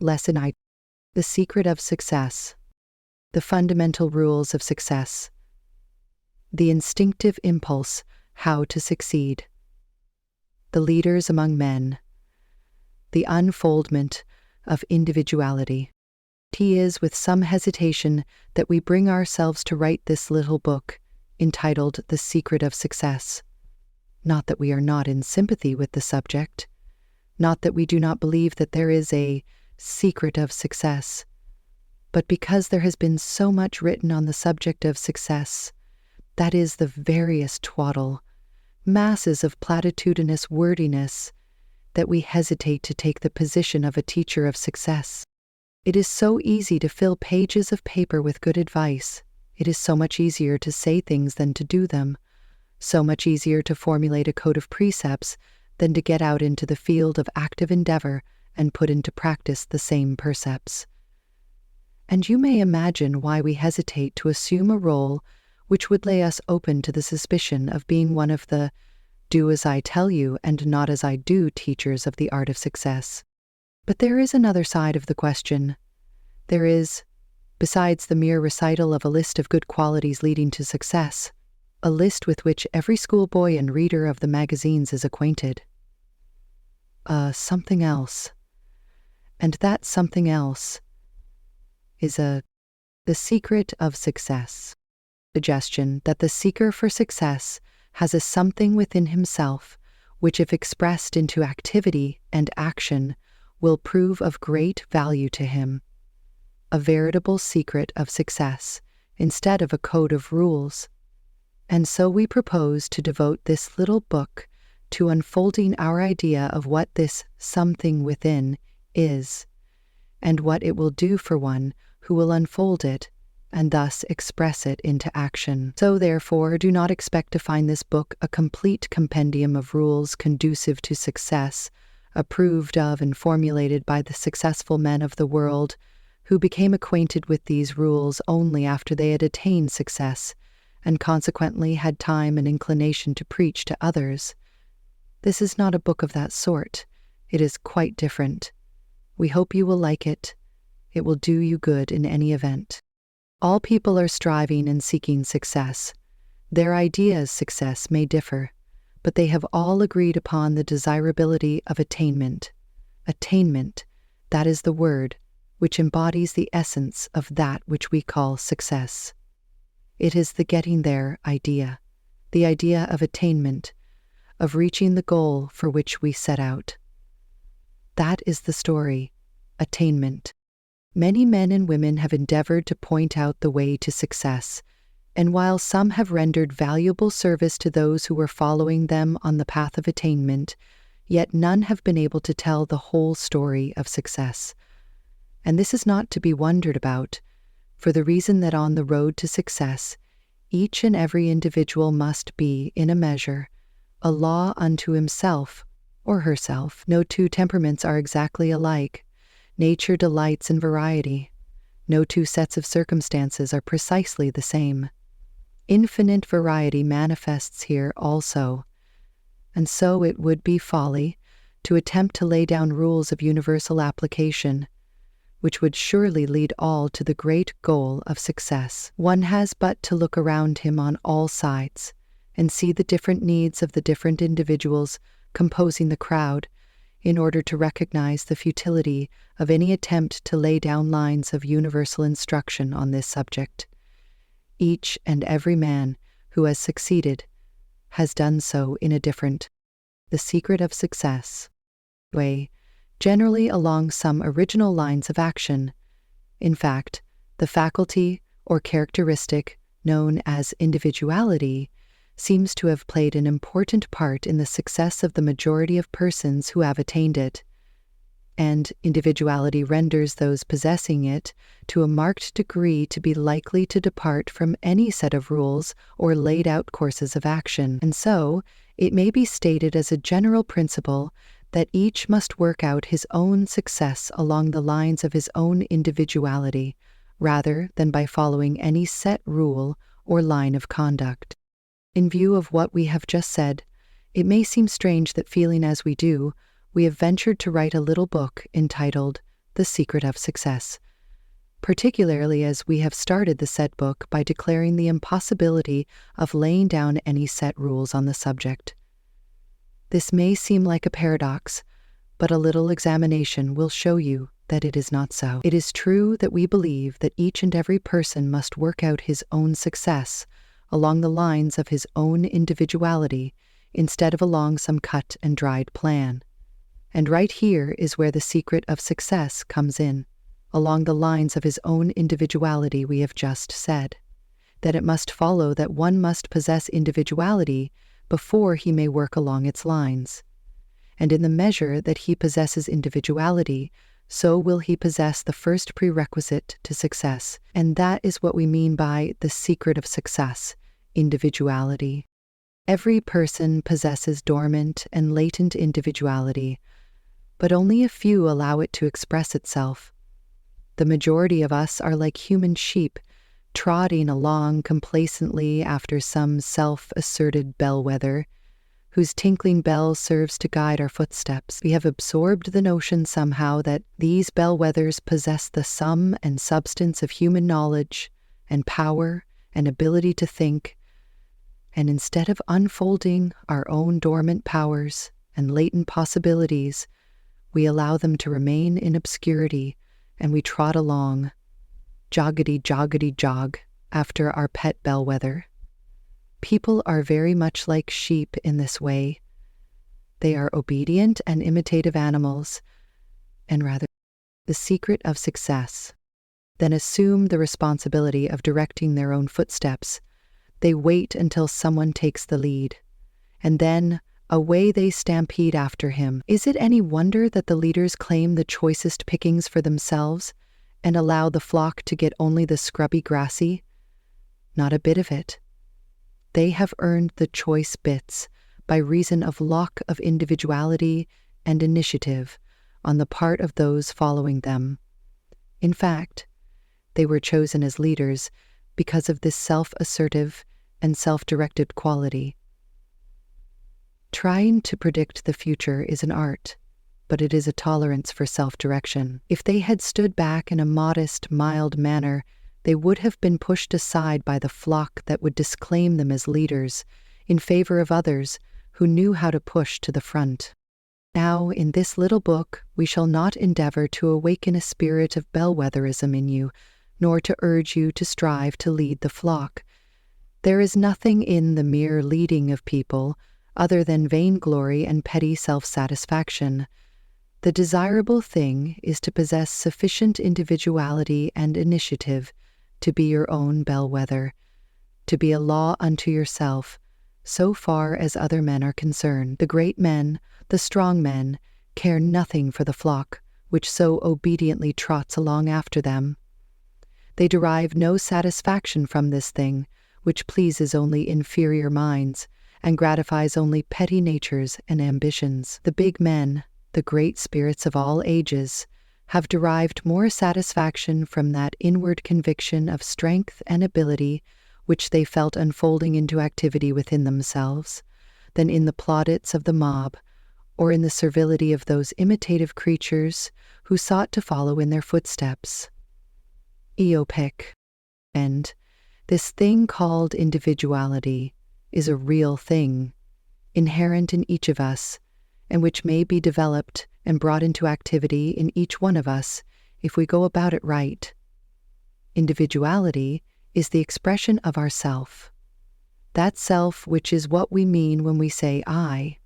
Lesson I. The secret of success. The fundamental rules of success. The instinctive impulse, how to succeed. The leaders among men. The unfoldment of individuality. It is with some hesitation that we bring ourselves to write this little book, entitled The Secret of Success. Not that we are not in sympathy with the subject, not that we do not believe that there is a secret of success, but because there has been so much written on the subject of success, that is the veriest twaddle, masses of platitudinous wordiness, that we hesitate to take the position of a teacher of success. It is so easy to fill pages of paper with good advice. It is so much easier to say things than to do them, so much easier to formulate a code of precepts than to get out into the field of active endeavor and put into practice the same percepts. And you may imagine why we hesitate to assume a role which would lay us open to the suspicion of being one of the do as I tell you and not as I do teachers of the art of success. But there is another side of the question. There is, besides the mere recital of a list of good qualities leading to success, a list with which every schoolboy and reader of the magazines is acquainted. Something else. And that something else is the secret of success. Suggestion that the seeker for success has a something within himself which, if expressed into activity and action, will prove of great value to him. A veritable secret of success, instead of a code of rules. And so we propose to devote this little book to unfolding our idea of what this something within is, and what it will do for one who will unfold it and thus express it into action. So therefore, do not expect to find this book a complete compendium of rules conducive to success, approved of and formulated by the successful men of the world, who became acquainted with these rules only after they had attained success, and consequently had time and inclination to preach to others. This is not a book of that sort. It is quite different. We hope you will like it. It will do you good in any event. All people are striving and seeking success. Their ideas of success may differ, but they have all agreed upon the desirability of attainment. Attainment, that is the word, which embodies the essence of that which we call success. It is the getting there idea, the idea of attainment, of reaching the goal for which we set out. That is the story, attainment. Many men and women have endeavored to point out the way to success, and while some have rendered valuable service to those who were following them on the path of attainment, yet none have been able to tell the whole story of success. And this is not to be wondered about, for the reason that on the road to success, each and every individual must be, in a measure, a law unto himself or herself. No two temperaments are exactly alike. Nature delights in variety. No two sets of circumstances are precisely the same. Infinite variety manifests here also, and so it would be folly to attempt to lay down rules of universal application, which would surely lead all to the great goal of success. One has but to look around him on all sides and see the different needs of the different individuals composing the crowd in order to recognize the futility of any attempt to lay down lines of universal instruction on this subject. Each and every man who has succeeded has done so in a different, the secret of success, way, generally along some original lines of action. In fact, the faculty or characteristic known as individuality seems to have played an important part in the success of the majority of persons who have attained it. And individuality renders those possessing it to a marked degree to be likely to depart from any set of rules or laid-out courses of action. And so, it may be stated as a general principle that each must work out his own success along the lines of his own individuality, rather than by following any set rule or line of conduct. In view of what we have just said, it may seem strange that, feeling as we do, we have ventured to write a little book entitled the secret of success, particularly as we have started the said book by declaring the impossibility of laying down any set rules on the subject. This may seem like a paradox, but a little examination will show you that it is not so. It is true that we believe that each and every person must work out his own success along the lines of his own individuality instead of along some cut and dried plan. And right here is where the secret of success comes in, along the lines of his own individuality we have just said, that it must follow that one must possess individuality before he may work along its lines. And in the measure that he possesses individuality, so will he possess the first prerequisite to success, and that is what we mean by the secret of success, individuality. Every person possesses dormant and latent individuality, but only a few allow it to express itself. The majority of us are like human sheep, trotting along complacently after some self-asserted bellwether, whose tinkling bell serves to guide our footsteps. We have absorbed the notion somehow that these bellwethers possess the sum and substance of human knowledge and power and ability to think, and instead of unfolding our own dormant powers and latent possibilities, we allow them to remain in obscurity, and we trot along, joggity jog, after our pet bellwether. People are very much like sheep in this way. They are obedient and imitative animals, and rather the secret of success. Then assume the responsibility of directing their own footsteps. They wait until someone takes the lead, and then away they stampede after him. Is it any wonder that the leaders claim the choicest pickings for themselves and allow the flock to get only the scrubby grassy? Not a bit of it. They have earned the choice bits by reason of lack of individuality and initiative on the part of those following them. In fact, they were chosen as leaders because of this self-assertive and self-directed quality. Trying to predict the future is an art, but it is a tolerance for self-direction. If they had stood back in a modest, mild manner, they would have been pushed aside by the flock that would disclaim them as leaders in favor of others who knew how to push to the front. Now, in this little book, we shall not endeavor to awaken a spirit of bellwetherism in you, nor to urge you to strive to lead the flock. There is nothing in the mere leading of people other than vainglory and petty self-satisfaction. The desirable thing is to possess sufficient individuality and initiative to be your own bellwether, to be a law unto yourself, so far as other men are concerned. The great men, the strong men, care nothing for the flock, which so obediently trots along after them. They derive no satisfaction from this thing, which pleases only inferior minds, and gratifies only petty natures and ambitions. The big men, the great spirits of all ages, have derived more satisfaction from that inward conviction of strength and ability which they felt unfolding into activity within themselves, than in the plaudits of the mob, or in the servility of those imitative creatures who sought to follow in their footsteps. Audiobook. And this thing called individuality is a real thing, inherent in each of us, and which may be developed and brought into activity in each one of us if we go about it right. Individuality is the expression of our self, that self which is what we mean when we say I.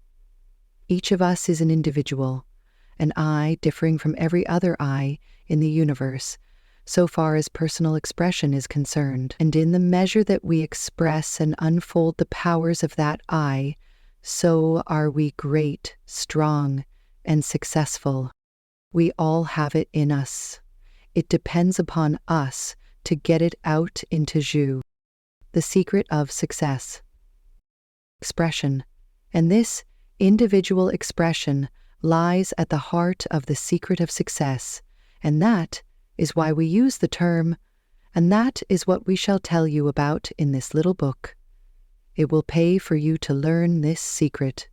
Each of us is an individual, an I differing from every other I in the universe, so far as personal expression is concerned. And in the measure that we express and unfold the powers of that I, so are we great, strong, and successful. We all have it in us. It depends upon us to get it out into jus. The secret of success. Expression. And this individual expression lies at the heart of the secret of success, and that is why we use the term, and that is what we shall tell you about in this little book. It will pay for you to learn this secret.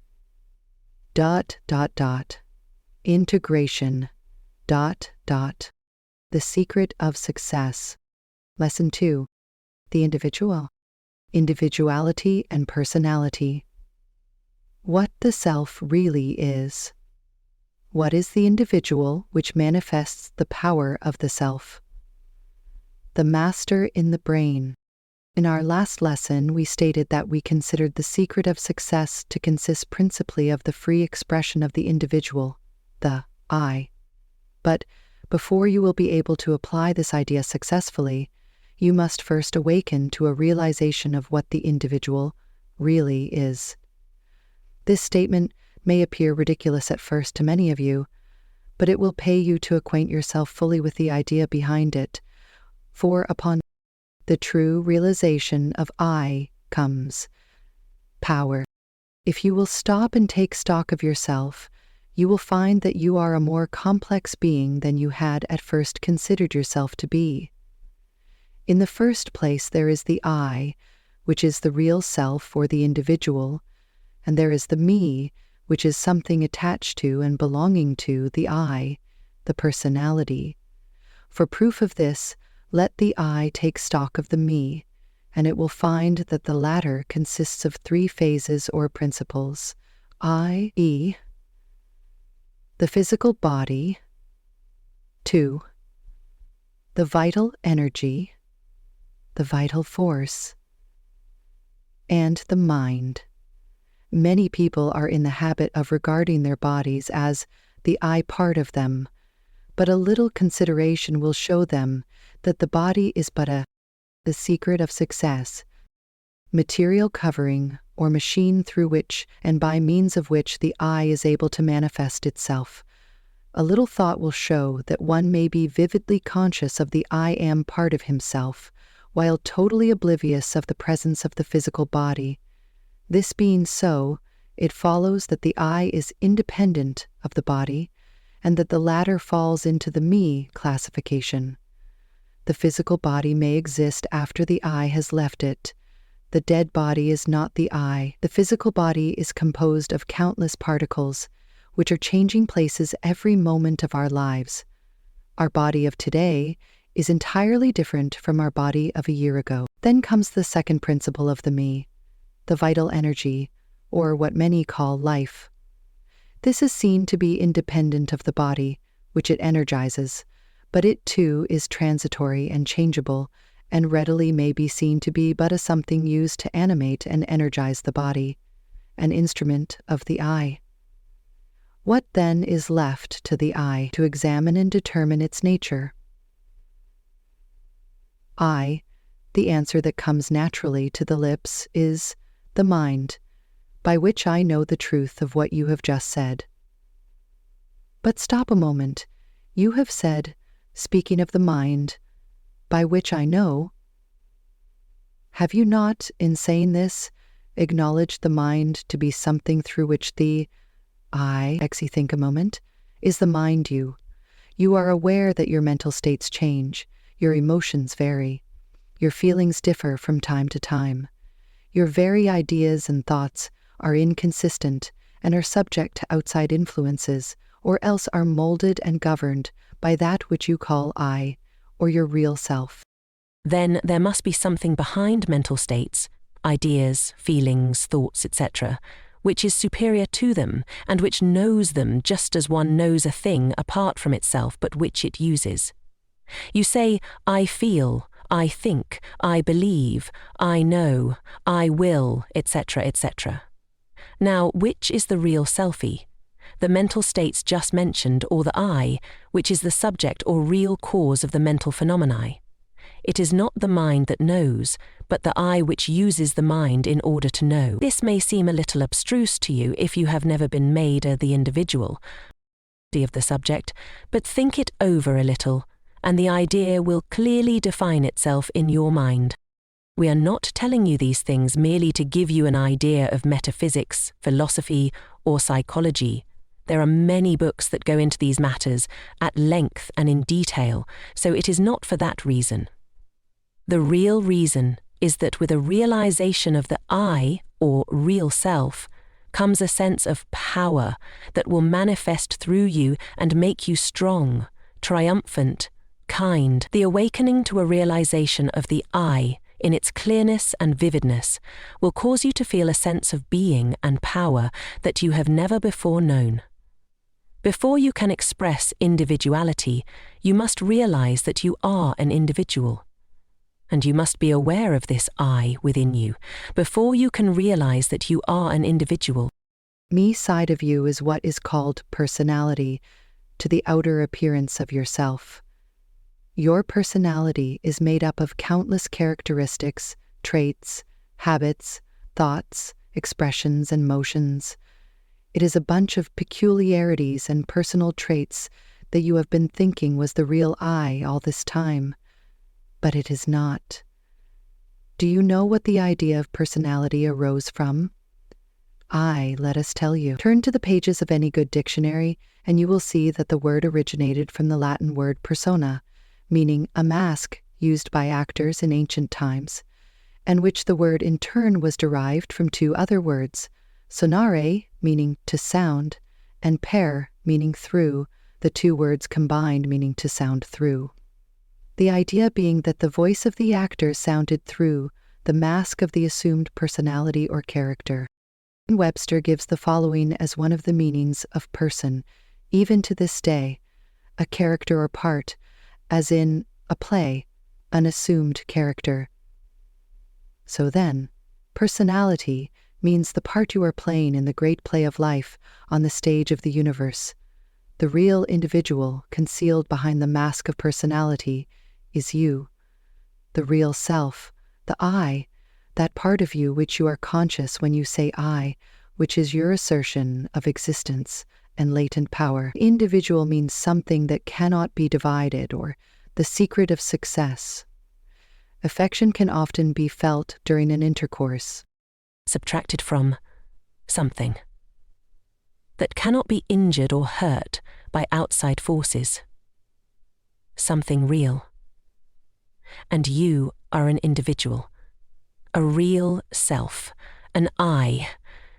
Integration. The secret of success. Lesson 2. The individual. Individuality and personality. What the self really is. What is the individual which manifests the power of the self? The master in the brain. In our last lesson, we stated that we considered the secret of success to consist principally of the free expression of the individual, the I. But before you will be able to apply this idea successfully, you must first awaken to a realization of what the individual really is. This statement may appear ridiculous at first to many of you, but it will pay you to acquaint yourself fully with the idea behind it, for upon the true realization of I comes power. If you will stop and take stock of yourself, you will find that you are a more complex being than you had at first considered yourself to be. In the first place, there is the I, which is the real self or the individual, and there is the me, which is something attached to and belonging to the I, the personality. For proof of this, let the I take stock of the me, and it will find that the latter consists of 3 phases or principles, i.e., the physical body, 2, the vital energy, the vital force, and the mind. Many people are in the habit of regarding their bodies as the I part of them, but a little consideration will show them that the body is but the secret of success, material covering or machine through which and by means of which the I is able to manifest itself. A little thought will show that one may be vividly conscious of the I am part of himself, while totally oblivious of the presence of the physical body. This being so, it follows that the I is independent of the body, and that the latter falls into the me classification. The physical body may exist after the I has left it. The dead body is not the I. The physical body is composed of countless particles, which are changing places every moment of our lives. Our body of today is entirely different from our body of a year ago. Then comes the second principle of the me, the vital energy, or what many call life. This is seen to be independent of the body, which it energizes, but it too is transitory and changeable, and readily may be seen to be but a something used to animate and energize the body, an instrument of the I. What then is left to the I to examine and determine its nature? The answer that comes naturally to the lips is the mind, by which I know the truth of what you have just said. But stop a moment. You have said, speaking of the mind, by which I know. Have you not, in saying this, acknowledged the mind to be something through which the I, think a moment, is the mind you? You are aware that your mental states change, your emotions vary, your feelings differ from time to time. Your very ideas and thoughts are inconsistent and are subject to outside influences, or else are molded and governed by that which you call I, or your real self. Then there must be something behind mental states, ideas, feelings, thoughts, etc., which is superior to them and which knows them just as one knows a thing apart from itself but which it uses. You say, I feel, I think, I believe, I know, I will, etc., etc. Now, which is the real selfie? The mental states just mentioned, or the I, which is the subject or real cause of the mental phenomena? It is not the mind that knows, but the I which uses the mind in order to know. This may seem a little abstruse to you if you have never been made the individual of the subject, but think it over a little, and the idea will clearly define itself in your mind. We are not telling you these things merely to give you an idea of metaphysics, philosophy, or psychology. There are many books that go into these matters at length and in detail, so it is not for that reason. The real reason is that with a realization of the I, or real self, comes a sense of power that will manifest through you and make you strong, triumphant, kind. The awakening to a realization of the I, in its clearness and vividness, will cause you to feel a sense of being and power that you have never before known. Before you can express individuality, you must realize that you are an individual. And you must be aware of this I within you before you can realize that you are an individual. Me side of you is what is called personality, to the outer appearance of yourself. Your personality is made up of countless characteristics, traits, habits, thoughts, expressions, and motions. It is a bunch of peculiarities and personal traits that you have been thinking was the real I all this time. But it is not. Do you know what the idea of personality arose from? Let us tell you. Turn to the pages of any good dictionary, and you will see that the word originated from the Latin word persona, meaning a mask used by actors in ancient times, and which the word in turn was derived from two other words, sonare, meaning to sound, and per, meaning through, the two words combined meaning to sound through. The idea being that the voice of the actor sounded through the mask of the assumed personality or character. Webster gives the following as one of the meanings of person, even to this day: a character or part, as in a play, an assumed character. So then, personality means the part you are playing in the great play of life on the stage of the universe. The real individual concealed behind the mask of personality is you, the real self, the I, that part of you which you are conscious when you say I, which is your assertion of existence and latent power. Individual means something that cannot be divided, or the secret of success. Affection can often be felt during an intercourse. Subtracted from something that cannot be injured or hurt by outside forces. Something real. And you are an individual, a real self, an I,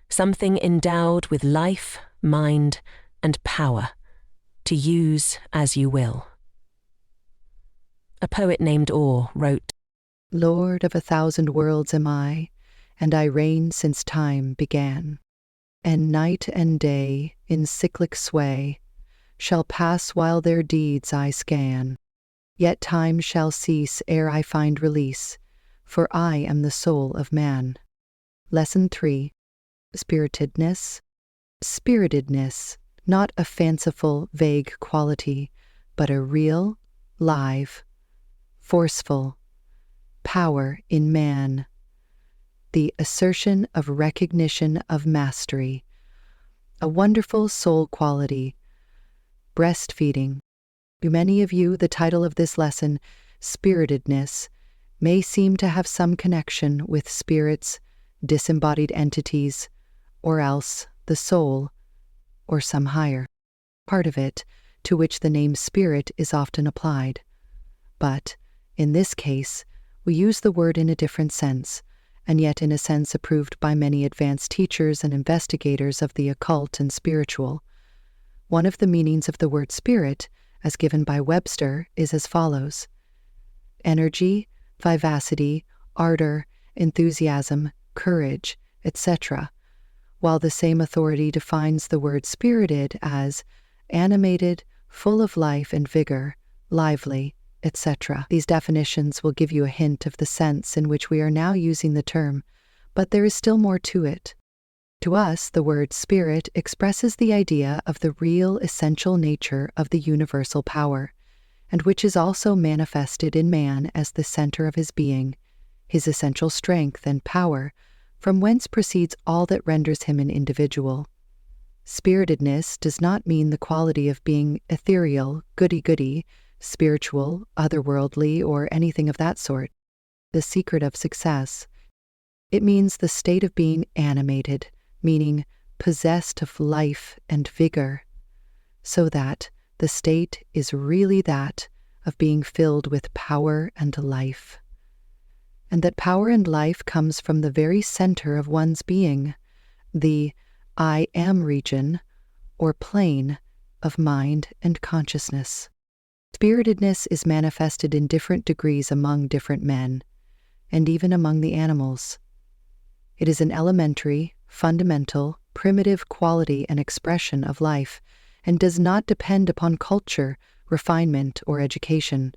something endowed with life, mind, and power, to use as you will. A poet named Orr wrote, Lord of 1,000 worlds am I, and I reign since time began. And night and day, in cyclic sway, shall pass while their deeds I scan. Yet time shall cease ere I find release, for I am the soul of man. Lesson 3. Spiritedness. Spiritedness, not a fanciful, vague quality, but a real, live, forceful power in man. The assertion of recognition of mastery. A wonderful soul quality. Breastfeeding. To many of you, the title of this lesson, Spiritedness, may seem to have some connection with spirits, disembodied entities, or else the soul, or some higher part of it, to which the name spirit is often applied. But, in this case, we use the word in a different sense, and yet in a sense approved by many advanced teachers and investigators of the occult and spiritual. One of the meanings of the word spirit, as given by Webster, is as follows: energy, vivacity, ardor, enthusiasm, courage, etc., while the same authority defines the word spirited as animated, full of life and vigor, lively, etc. These definitions will give you a hint of the sense in which we are now using the term, but there is still more to it. To us, the word spirit expresses the idea of the real essential nature of the universal power, and which is also manifested in man as the center of his being, his essential strength and power, from whence proceeds all that renders him an individual. Spiritedness does not mean the quality of being ethereal, goody-goody, spiritual, otherworldly, or anything of that sort. The secret of success. It means the state of being animated, meaning possessed of life and vigor, so that the state is really that of being filled with power and life. And that power and life comes from the very center of one's being, the I am region, or plane, of mind and consciousness. Spiritedness is manifested in different degrees among different men, and even among the animals. It is an elementary, fundamental, primitive quality and expression of life, and does not depend upon culture, refinement, or education.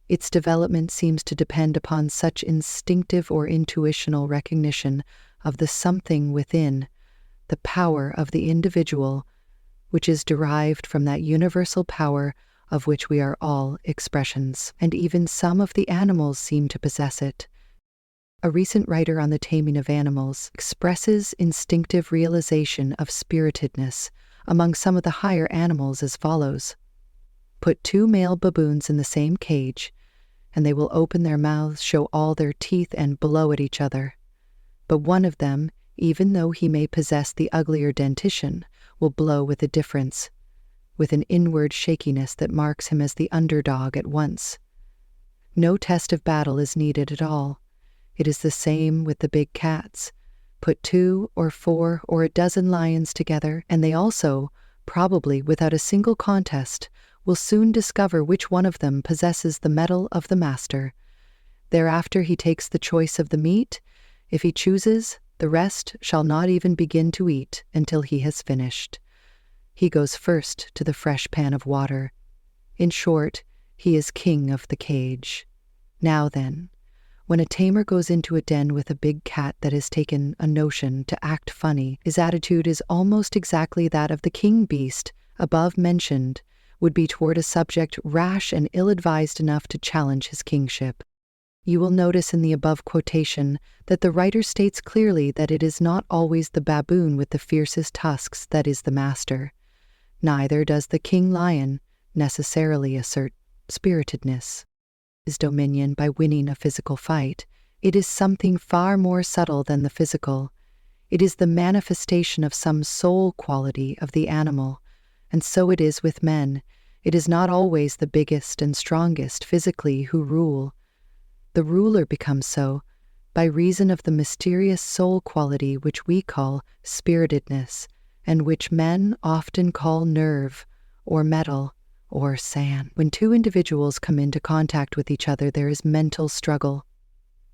Its development seems to depend upon such instinctive or intuitional recognition of the something within, the power of the individual, which is derived from that universal power of which we are all expressions, and even some of the animals seem to possess it. A recent writer on the taming of animals expresses instinctive realization of spiritedness among some of the higher animals as follows: put 2 male baboons in the same cage, and they will open their mouths, show all their teeth, and blow at each other. But one of them, even though he may possess the uglier dentition, will blow with a difference, with an inward shakiness that marks him as the underdog at once. No test of battle is needed at all. It is the same with the big cats. Put 2 or 4 or a dozen lions together, and they also, probably without a single contest, will soon discover which one of them possesses the mettle of the master. Thereafter he takes the choice of the meat. If he chooses, the rest shall not even begin to eat until he has finished. He goes first to the fresh pan of water. In short, he is king of the cage. Now then, when a tamer goes into a den with a big cat that has taken a notion to act funny, his attitude is almost exactly that of the king beast above mentioned would be toward a subject rash and ill-advised enough to challenge his kingship. You will notice in the above quotation that the writer states clearly that it is not always the baboon with the fiercest tusks that is the master. Neither does the king lion necessarily assert spiritedness, his dominion by winning a physical fight. It is something far more subtle than the physical. It is the manifestation of some soul quality of the animal, and so it is with men. It is not always the biggest and strongest physically who rule. The ruler becomes so by reason of the mysterious soul quality which we call spiritedness, and which men often call nerve, or metal, or sand. When 2 individuals come into contact with each other, there is mental struggle.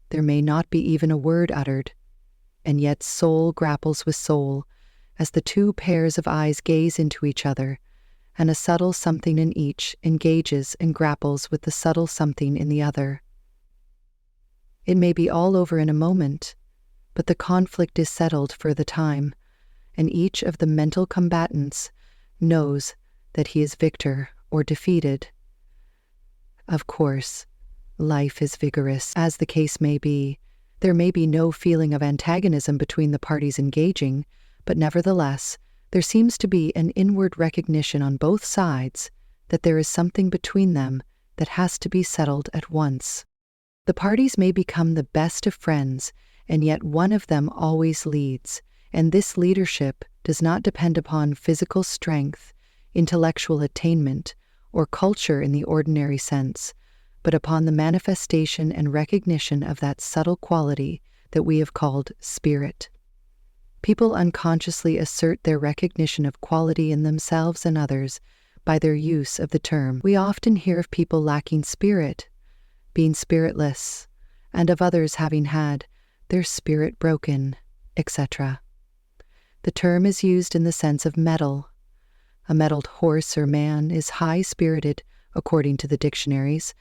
There may not be even a word uttered, and yet soul grapples with soul as the 2 pairs of eyes gaze into each other, and a subtle something in each engages and grapples with the subtle something in the other. It may be all over in a moment, but the conflict is settled for the time, and each of the mental combatants knows that he is victor or defeated. Of course, life is vigorous, as the case may be. There may be no feeling of antagonism between the parties engaging, but nevertheless, there seems to be an inward recognition on both sides that there is something between them that has to be settled at once. The parties may become the best of friends, and yet one of them always leads, and this leadership does not depend upon physical strength, intellectual attainment, or culture in the ordinary sense, but upon the manifestation and recognition of that subtle quality that we have called spirit. People unconsciously assert their recognition of quality in themselves and others by their use of the term. We often hear of people lacking spirit, being spiritless, and of others having had their spirit broken, etc. The term is used in the sense of mettle. A mettled horse or man is high-spirited, according to the dictionaries,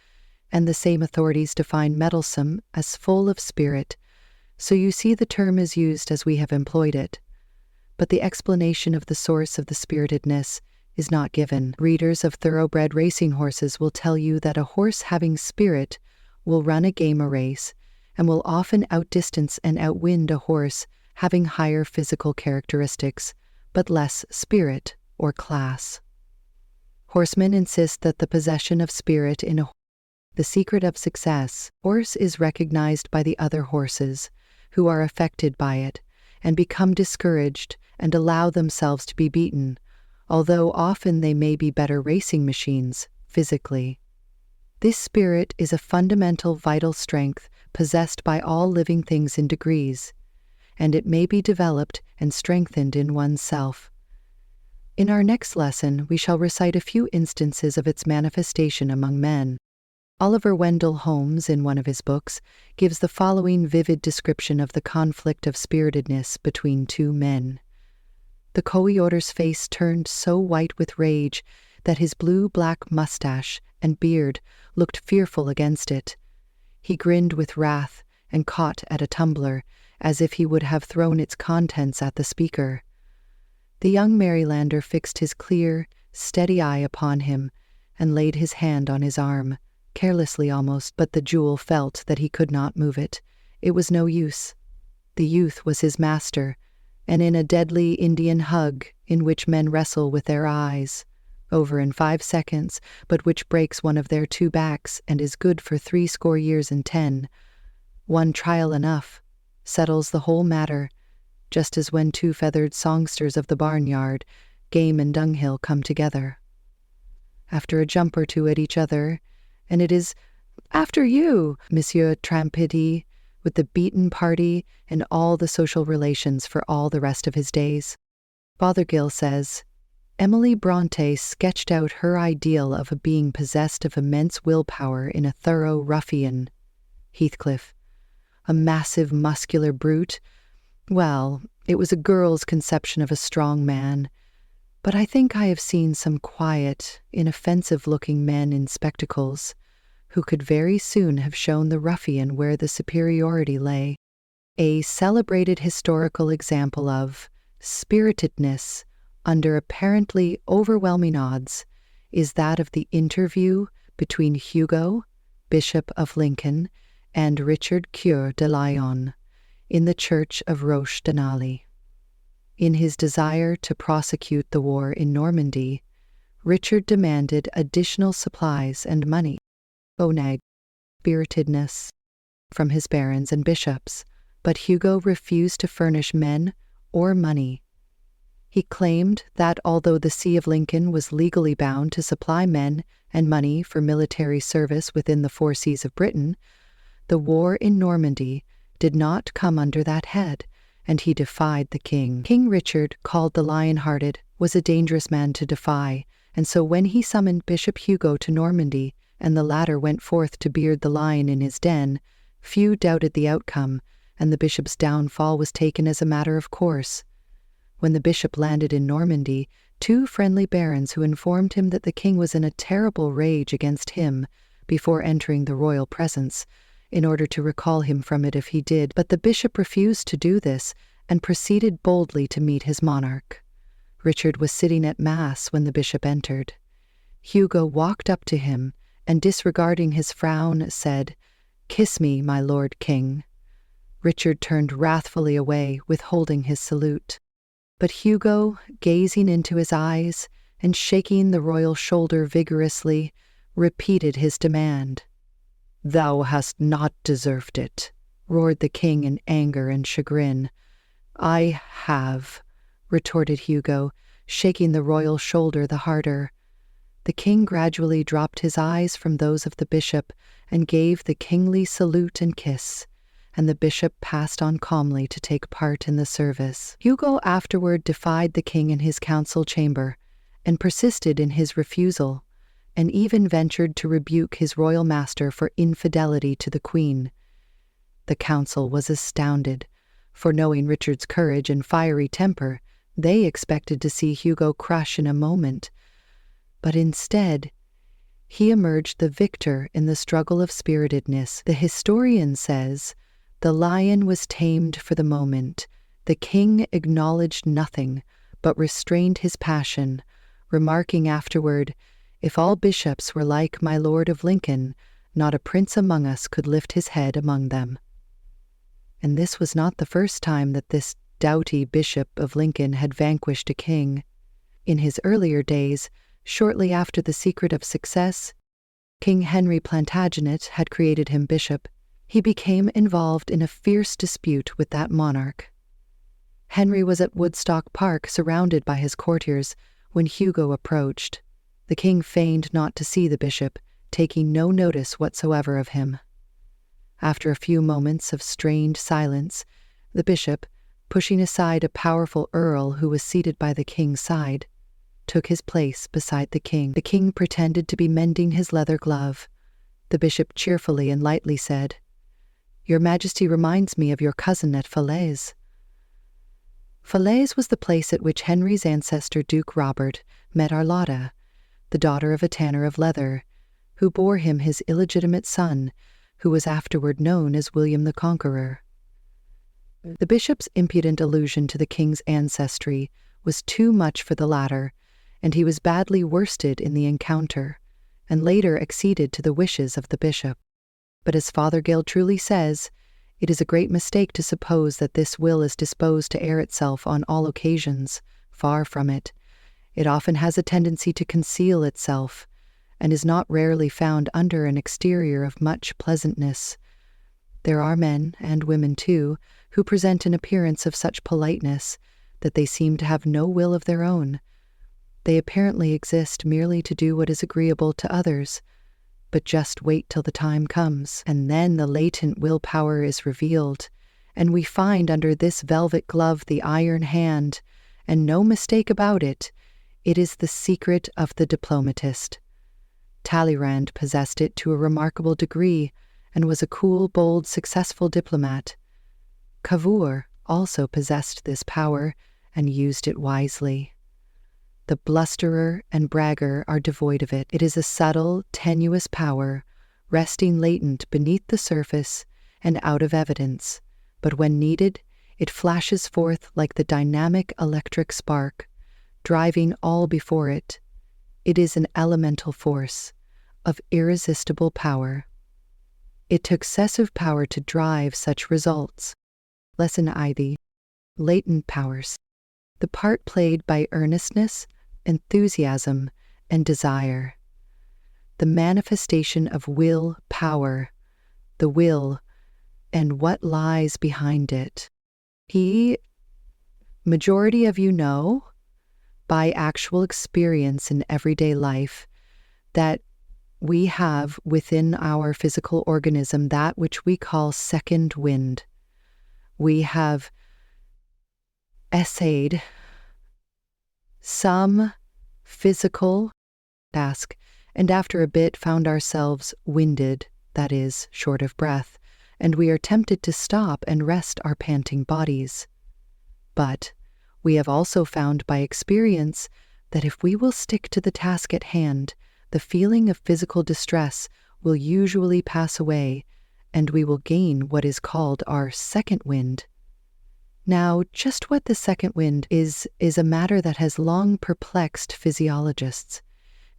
and the same authorities define mettlesome as full of spirit, so you see the term is used as we have employed it. But the explanation of the source of the spiritedness is not given. Readers of thoroughbred racing horses will tell you that a horse having spirit will run a game or race, and will often outdistance and outwind a horse having higher physical characteristics, but less spirit or class. Horsemen insist that the possession of spirit in a the secret of success. Horse is recognized by the other horses, who are affected by it, and become discouraged and allow themselves to be beaten, although often they may be better racing machines, physically. This spirit is a fundamental vital strength possessed by all living things in degrees, and it may be developed and strengthened in oneself. In our next lesson, we shall recite a few instances of its manifestation among men. Oliver Wendell Holmes, in one of his books, gives the following vivid description of the conflict of spiritedness between two men. The coeorder's face turned so white with rage that his blue-black mustache and beard looked fearful against it. He grinned with wrath and caught at a tumbler, as if he would have thrown its contents at the speaker. The young Marylander fixed his clear, steady eye upon him and laid his hand on his arm, carelessly almost, but the jewel felt that he could not move it. It was no use. The youth was his master, and in a deadly Indian hug, in which men wrestle with their eyes, over in 5 seconds, but which breaks one of their two backs and is good for 80 years and 10, one trial enough settles the whole matter, just as when two feathered songsters of the barnyard, game and dunghill, come together. After a jump or two at each other, and it is "After you, Monsieur Trampiddy," with the beaten party and all the social relations for all the rest of his days. Fothergill says, Emily Bronte sketched out her ideal of a being possessed of immense willpower in a thorough ruffian. Heathcliff, a massive muscular brute. Well, it was a girl's conception of a strong man, but I think I have seen some quiet, inoffensive-looking men in spectacles who could very soon have shown the ruffian where the superiority lay. A celebrated historical example of spiritedness under apparently overwhelming odds is that of the interview between Hugo, Bishop of Lincoln, and Richard Coeur de Lion in the church of Roche-Denali. In his desire to prosecute the war in Normandy, Richard demanded additional supplies and money, oneg, spiritedness, from his barons and bishops, but Hugo refused to furnish men or money. He claimed that although the See of Lincoln was legally bound to supply men and money for military service within the 4 seas of Britain, the war in Normandy did not come under that head, and he defied the king. King Richard, called the Lion-Hearted, was a dangerous man to defy, and so when he summoned Bishop Hugo to Normandy, and the latter went forth to beard the lion in his den, few doubted the outcome, and the bishop's downfall was taken as a matter of course. When the bishop landed in Normandy, 2 friendly barons who informed him that the king was in a terrible rage against him before entering the royal presence, in order to recall him from it if he did, but the bishop refused to do this and proceeded boldly to meet his monarch. Richard was sitting at mass when the bishop entered. Hugo walked up to him and, disregarding his frown, said, "Kiss me, my lord king." Richard turned wrathfully away, withholding his salute. But Hugo, gazing into his eyes and shaking the royal shoulder vigorously, repeated his demand. "Thou hast not deserved it," roared the king in anger and chagrin. "I have," retorted Hugo, shaking the royal shoulder the harder. The king gradually dropped his eyes from those of the bishop and gave the kingly salute and kiss, and the bishop passed on calmly to take part in the service. Hugo afterward defied the king in his council chamber and persisted in his refusal, and even ventured to rebuke his royal master for infidelity to the queen. The council was astounded, for knowing Richard's courage and fiery temper, they expected to see Hugo crush in a moment. But instead, he emerged the victor in the struggle of spiritedness. The historian says, "The lion was tamed for the moment. The king acknowledged nothing, but restrained his passion, remarking afterward, 'If all bishops were like my Lord of Lincoln, not a prince among us could lift his head among them.'" And this was not the first time that this doughty Bishop of Lincoln had vanquished a king. In his earlier days, shortly after the secret of success, King Henry Plantagenet had created him bishop. He became involved in a fierce dispute with that monarch. Henry was at Woodstock Park surrounded by his courtiers when Hugo approached. The king feigned not to see the bishop, taking no notice whatsoever of him. After a few moments of strained silence, the bishop, pushing aside a powerful earl who was seated by the king's side, took his place beside the king. The king pretended to be mending his leather glove. The bishop cheerfully and lightly said, "Your Majesty reminds me of your cousin at Falaise." Falaise was the place at which Henry's ancestor Duke Robert met Arlotta, the daughter of a tanner of leather, who bore him his illegitimate son, who was afterward known as William the Conqueror. The bishop's impudent allusion to the king's ancestry was too much for the latter, and he was badly worsted in the encounter, and later acceded to the wishes of the bishop. But as Fothergill truly says, it is a great mistake to suppose that this will is disposed to air itself on all occasions. Far from it. It often has a tendency to conceal itself, and is not rarely found under an exterior of much pleasantness. There are men, and women too, who present an appearance of such politeness that they seem to have no will of their own. They apparently exist merely to do what is agreeable to others, but just wait till the time comes, and then the latent willpower is revealed, and we find under this velvet glove the iron hand, and no mistake about it, it is the secret of the diplomatist. Talleyrand possessed it to a remarkable degree, and was a cool, bold, successful diplomat. Cavour also possessed this power, and used it wisely. The blusterer and bragger are devoid of it. It is a subtle, tenuous power, resting latent beneath the surface and out of evidence, but when needed, it flashes forth like the dynamic electric spark, driving all before it. It is an elemental force, of irresistible power. It took excessive power to drive such results. Lesson IV. Latent powers. The part played by earnestness, enthusiasm, and desire. The manifestation of will power, the will, and what lies behind it. Majority of you know, by actual experience in everyday life, that we have within our physical organism that which we call second wind. We have essayed some physical task, and after a bit found ourselves winded, that is, short of breath, and we are tempted to stop and rest our panting bodies. But we have also found by experience that if we will stick to the task at hand, the feeling of physical distress will usually pass away, and we will gain what is called our second wind. Now, just what the second wind is a matter that has long perplexed physiologists,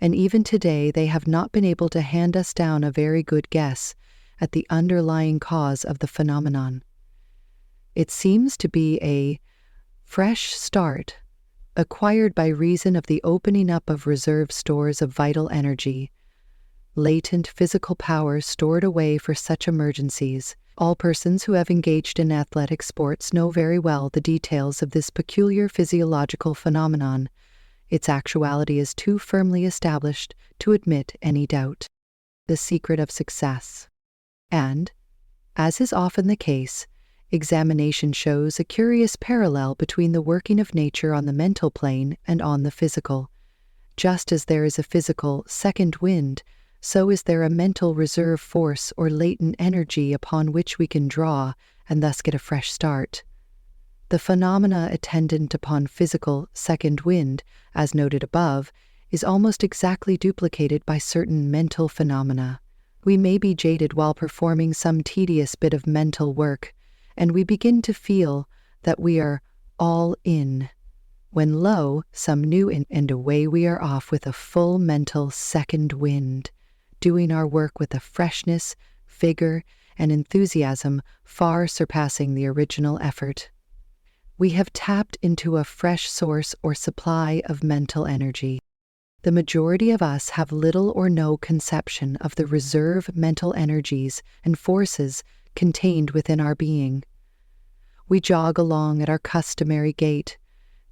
and even today they have not been able to hand us down a very good guess at the underlying cause of the phenomenon. It seems to be a fresh start, acquired by reason of the opening up of reserve stores of vital energy, latent physical power stored away for such emergencies. All persons who have engaged in athletic sports know very well the details of this peculiar physiological phenomenon. Its actuality is too firmly established to admit any doubt. The secret of success. And, as is often the case, examination shows a curious parallel between the working of nature on the mental plane and on the physical. Just as there is a physical second wind, so is there a mental reserve force or latent energy upon which we can draw and thus get a fresh start. The phenomena attendant upon physical second wind, as noted above, is almost exactly duplicated by certain mental phenomena. We may be jaded while performing some tedious bit of mental work, and we begin to feel that we are all in, when lo, some new and away we are off with a full mental second wind, doing our work with a freshness, vigor, and enthusiasm far surpassing the original effort. We have tapped into a fresh source or supply of mental energy. The majority of us have little or no conception of the reserve mental energies and forces contained within our being. We jog along at our customary gait,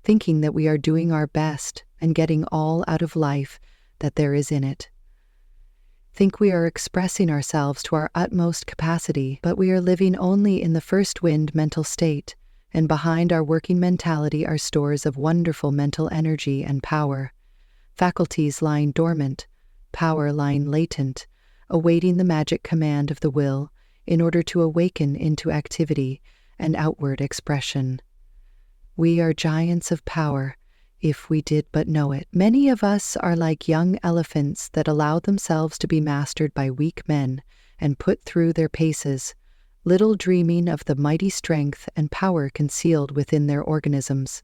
thinking that we are doing our best and getting all out of life that there is in it. Think we are expressing ourselves to our utmost capacity, but we are living only in the first wind mental state, and behind our working mentality are stores of wonderful mental energy and power. faculties lying dormant, power lying latent, awaiting the magic command of the will in order to awaken into activity and outward expression. We are giants of power, if we did but know it. Many of us are like young elephants that allow themselves to be mastered by weak men and put through their paces, little dreaming of the mighty strength and power concealed within their organisms.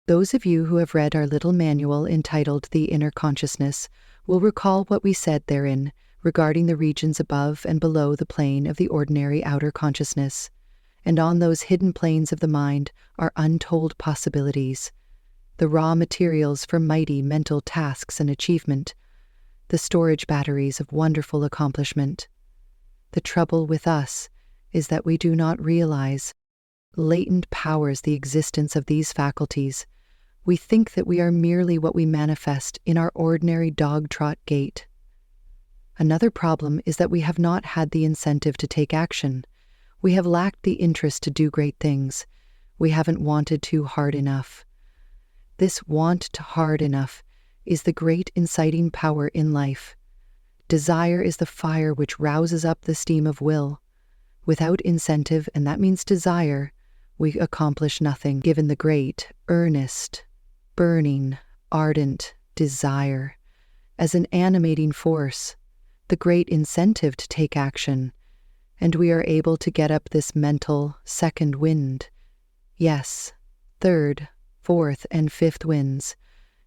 Those of you who have read our little manual entitled The Inner Consciousness will recall what we said therein regarding the regions above and below the plane of the ordinary outer consciousness, and on those hidden planes of the mind are untold possibilities, the raw materials for mighty mental tasks and achievement, the storage batteries of wonderful accomplishment. The trouble with us is that we do not realize latent powers the existence of these faculties. We think that we are merely what we manifest in our ordinary dog-trot gait. Another problem is that we have not had the incentive to take action. We have lacked the interest to do great things. We haven't wanted to hard enough. This want to hard enough is the great inciting power in life. Desire is the fire which rouses up the steam of will. Without incentive, and that means desire, we accomplish nothing. Given the great, earnest, burning, ardent desire as an animating force, the great incentive to take action, and we are able to get up this mental second wind. Yes, third, fourth, and fifth winds,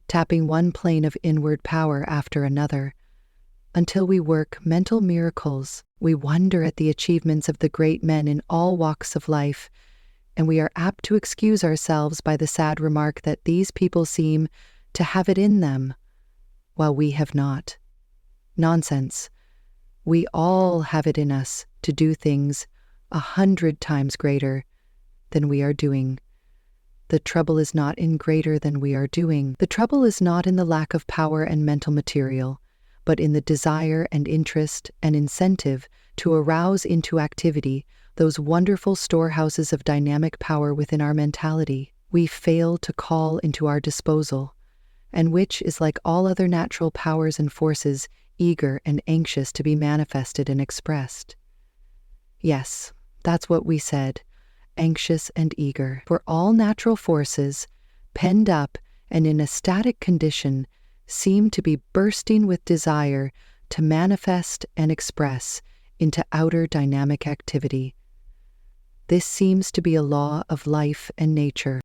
tapping one plane of inward power after another, until we work mental miracles. We wonder at the achievements of the great men in all walks of life, and we are apt to excuse ourselves by the sad remark that these people seem to have it in them, while we have not. Nonsense. We all have it in us to do things 100 times greater than we are doing. The trouble is not in greater than we are doing. The trouble is not in the lack of power and mental material, but in the desire and interest and incentive to arouse into activity those wonderful storehouses of dynamic power within our mentality we fail to call into our disposal, and which is like all other natural powers and forces, eager and anxious to be manifested and expressed. Yes, that's what we said, anxious and eager, for all natural forces, penned up and in a static condition, seem to be bursting with desire to manifest and express into outer dynamic activity. This seems to be a law of life and nature.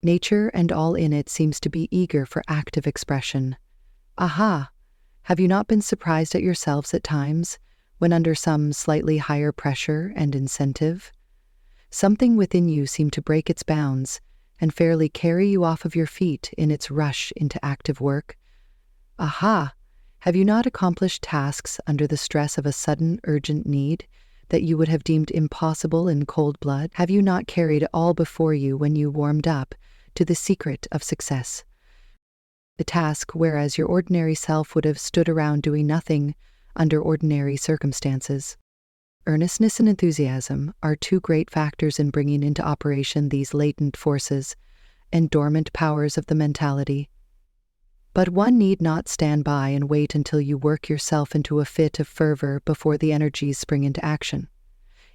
Nature and all in it seems to be eager for active expression. Aha! Have you not been surprised at yourselves at times, when under some slightly higher pressure and incentive? Something within you seemed to break its bounds and fairly carry you off of your feet in its rush into active work. Aha! Have you not accomplished tasks under the stress of a sudden urgent need that you would have deemed impossible in cold blood? Have you not carried all before you when you warmed up to the secret of success? The task whereas your ordinary self would have stood around doing nothing under ordinary circumstances. Earnestness and enthusiasm are two great factors in bringing into operation these latent forces and dormant powers of the mentality. But one need not stand by and wait until you work yourself into a fit of fervor before the energies spring into action.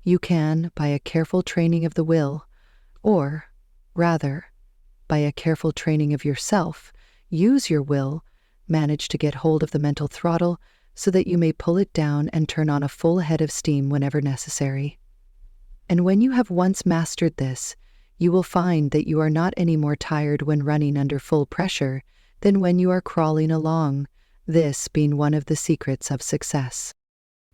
You can, by a careful training of the will, or, rather, by a careful training of yourself, use your will, manage to get hold of the mental throttle so that you may pull it down and turn on a full head of steam whenever necessary. And when you have once mastered this, you will find that you are not any more tired when running under full pressure than when you are crawling along, this being one of the secrets of success.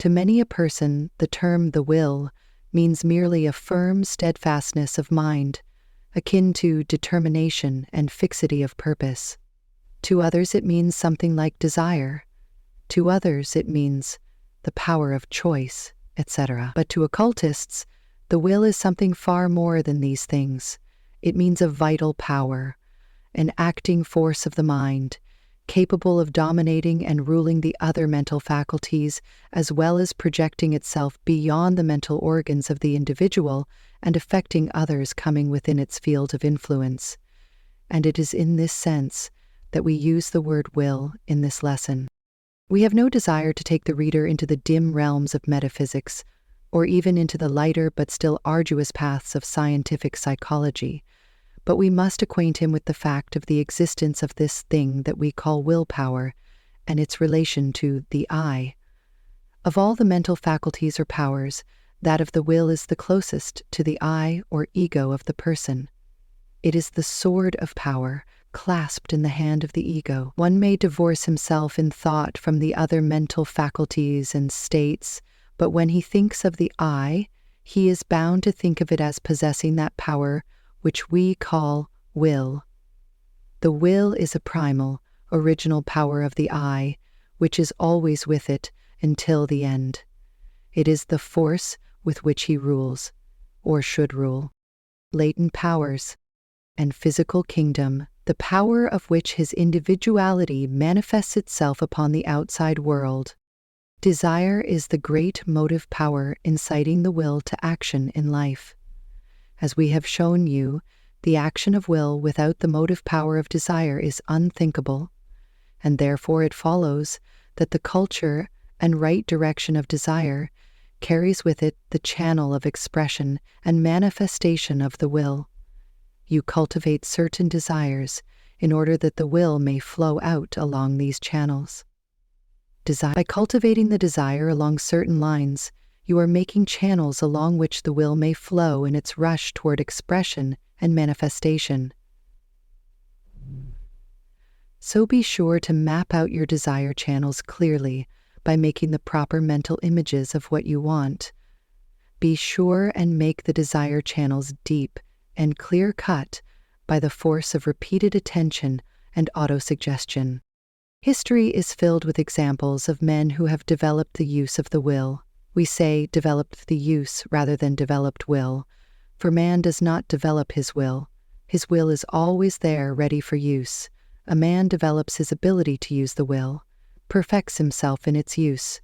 To many a person, the term the will means merely a firm steadfastness of mind, akin to determination and fixity of purpose. To others it means something like desire. To others it means the power of choice, etc. But to occultists, the will is something far more than these things. It means a vital power, an acting force of the mind, capable of dominating and ruling the other mental faculties, as well as projecting itself beyond the mental organs of the individual and affecting others coming within its field of influence. And it is in this sense that we use the word will in this lesson. We have no desire to take the reader into the dim realms of metaphysics, or even into the lighter but still arduous paths of scientific psychology, but we must acquaint him with the fact of the existence of this thing that we call willpower and its relation to the I. Of all the mental faculties or powers, that of the will is the closest to the I or ego of the person. It is the sword of power, clasped in the hand of the ego. One may divorce himself in thought from the other mental faculties and states, but when he thinks of the I, he is bound to think of it as possessing that power which we call will. The will is a primal, original power of the I, which is always with it until the end. It is the force with which he rules, or should rule. Latent powers and physical kingdom, the power of which his individuality manifests itself upon the outside world. Desire is the great motive power inciting the will to action in life. As we have shown you, the action of will without the motive power of desire is unthinkable, and therefore it follows that the culture and right direction of desire carries with it the channel of expression and manifestation of the will. You cultivate certain desires in order that the will may flow out along these channels. By cultivating the desire along certain lines, you are making channels along which the will may flow in its rush toward expression and manifestation. So be sure to map out your desire channels clearly by making the proper mental images of what you want. Be sure and make the desire channels deep and clear-cut by the force of repeated attention and autosuggestion. History is filled with examples of men who have developed the use of the will. We say developed the use rather than developed will, for man does not develop his will. His will is always there ready for use. A man develops his ability to use the will, perfects himself in its use.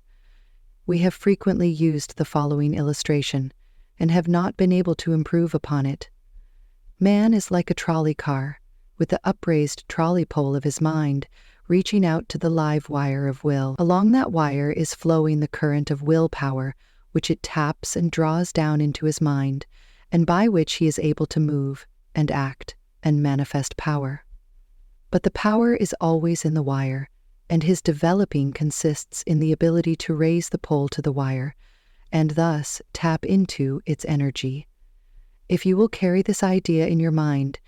We have frequently used the following illustration, and have not been able to improve upon it. Man is like a trolley car, with the upraised trolley pole of his mind reaching out to the live wire of will. Along that wire is flowing the current of willpower, which it taps and draws down into his mind, and by which he is able to move and act and manifest power. But the power is always in the wire, and his developing consists in the ability to raise the pole to the wire, and thus tap into its energy. If you will carry this idea in your mind,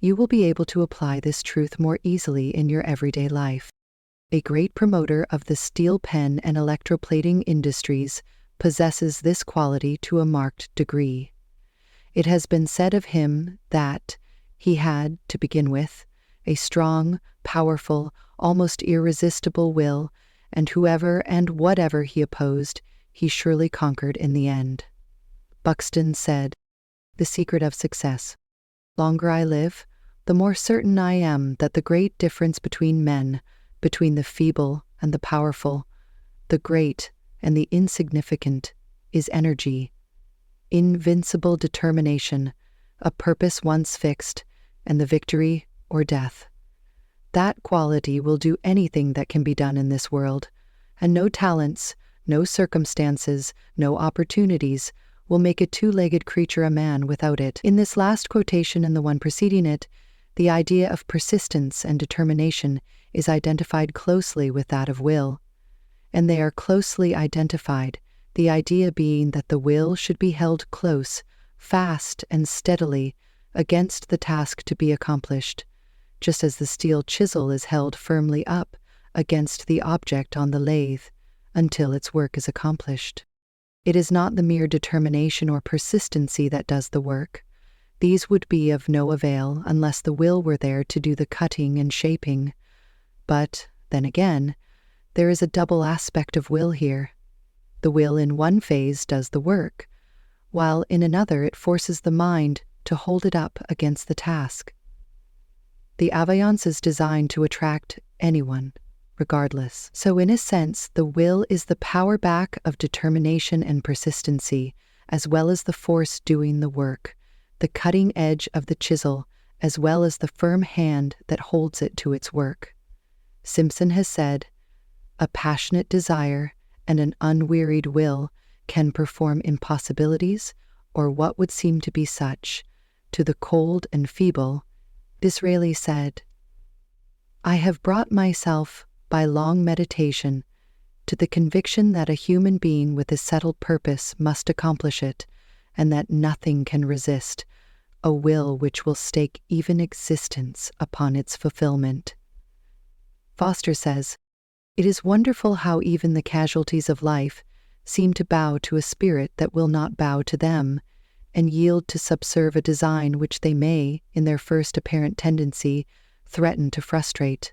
you will be able to apply this truth more easily in your everyday life. A great promoter of the steel pen and electroplating industries possesses this quality to a marked degree. It has been said of him that he had, to begin with, a strong, powerful, almost irresistible will, and whoever and whatever he opposed, he surely conquered in the end. Buxton said, "The secret of success. Longer I live, the more certain I am that the great difference between men, between the feeble and the powerful, the great and the insignificant, is energy, invincible determination, a purpose once fixed, and the victory or death. That quality will do anything that can be done in this world, and no talents, no circumstances, no opportunities will make a two-legged creature a man without it." In this last quotation and the one preceding it, the idea of persistence and determination is identified closely with that of will, and they are closely identified, the idea being that the will should be held close, fast and steadily against the task to be accomplished, just as the steel chisel is held firmly up against the object on the lathe until its work is accomplished. It is not the mere determination or persistency that does the work. These would be of no avail unless the will were there to do the cutting and shaping. But, then again, there is a double aspect of will here. The will in one phase does the work, while in another it forces the mind to hold it up against the task. The availlance is designed to attract anyone, regardless. So in a sense, the will is the power back of determination and persistency, as well as the force doing the work, the cutting edge of the chisel, as well as the firm hand that holds it to its work. Simpson has said, "A passionate desire and an unwearied will can perform impossibilities, or what would seem to be such, to the cold and feeble." Disraeli said, "I have brought myself, by long meditation, to the conviction that a human being with a settled purpose must accomplish it, and that nothing can resist a will which will stake even existence upon its fulfillment." Foster says, "It is wonderful how even the casualties of life seem to bow to a spirit that will not bow to them, and yield to subserve a design which they may, in their first apparent tendency, threaten to frustrate.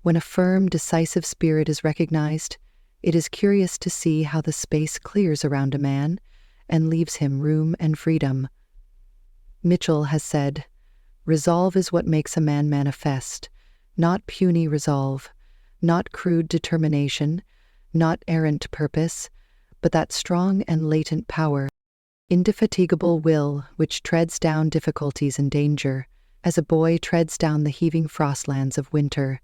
When a firm, decisive spirit is recognized, it is curious to see how the space clears around a man and leaves him room and freedom." Mitchell has said, "Resolve is what makes a man manifest, not puny resolve, not crude determination, not errant purpose, but that strong and latent power, indefatigable will which treads down difficulties and danger, as a boy treads down the heaving frostlands of winter,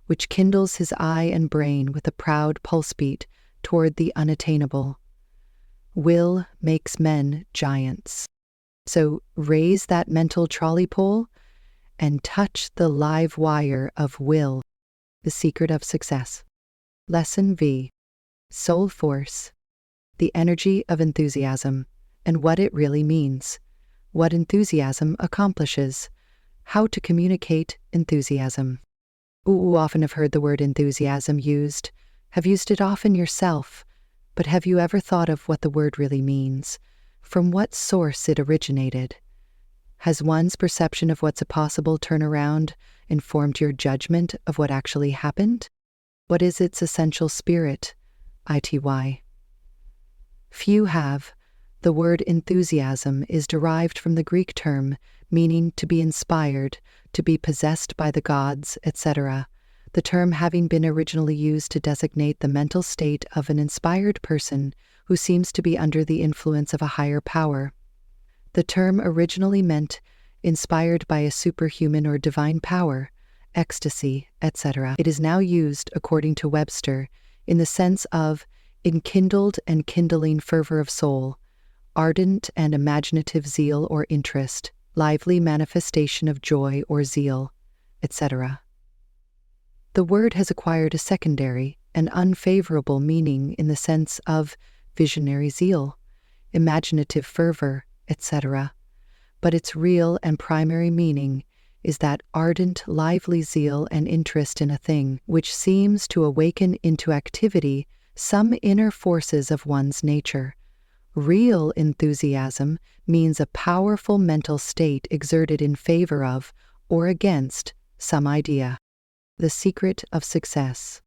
which kindles his eye and brain with a proud pulse-beat toward the unattainable. Will makes men giants. So raise that mental trolley pole and touch the live wire of will." The Secret of Success. Lesson V. Soul Force. The energy of enthusiasm, and what it really means. What enthusiasm accomplishes. How to communicate enthusiasm. Often have heard the word enthusiasm used, have used it often yourself, but have you ever thought of what the word really means? From what source it originated? Has one's perception of what's a possible turnaround informed your judgment of what actually happened? What is its essential spirit? ITY. Few have. The word enthusiasm is derived from the Greek term meaning to be inspired, to be possessed by the gods, etc., the term having been originally used to designate the mental state of an inspired person who seems to be under the influence of a higher power. The term originally meant inspired by a superhuman or divine power, ecstasy, etc. It is now used, according to Webster, in the sense of enkindled and kindling fervor of soul, ardent and imaginative zeal or interest, lively manifestation of joy or zeal, etc. The word has acquired a secondary and unfavorable meaning in the sense of visionary zeal, imaginative fervor, etc., but its real and primary meaning is that ardent, lively zeal and interest in a thing which seems to awaken into activity some inner forces of one's nature. Real enthusiasm means a powerful mental state exerted in favor of or against some idea. The secret of success.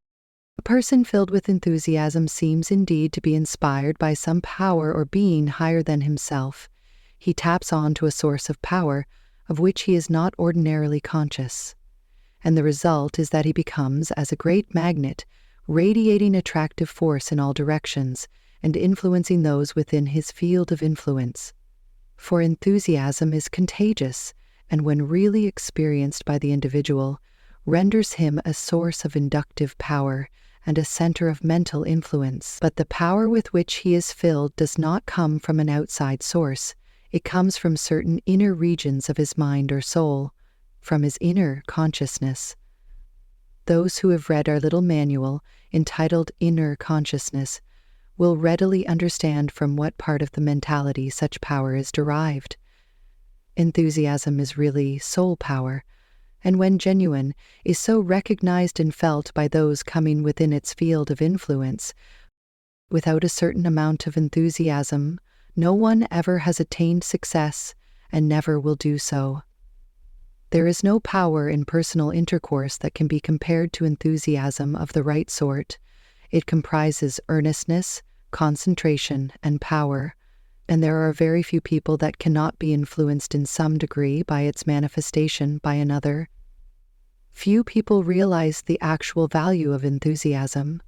A person filled with enthusiasm seems indeed to be inspired by some power or being higher than himself. He taps on to a source of power of which he is not ordinarily conscious. And the result is that he becomes, as a great magnet, radiating attractive force in all directions and influencing those within his field of influence. For enthusiasm is contagious, and when really experienced by the individual, renders him a source of inductive power and a center of mental influence. But the power with which he is filled does not come from an outside source. It comes from certain inner regions of his mind or soul, from his inner consciousness. Those who have read our little manual, entitled Inner Consciousness, will readily understand from what part of the mentality such power is derived. Enthusiasm is really soul power, and when genuine, is so recognized and felt by those coming within its field of influence. Without a certain amount of enthusiasm, no one ever has attained success and never will do so. There is no power in personal intercourse that can be compared to enthusiasm of the right sort. It comprises earnestness, concentration, and power, and there are very few people that cannot be influenced in some degree by its manifestation by another. Few people realize the actual value of enthusiasm.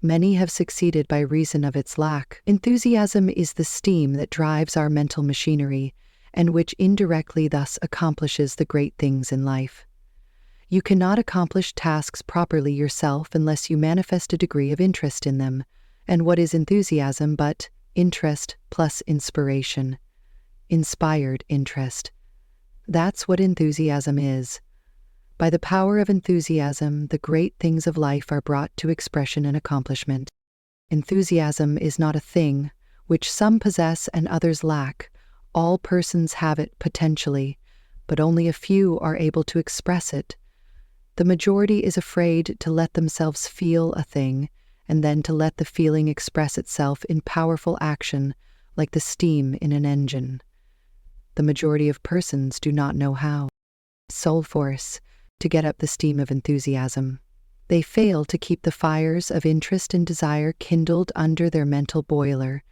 Many have succeeded by reason of its lack. Enthusiasm is the steam that drives our mental machinery, and which indirectly thus accomplishes the great things in life. You cannot accomplish tasks properly yourself unless you manifest a degree of interest in them. And what is enthusiasm but interest plus inspiration? Inspired interest. That's what enthusiasm is. By the power of enthusiasm, the great things of life are brought to expression and accomplishment. Enthusiasm is not a thing which some possess and others lack. All persons have it potentially, but only a few are able to express it. The majority is afraid to let themselves feel a thing, and then to let the feeling express itself in powerful action, like the steam in an engine. The majority of persons do not know how. Soul force to get up the steam of enthusiasm. They fail to keep the fires of interest and desire kindled under their mental boiler,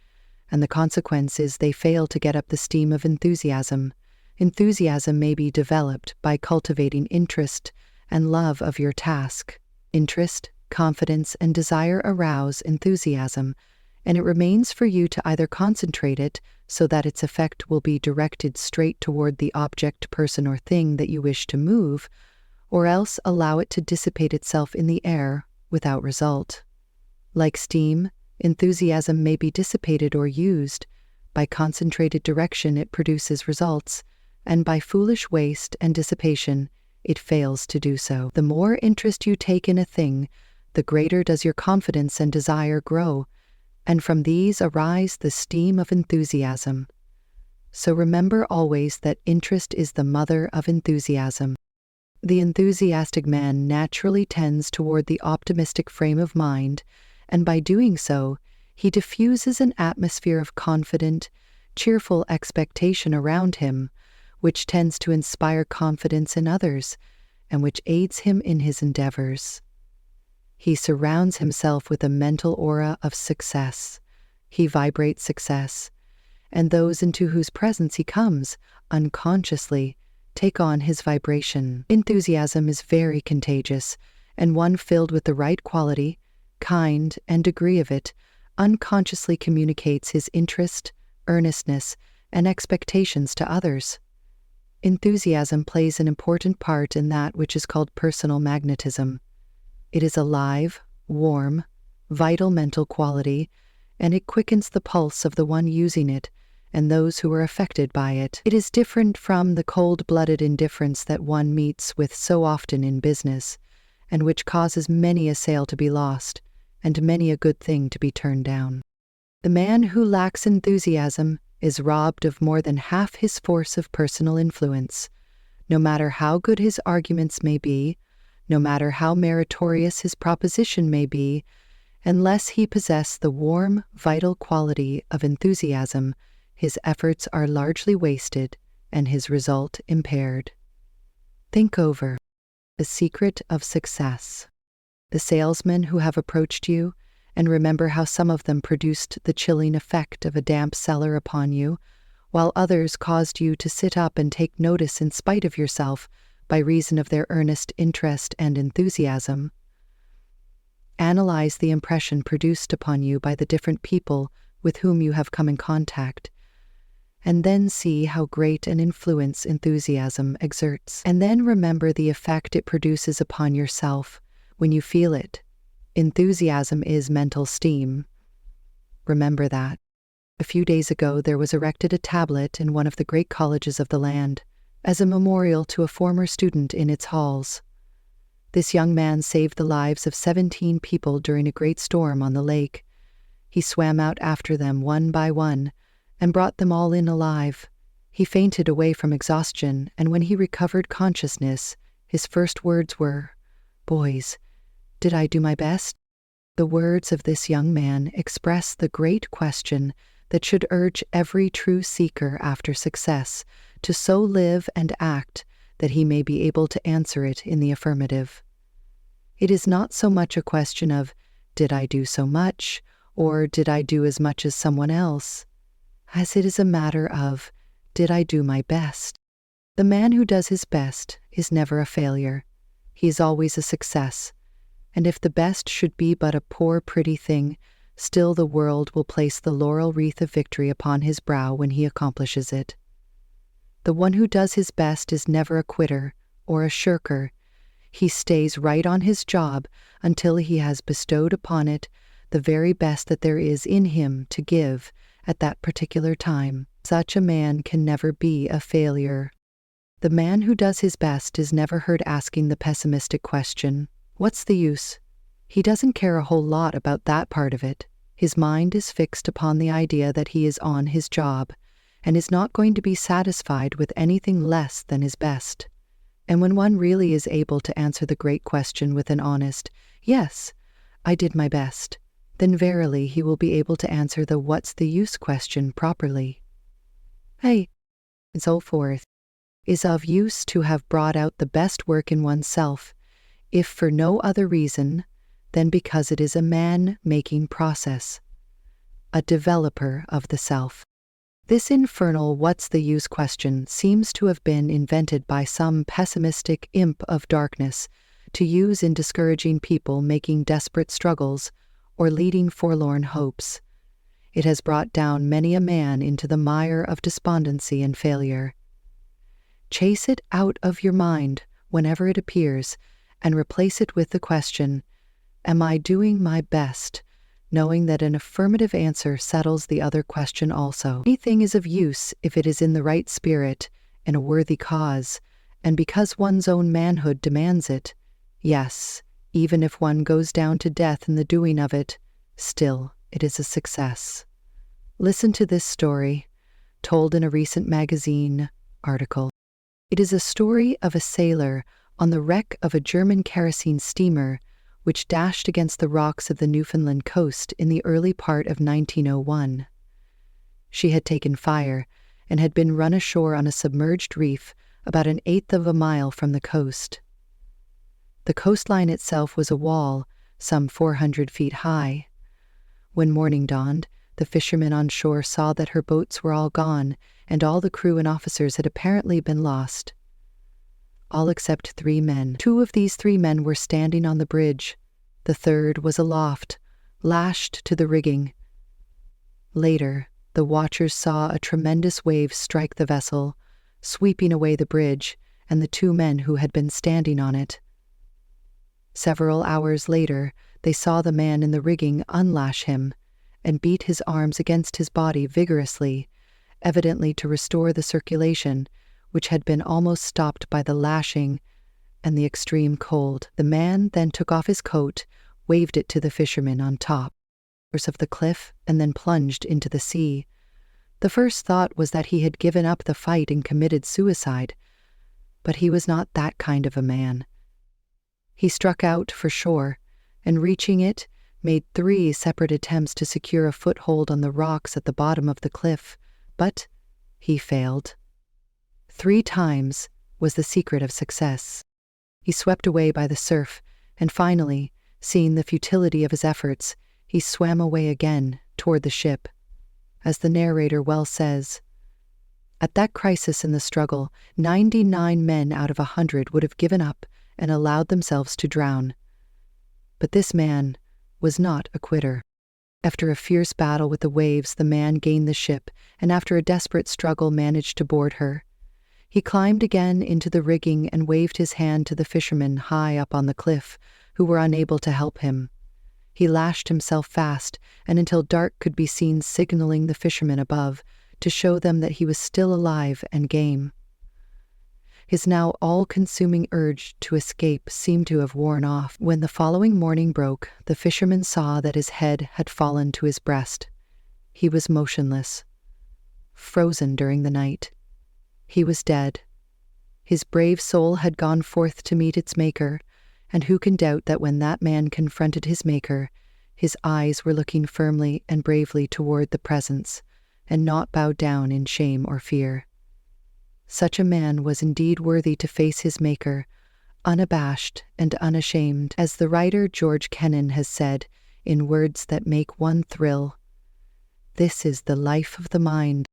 and the consequence is they fail to get up the steam of enthusiasm. Enthusiasm may be developed by cultivating interest and love of your task. Interest, confidence, and desire arouse enthusiasm, and it remains for you to either concentrate it so that its effect will be directed straight toward the object, person, or thing that you wish to move, or else allow it to dissipate itself in the air without result. Like steam, enthusiasm may be dissipated or used. By concentrated direction it produces results, and by foolish waste and dissipation it fails to do so. The more interest you take in a thing, the greater does your confidence and desire grow, and from these arise the steam of enthusiasm. So remember always that interest is the mother of enthusiasm. The enthusiastic man naturally tends toward the optimistic frame of mind, and by doing so, he diffuses an atmosphere of confident, cheerful expectation around him, which tends to inspire confidence in others, and which aids him in his endeavors. He surrounds himself with a mental aura of success. He vibrates success, and those into whose presence he comes, unconsciously, take on his vibration. Enthusiasm is very contagious, and one filled with the right quality, kind, and degree of it, unconsciously communicates his interest, earnestness, and expectations to others. Enthusiasm plays an important part in that which is called personal magnetism. It is a live, warm, vital mental quality, and it quickens the pulse of the one using it and those who are affected by it. It is different from the cold-blooded indifference that one meets with so often in business, and which causes many a sale to be lost, and many a good thing to be turned down. The man who lacks enthusiasm is robbed of more than half his force of personal influence. No matter how good his arguments may be, no matter how meritorious his proposition may be, unless he possess the warm, vital quality of enthusiasm, his efforts are largely wasted and his result impaired. Think over the secret of success. The salesmen who have approached you, and remember how some of them produced the chilling effect of a damp cellar upon you, while others caused you to sit up and take notice in spite of yourself by reason of their earnest interest and enthusiasm. Analyze the impression produced upon you by the different people with whom you have come in contact, and then see how great an influence enthusiasm exerts. And then remember the effect it produces upon yourself when you feel it. Enthusiasm is mental steam. Remember that. A few days ago there was erected a tablet in one of the great colleges of the land, as a memorial to a former student in its halls. This young man saved the lives of 17 people during a great storm on the lake. He swam out after them one by one, and brought them all in alive. He fainted away from exhaustion, and when he recovered consciousness, his first words were, "Boys, did I do my best?" The words of this young man express the great question that should urge every true seeker after success to so live and act that he may be able to answer it in the affirmative. It is not so much a question of, did I do so much, or did I do as much as someone else, as it is a matter of, did I do my best? The man who does his best is never a failure. He is always a success, and if the best should be but a poor, pretty thing, still the world will place the laurel wreath of victory upon his brow when he accomplishes it. The one who does his best is never a quitter or a shirker. He stays right on his job until he has bestowed upon it the very best that there is in him to give at that particular time. Such a man can never be a failure. The man who does his best is never heard asking the pessimistic question, "What's the use?" He doesn't care a whole lot about that part of it. His mind is fixed upon the idea that he is on his job and is not going to be satisfied with anything less than his best. And when one really is able to answer the great question with an honest, "Yes, I did my best," then verily he will be able to answer the "what's the use" question properly. Hey, and so forth. Is of use to have brought out the best work in oneself, if for no other reason than because it is a man-making process, a developer of the self. This infernal "what's the use" question seems to have been invented by some pessimistic imp of darkness to use in discouraging people making desperate struggles or leading forlorn hopes. It has brought down many a man into the mire of despondency and failure. Chase it out of your mind whenever it appears, and replace it with the question, "Am I doing my best?" knowing that an affirmative answer settles the other question also. Anything is of use if it is in the right spirit and a worthy cause, and because one's own manhood demands it. Yes, even if one goes down to death in the doing of it, still it is a success. Listen to this story, told in a recent magazine article. It is a story of a sailor on the wreck of a German kerosene steamer which dashed against the rocks of the Newfoundland coast in the early part of 1901. She had taken fire and had been run ashore on a submerged reef about an eighth of a mile from the coast. The coastline itself was a wall, some 400 feet high. When morning dawned, the fishermen on shore saw that her boats were all gone, and all the crew and officers had apparently been lost. All except 3 men. 2 of these 3 men were standing on the bridge. The third was aloft, lashed to the rigging. Later, the watchers saw a tremendous wave strike the vessel, sweeping away the bridge and the 2 men who had been standing on it. Several hours later, they saw the man in the rigging unlash him and beat his arms against his body vigorously, evidently to restore the circulation, which had been almost stopped by the lashing and the extreme cold. The man then took off his coat, waved it to the fishermen on top of the cliff, and then plunged into the sea. The first thought was that he had given up the fight and committed suicide, but he was not that kind of a man. He struck out for shore, and reaching it, made 3 separate attempts to secure a foothold on the rocks at the bottom of the cliff, but he failed. 3 times was the secret of success. He swept away by the surf, and finally, seeing the futility of his efforts, he swam away again toward the ship. As the narrator well says, "At that crisis in the struggle, 99 men out of 100 would have given up and allowed themselves to drown. But this man was not a quitter. After a fierce battle with the waves, the man gained the ship, and after a desperate struggle managed to board her. He climbed again into the rigging and waved his hand to the fishermen high up on the cliff, who were unable to help him. He lashed himself fast, and until dark could be seen signaling the fishermen above to show them that he was still alive and game. His now all-consuming urge to escape seemed to have worn off. When the following morning broke, the fisherman saw that his head had fallen to his breast. He was motionless, frozen during the night. He was dead. His brave soul had gone forth to meet its Maker, and who can doubt that when that man confronted his Maker, his eyes were looking firmly and bravely toward the presence, and not bowed down in shame or fear. Such a man was indeed worthy to face his Maker, unabashed and unashamed, as the writer George Kennan has said in words that make one thrill. This is the life of the mind.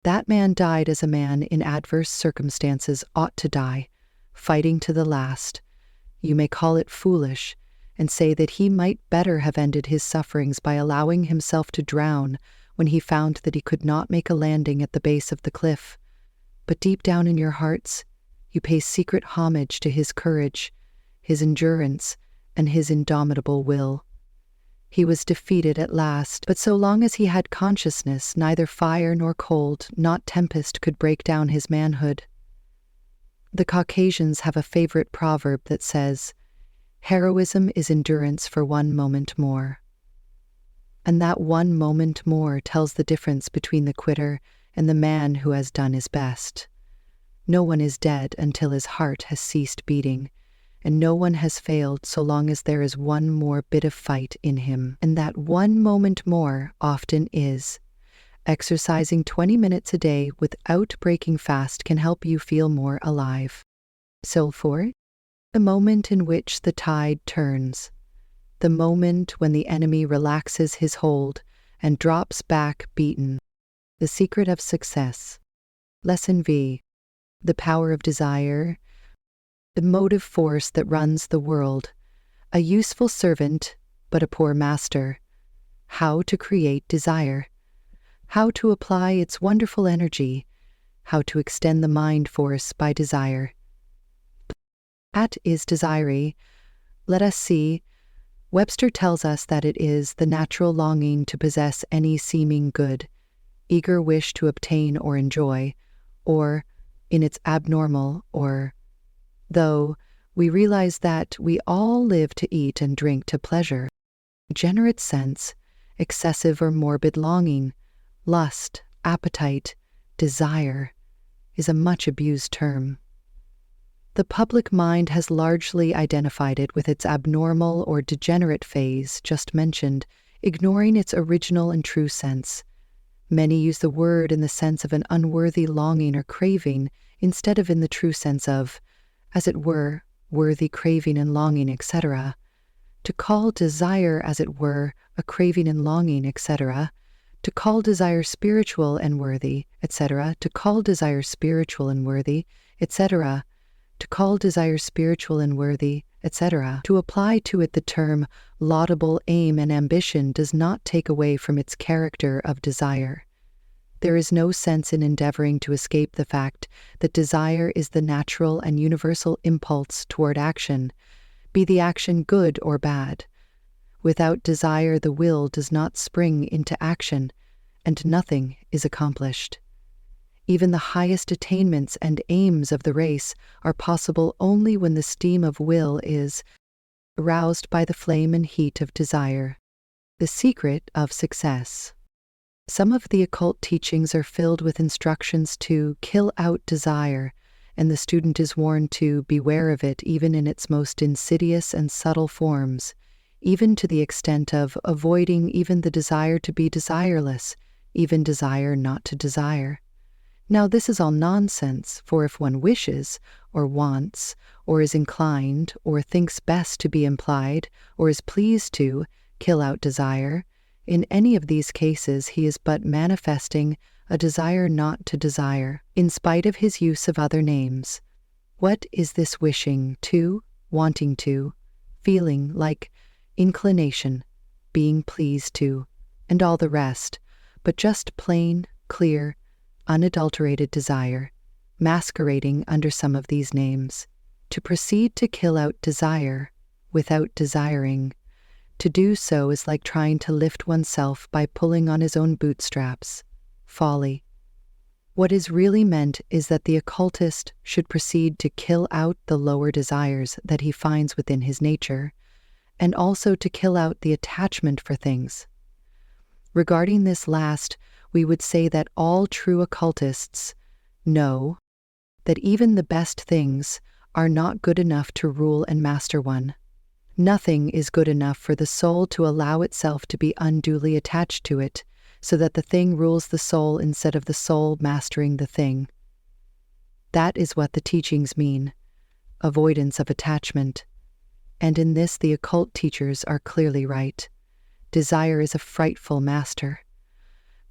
That man died as a man in adverse circumstances ought to die, fighting to the last. You may call it foolish, and say that he might better have ended his sufferings by allowing himself to drown when he found that he could not make a landing at the base of the cliff. but deep down in your hearts, you pay secret homage to his courage, his endurance, and his indomitable will. He was defeated at last, but so long as he had consciousness, neither fire nor cold, not tempest, could break down his manhood. The Caucasians have a favorite proverb that says, "Heroism is endurance for one moment more." And that one moment more tells the difference between the quitter and the man who has done his best. No one is dead until his heart has ceased beating, and no one has failed so long as there is one more bit of fight in him. And that one moment more often is. Exercising 20 minutes a day without breaking fast can help you feel more alive. So for the moment in which the tide turns, the moment when the enemy relaxes his hold and drops back beaten. The secret of success. Lesson V. The power of desire. The motive force that runs the world. A useful servant, but a poor master. How to create desire. How to apply its wonderful energy. How to extend the mind force by desire. At is desire. Let us see. Webster tells us that it is the natural longing to possess any seeming good, eager wish to obtain or enjoy, or, in its abnormal, or, though, we realize that we all live to eat and drink to pleasure, degenerate sense, excessive or morbid longing, lust, appetite, desire, is a much abused term. The public mind has largely identified it with its abnormal or degenerate phase just mentioned, ignoring its original and true sense. Many use the word in the sense of an unworthy longing or craving instead of in the true sense of, as it were, worthy craving and longing, etc. To call desire, as it were, a craving and longing, etc. To call desire spiritual and worthy, etc. To call desire spiritual and worthy, etc. To call desire spiritual and worthy, etc. To apply to it the term laudable aim and ambition does not take away from its character of desire. There is no sense in endeavoring to escape the fact that desire is the natural and universal impulse toward action, be the action good or bad. Without desire, the will does not spring into action, and nothing is accomplished. Even the highest attainments and aims of the race are possible only when the steam of will is aroused by the flame and heat of desire. The secret of success. Some of the occult teachings are filled with instructions to kill out desire, and the student is warned to beware of it even in its most insidious and subtle forms, even to the extent of avoiding even the desire to be desireless, even desire not to desire. Now this is all nonsense, for if one wishes, or wants, or is inclined, or thinks best to be implied, or is pleased to, kill out desire, in any of these cases he is but manifesting a desire not to desire, in spite of his use of other names. What is this wishing to, wanting to, feeling like, inclination, being pleased to, and all the rest, but just plain, clear, unadulterated desire, masquerading under some of these names. To proceed to kill out desire without desiring, to do so is like trying to lift oneself by pulling on his own bootstraps. Folly. What is really meant is that the occultist should proceed to kill out the lower desires that he finds within his nature, and also to kill out the attachment for things. Regarding this last, we would say that all true occultists know that even the best things are not good enough to rule and master one. Nothing is good enough for the soul to allow itself to be unduly attached to it, so that the thing rules the soul instead of the soul mastering the thing. That is what the teachings mean, avoidance of attachment. And in this the occult teachers are clearly right. Desire is a frightful master.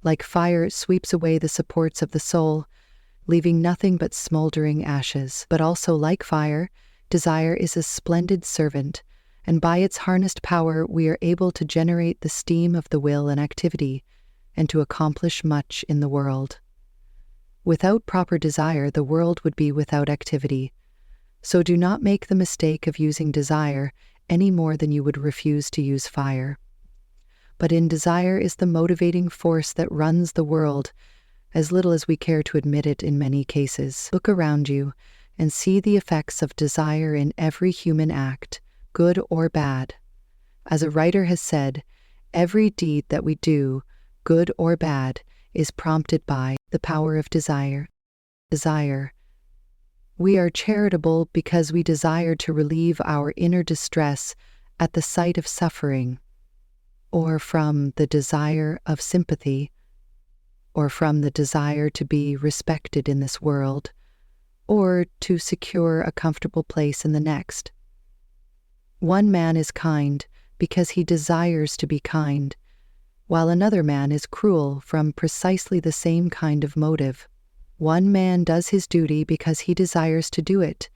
Like fire, it sweeps away the supports of the soul, leaving nothing but smoldering ashes. But also like fire, desire is a splendid servant, and by its harnessed power we are able to generate the steam of the will and activity, and to accomplish much in the world. Without proper desire, the world would be without activity. So do not make the mistake of using desire any more than you would refuse to use fire. But in desire is the motivating force that runs the world, as little as we care to admit it in many cases. Look around you and see the effects of desire in every human act, good or bad. As a writer has said, every deed that we do, good or bad, is prompted by the power of desire. Desire. We are charitable because we desire to relieve our inner distress at the sight of suffering, or from the desire of sympathy, or from the desire to be respected in this world, or to secure a comfortable place in the next. One man is kind because he desires to be kind, while another man is cruel from precisely the same kind of motive. One man does his duty because he desires to do it.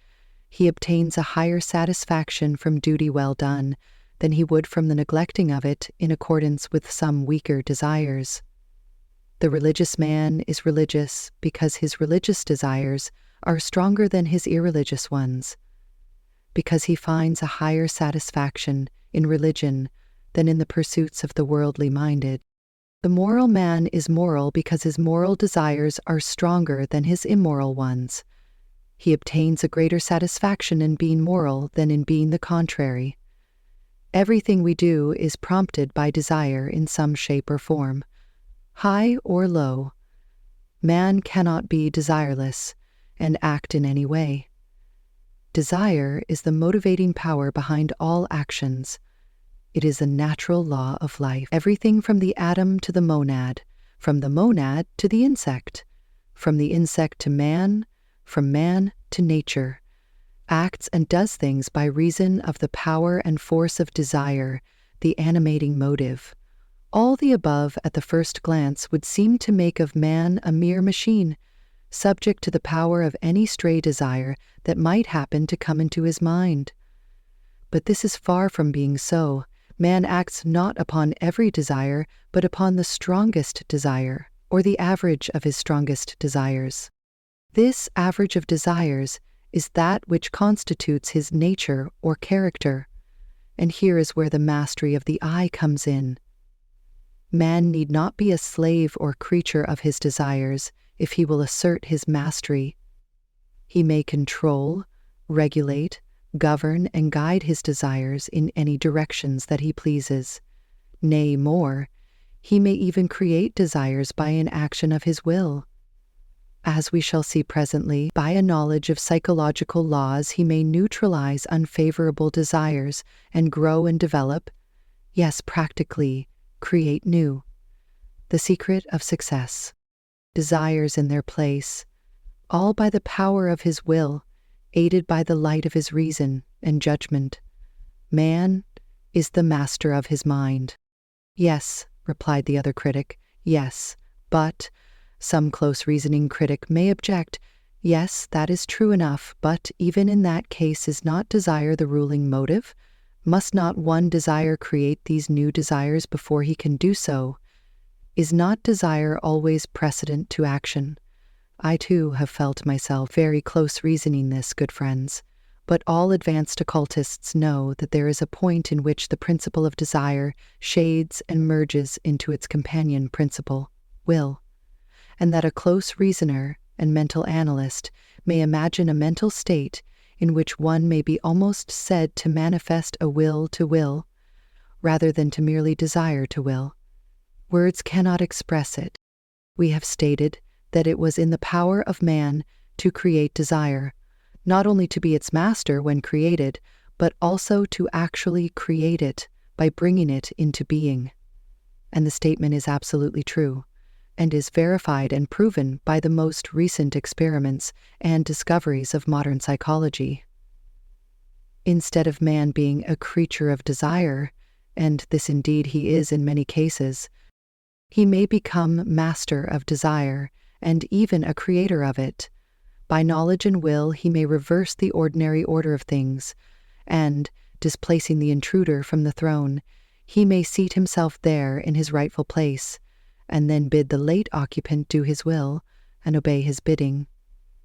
He obtains a higher satisfaction from duty well done than he would from the neglecting of it in accordance with some weaker desires. The religious man is religious because his religious desires are stronger than his irreligious ones, because he finds a higher satisfaction in religion than in the pursuits of the worldly minded. The moral man is moral because his moral desires are stronger than his immoral ones. He obtains a greater satisfaction in being moral than in being the contrary. Everything we do is prompted by desire in some shape or form, high or low. Man cannot be desireless and act in any way. Desire is the motivating power behind all actions. It is a natural law of life. Everything from the atom to the monad, from the monad to the insect, from the insect to man, from man to nature, acts and does things by reason of the power and force of desire, the animating motive. All the above at the first glance would seem to make of man a mere machine, subject to the power of any stray desire that might happen to come into his mind. But this is far from being so. Man acts not upon every desire, but upon the strongest desire, or the average of his strongest desires. This average of desires is that which constitutes his nature or character, and here is where the mastery of the I comes in. Man need not be a slave or creature of his desires if he will assert his mastery. He may control, regulate, govern and guide his desires in any directions that he pleases. Nay, more, he may even create desires by an action of his will. As we shall see presently, by a knowledge of psychological laws he may neutralize unfavorable desires and grow and develop, yes, practically, create new. The secret of success. Desires in their place, all by the power of his will, aided by the light of his reason and judgment. Man is the master of his mind. Yes, replied the other critic, yes, but, some close reasoning critic may object, yes, that is true enough, but even in that case is not desire the ruling motive? Must not one desire create these new desires before he can do so? Is not desire always precedent to action? I too have felt myself very close reasoning this, good friends, but all advanced occultists know that there is a point in which the principle of desire shades and merges into its companion principle, will, and that a close reasoner and mental analyst may imagine a mental state in which one may be almost said to manifest a will to will, rather than to merely desire to will. Words cannot express it. We have stated that it was in the power of man to create desire, not only to be its master when created, but also to actually create it by bringing it into being. And the statement is absolutely true, and is verified and proven by the most recent experiments and discoveries of modern psychology. Instead of man being a creature of desire, and this indeed he is in many cases, he may become master of desire, and even a creator of it. By knowledge and will he may reverse the ordinary order of things, and, displacing the intruder from the throne, he may seat himself there in his rightful place, and then bid the late occupant do his will, and obey his bidding.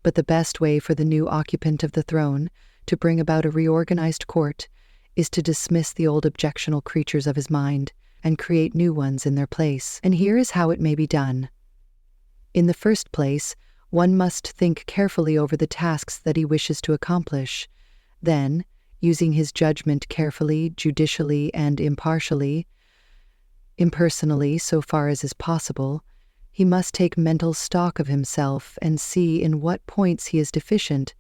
But the best way for the new occupant of the throne to bring about a reorganized court is to dismiss the old objectionable creatures of his mind and create new ones in their place. And here is how it may be done. In the first place, one must think carefully over the tasks that he wishes to accomplish. Then, using his judgment carefully, judicially, and impersonally, so far as is possible, he must take mental stock of himself and see in what points he is deficient,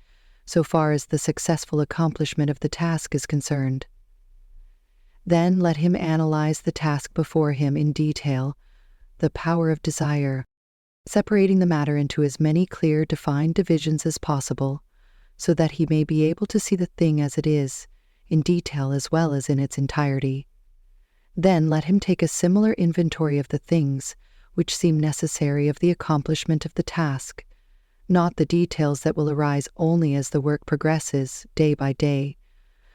so far as the successful accomplishment of the task is concerned. Then let him analyze the task before him in detail, the power of desire, separating the matter into as many clear, defined divisions as possible, so that he may be able to see the thing as it is, in detail as well as in its entirety. Then let him take a similar inventory of the things which seem necessary of the accomplishment of the task, not the details that will arise only as the work progresses day by day,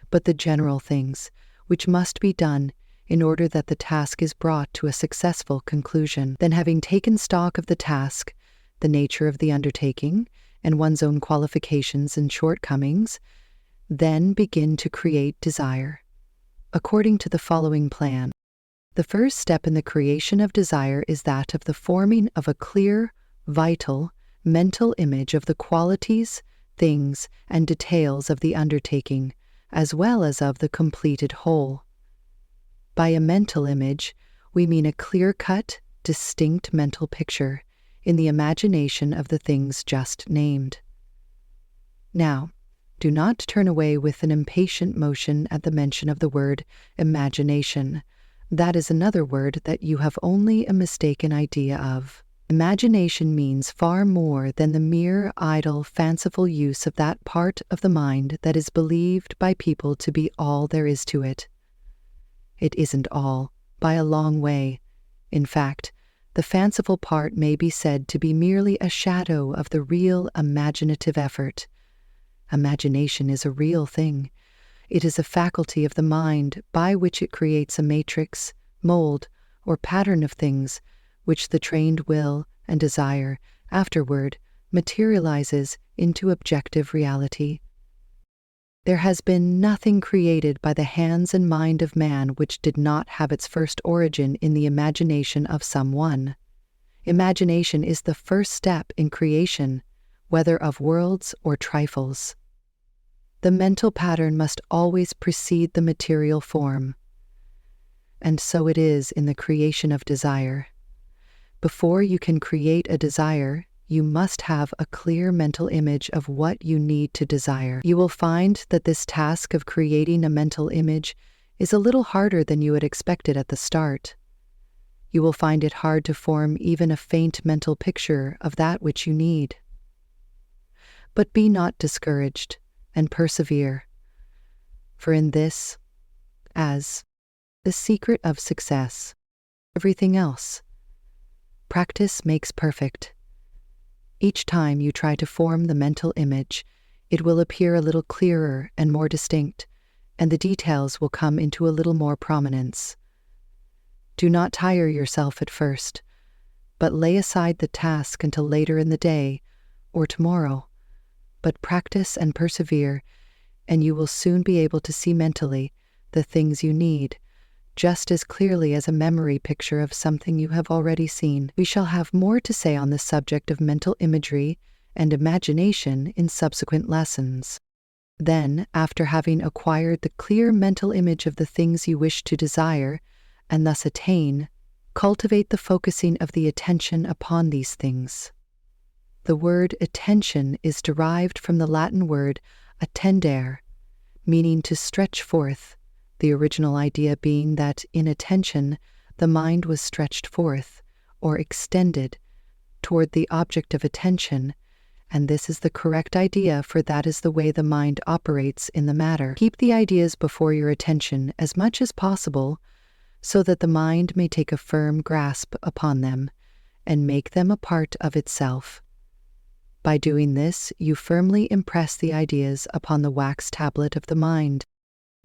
but the general things which must be done in order that the task is brought to a successful conclusion. Then, having taken stock of the task, the nature of the undertaking, and one's own qualifications and shortcomings, then begin to create desire, according to the following plan. The first step in the creation of desire is that of the forming of a clear, vital, mental image of the qualities, things, and details of the undertaking, as well as of the completed whole. By a mental image, we mean a clear-cut, distinct mental picture in the imagination of the things just named. Now, do not turn away with an impatient motion at the mention of the word imagination. That is another word that you have only a mistaken idea of. Imagination means far more than the mere idle, fanciful use of that part of the mind that is believed by people to be all there is to it. It isn't all, by a long way. In fact, the fanciful part may be said to be merely a shadow of the real imaginative effort. Imagination is a real thing. It is a faculty of the mind by which it creates a matrix, mold, or pattern of things, which the trained will and desire afterward materializes into objective reality. There has been nothing created by the hands and mind of man which did not have its first origin in the imagination of someone. Imagination is the first step in creation, whether of worlds or trifles. The mental pattern must always precede the material form. And so it is in the creation of desire. Before you can create a desire, you must have a clear mental image of what you need to desire. You will find that this task of creating a mental image is a little harder than you had expected at the start. You will find it hard to form even a faint mental picture of that which you need. But be not discouraged, and persevere. For in this, as the secret of success, everything else, practice makes perfect. Each time you try to form the mental image, it will appear a little clearer and more distinct, and the details will come into a little more prominence. Do not tire yourself at first, but lay aside the task until later in the day or tomorrow. But practice and persevere, and you will soon be able to see mentally the things you need, just as clearly as a memory picture of something you have already seen. We shall have more to say on the subject of mental imagery and imagination in subsequent lessons. Then, after having acquired the clear mental image of the things you wish to desire, and thus attain, cultivate the focusing of the attention upon these things. The word attention is derived from the Latin word attendere, meaning to stretch forth, the original idea being that in attention the mind was stretched forth, or extended, toward the object of attention, and this is the correct idea, for that is the way the mind operates in the matter. Keep the ideas before your attention as much as possible, so that the mind may take a firm grasp upon them, and make them a part of itself. By doing this, you firmly impress the ideas upon the wax tablet of the mind.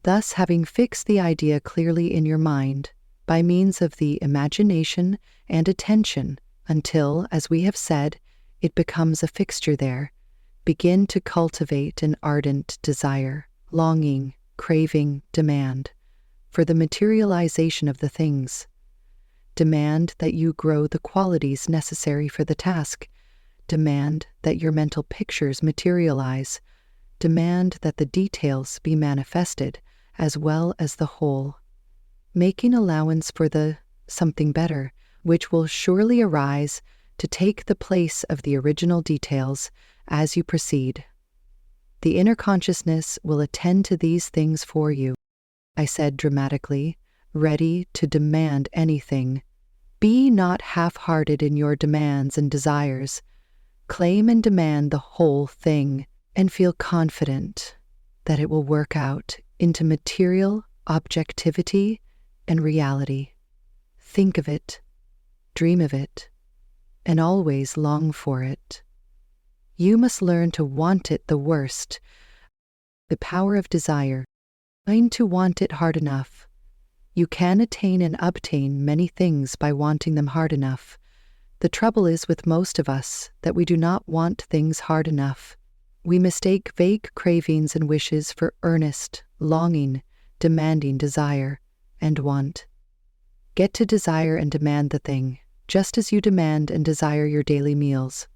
Thus, having fixed the idea clearly in your mind, by means of the imagination and attention, until, as we have said, it becomes a fixture there. Begin to cultivate an ardent desire, longing, craving, demand for the materialization of the things. Demand that you grow the qualities necessary for the task. Demand that your mental pictures materialize. Demand that the details be manifested as well as the whole. Making allowance for the something better, which will surely arise to take the place of the original details as you proceed. The inner consciousness will attend to these things for you, I said dramatically, ready to demand anything. Be not half-hearted in your demands and desires. Claim and demand the whole thing, and feel confident that it will work out into material objectivity and reality. Think of it, dream of it, and always long for it. You must learn to want it the worst. The power of desire. Learn to want it hard enough. You can attain and obtain many things by wanting them hard enough. The trouble is with most of us that we do not want things hard enough. We mistake vague cravings and wishes for earnest, longing, demanding desire and want. Get to desire and demand the thing, just as you demand and desire your daily meals.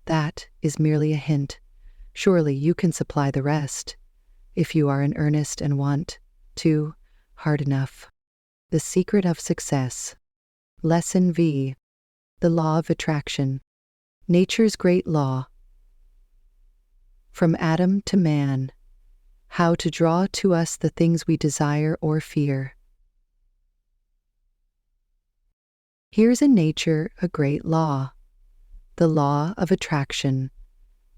That is merely a hint. Surely you can supply the rest, if you are in earnest and want to hard enough. The secret of success. Lesson V. The law of attraction. Nature's great law. From Adam to man. How to draw to us the things we desire or fear. Here's in nature a great law. The law of attraction,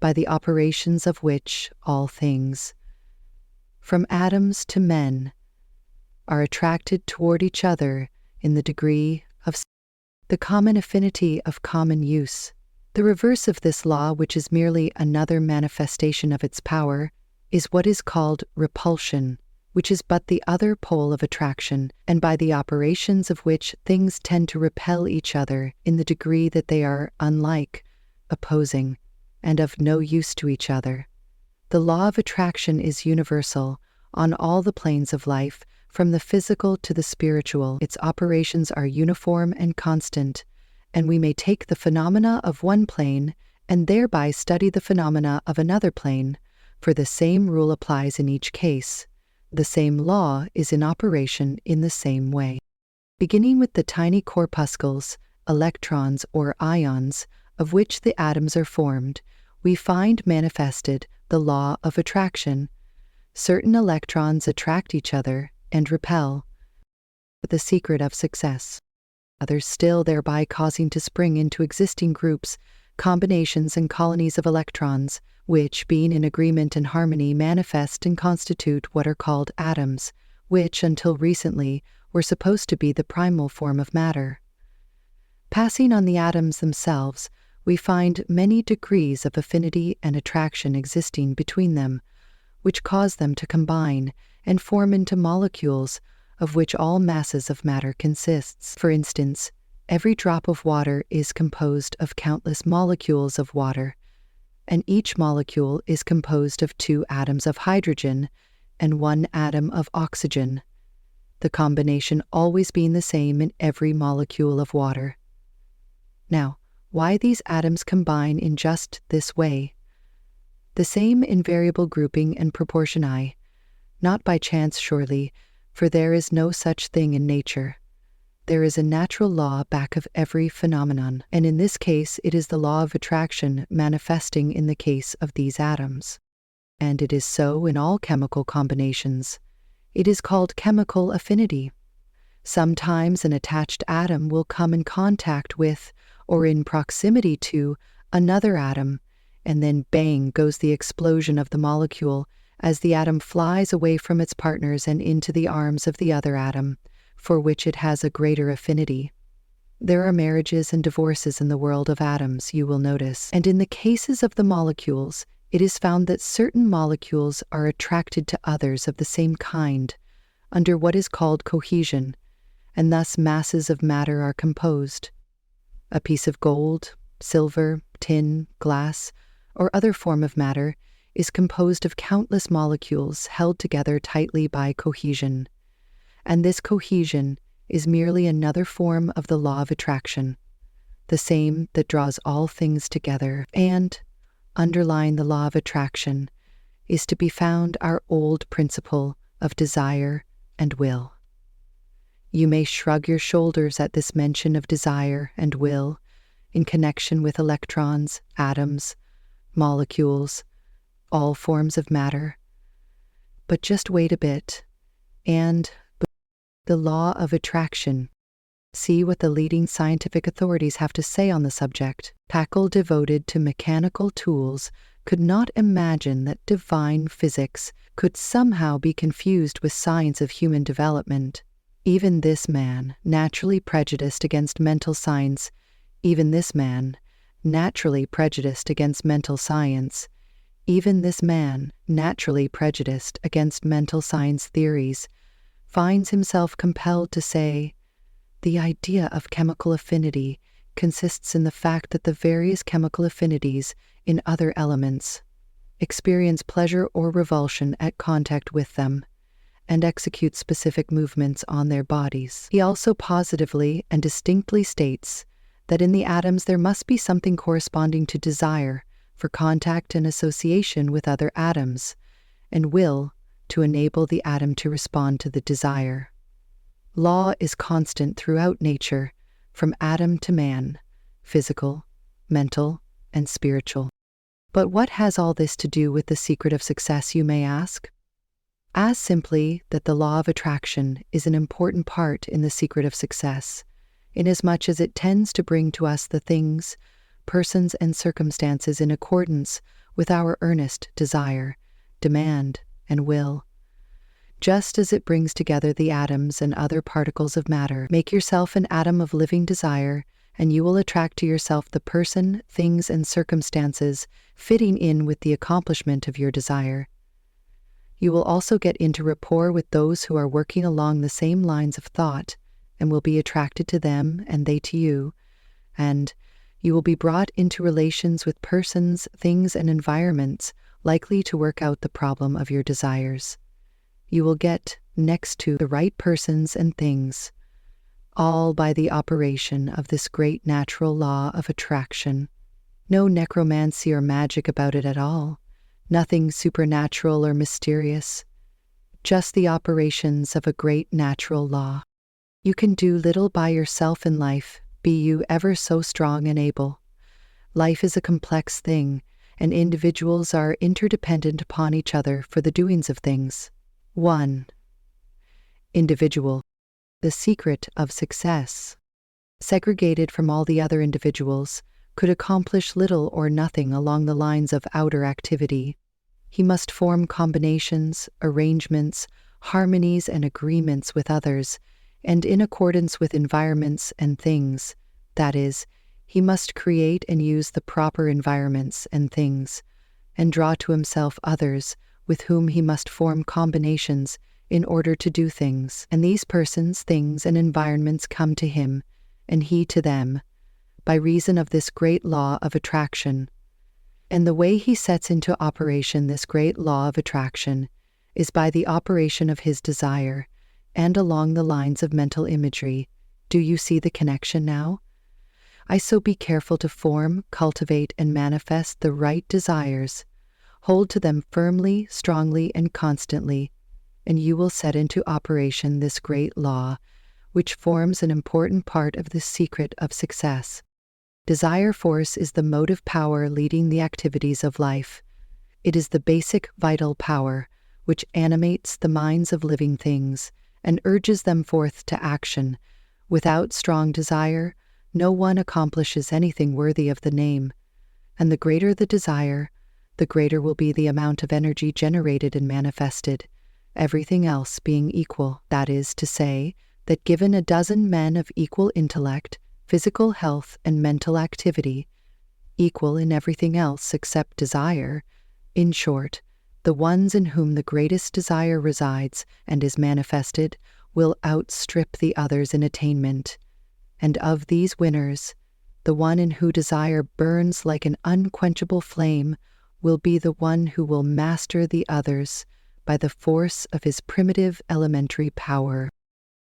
by the operations of which all things, from atoms to men, are attracted toward each other in the degree of the common affinity of common use. The reverse of this law, which is merely another manifestation of its power, is what is called repulsion, which is but the other pole of attraction, and by the operations of which things tend to repel each other in the degree that they are unlike, opposing, and of no use to each other. The law of attraction is universal, on all the planes of life, from the physical to the spiritual. Its operations are uniform and constant, and we may take the phenomena of one plane and thereby study the phenomena of another plane, for the same rule applies in each case. The same law is in operation in the same way. Beginning with the tiny corpuscles, electrons or ions, of which the atoms are formed, we find manifested the law of attraction. Certain electrons attract each other and repel. The secret of success. Others still, thereby causing to spring into existing groups, combinations and colonies of electrons, which, being in agreement and harmony, manifest and constitute what are called atoms, which, until recently, were supposed to be the primal form of matter. Passing on the atoms themselves, we find many degrees of affinity and attraction existing between them, which cause them to combine and form into molecules, of which all masses of matter consists. For instance, every drop of water is composed of countless molecules of water, and each molecule is composed of 2 atoms of hydrogen and 1 atom of oxygen, the combination always being the same in every molecule of water. Now, why these atoms combine in just this way? The same invariable grouping and proportion, not by chance surely, for there is no such thing in nature. There is a natural law back of every phenomenon, and in this case it is the law of attraction manifesting in the case of these atoms. And it is so in all chemical combinations. It is called chemical affinity. Sometimes an attached atom will come in contact with, or in proximity to, another atom, and then bang goes the explosion of the molecule as the atom flies away from its partners and into the arms of the other atom, for which it has a greater affinity. There are marriages and divorces in the world of atoms, you will notice, and in the cases of the molecules, it is found that certain molecules are attracted to others of the same kind, under what is called cohesion, and thus masses of matter are composed. A piece of gold, silver, tin, glass, or other form of matter, is composed of countless molecules held together tightly by cohesion. And this cohesion is merely another form of the law of attraction, the same that draws all things together. And, underlying the law of attraction, is to be found our old principle of desire and will. You may shrug your shoulders at this mention of desire and will in connection with electrons, atoms, molecules, all forms of matter. But just wait a bit, and the law of attraction. See what the leading scientific authorities have to say on the subject. Tackle devoted to mechanical tools could not imagine that divine physics could somehow be confused with science of human development. Even this man, naturally prejudiced against mental science, even this man, naturally prejudiced against mental science, even this man, naturally prejudiced against mental science theories, finds himself compelled to say, the idea of chemical affinity consists in the fact that the various chemical affinities in other elements experience pleasure or revulsion at contact with them, and execute specific movements on their bodies. He also positively and distinctly states that in the atoms there must be something corresponding to desire for contact and association with other atoms, and will to enable the atom to respond to the desire. Law is constant throughout nature, from atom to man, physical, mental, and spiritual. But what has all this to do with the secret of success, you may ask? As simply that the law of attraction is an important part in the secret of success, inasmuch as it tends to bring to us the things, persons, and circumstances in accordance with our earnest desire, demand, and will. Just as it brings together the atoms and other particles of matter, make yourself an atom of living desire, and you will attract to yourself the person, things, and circumstances fitting in with the accomplishment of your desire. You will also get into rapport with those who are working along the same lines of thought, and will be attracted to them and they to you, and you will be brought into relations with persons, things, and environments likely to work out the problem of your desires. You will get next to the right persons and things, all by the operation of this great natural law of attraction. No necromancy or magic about it at all. Nothing supernatural or mysterious, just the operations of a great natural law. You can do little by yourself in life, be you ever so strong and able. Life is a complex thing, and individuals are interdependent upon each other for the doings of things. 1. Individual. The secret of success. Segregated from all the other individuals, could accomplish little or nothing along the lines of outer activity. He must form combinations, arrangements, harmonies, and agreements with others, and in accordance with environments and things. That is, he must create and use the proper environments and things, and draw to himself others with whom he must form combinations in order to do things. And these persons, things, and environments come to him, and he to them, by reason of this great law of attraction. And the way he sets into operation this great law of attraction is by the operation of his desire, and along the lines of mental imagery. Do you see the connection now? So be careful to form, cultivate, and manifest the right desires. Hold to them firmly, strongly, and constantly, and you will set into operation this great law, which forms an important part of the secret of success. Desire force is the motive power leading the activities of life. It is the basic vital power which animates the minds of living things and urges them forth to action. Without strong desire, no one accomplishes anything worthy of the name. And the greater the desire, the greater will be the amount of energy generated and manifested, everything else being equal. That is to say, that given a dozen men of equal intellect, physical health, and mental activity, equal in everything else except desire, in short, the ones in whom the greatest desire resides and is manifested will outstrip the others in attainment. And of these winners, the one in whom desire burns like an unquenchable flame, will be the one who will master the others by the force of his primitive elementary power.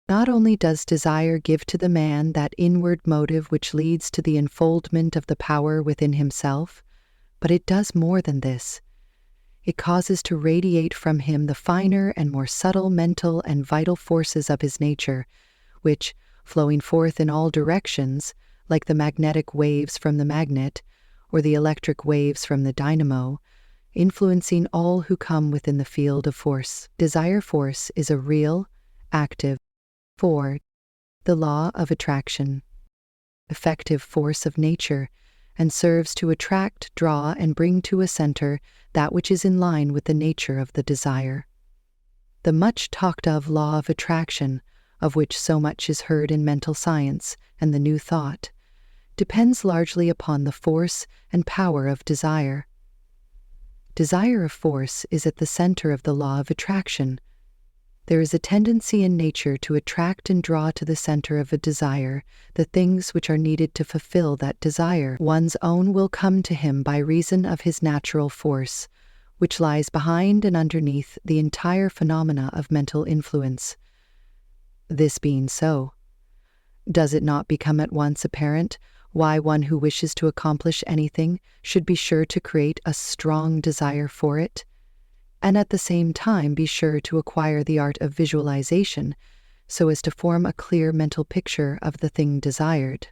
Not only does desire give to the man that inward motive which leads to the unfoldment of the power within himself, but it does more than this. It causes to radiate from him the finer and more subtle mental and vital forces of his nature, which, flowing forth in all directions, like the magnetic waves from the magnet, or the electric waves from the dynamo, influencing all who come within the field of force. Desire force is a real, active, the law of attraction, effective force of nature, and serves to attract, draw, and bring to a center that which is in line with the nature of the desire. The much talked of law of attraction, of which so much is heard in mental science and the new thought, depends largely upon the force and power of desire. Desire of force is at the center of the law of attraction. There is a tendency in nature to attract and draw to the center of a desire the things which are needed to fulfill that desire. One's own will come to him by reason of his natural force, which lies behind and underneath the entire phenomena of mental influence. This being so, does it not become at once apparent why one who wishes to accomplish anything should be sure to create a strong desire for it, and at the same time be sure to acquire the art of visualization so as to form a clear mental picture of the thing desired?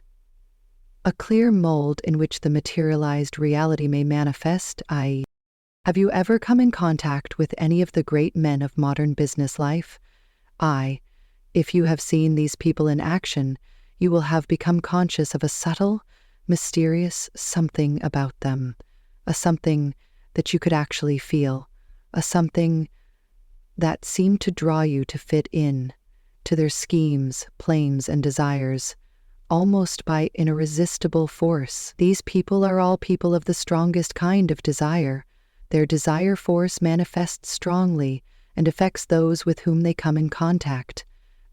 A clear mold in which the materialized reality may manifest, i.e., have you ever come in contact with any of the great men of modern business life? If you have seen these people in action, you will have become conscious of a subtle, mysterious something about them, a something that you could actually feel, a something that seemed to draw you to fit in to their schemes, plans, and desires, almost by an irresistible force. These people are all people of the strongest kind of desire. Their desire force manifests strongly and affects those with whom they come in contact.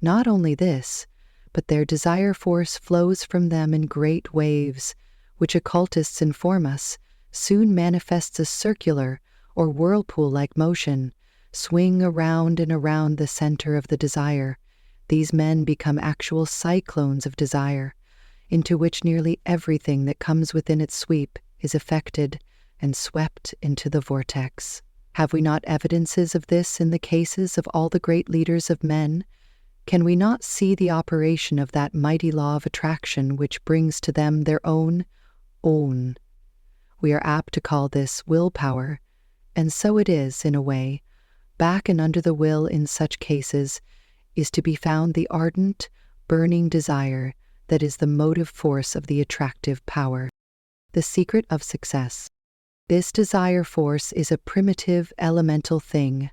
Not only this, but their desire force flows from them in great waves, which occultists inform us soon manifests a circular or whirlpool-like motion, swing around and around the center of the desire. These men become actual cyclones of desire, into which nearly everything that comes within its sweep is affected and swept into the vortex. Have we not evidences of this in the cases of all the great leaders of men? Can we not see the operation of that mighty law of attraction which brings to them their own? We are apt to call this willpower, and so it is, in a way. Back and under the will in such cases is to be found the ardent, burning desire that is the motive force of the attractive power. The secret of success. This desire force is a primitive, elemental thing.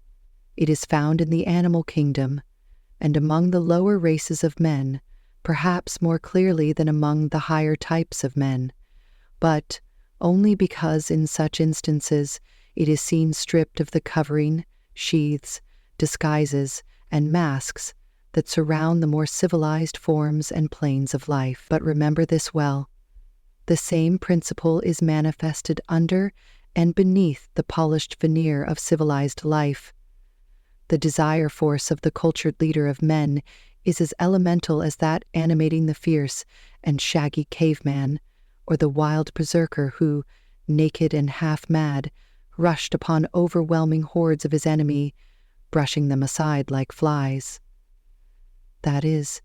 It is found in the animal kingdom, and among the lower races of men, perhaps more clearly than among the higher types of men, but only because in such instances it is seen stripped of the covering, sheaths, disguises, and masks that surround the more civilized forms and planes of life. But remember this well. The same principle is manifested under and beneath the polished veneer of civilized life. The desire force of the cultured leader of men is as elemental as that animating the fierce and shaggy caveman, or the wild berserker who, naked and half-mad, rushed upon overwhelming hordes of his enemy, brushing them aside like flies. That is,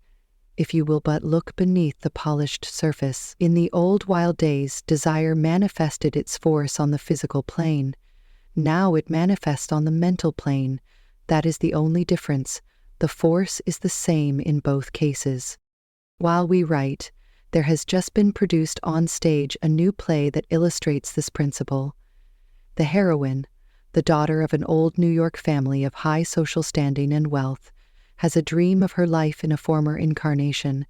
if you will but look beneath the polished surface. In the old wild days, desire manifested its force on the physical plane. Now it manifests on the mental plane. That is the only difference. The force is the same in both cases. While we write, there has just been produced on stage a new play that illustrates this principle. The heroine, the daughter of an old New York family of high social standing and wealth, has a dream of her life in a former incarnation,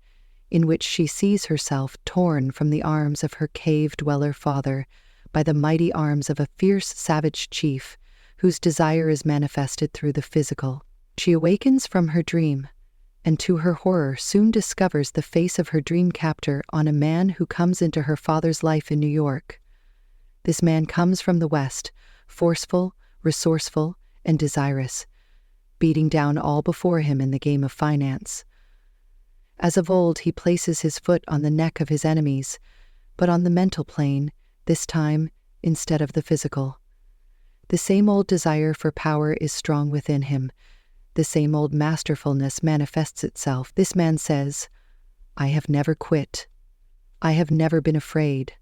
in which she sees herself torn from the arms of her cave-dweller father by the mighty arms of a fierce savage chief whose desire is manifested through the physical. She awakens from her dream, and to her horror soon discovers the face of her dream captor on a man who comes into her father's life in New York. This man comes from the West, forceful, resourceful, and desirous, beating down all before him in the game of finance. As of old, he places his foot on the neck of his enemies, but on the mental plane, this time instead of the physical. The same old desire for power is strong within him. The same old masterfulness manifests itself. This man says, "I have never quit. I have never been afraid."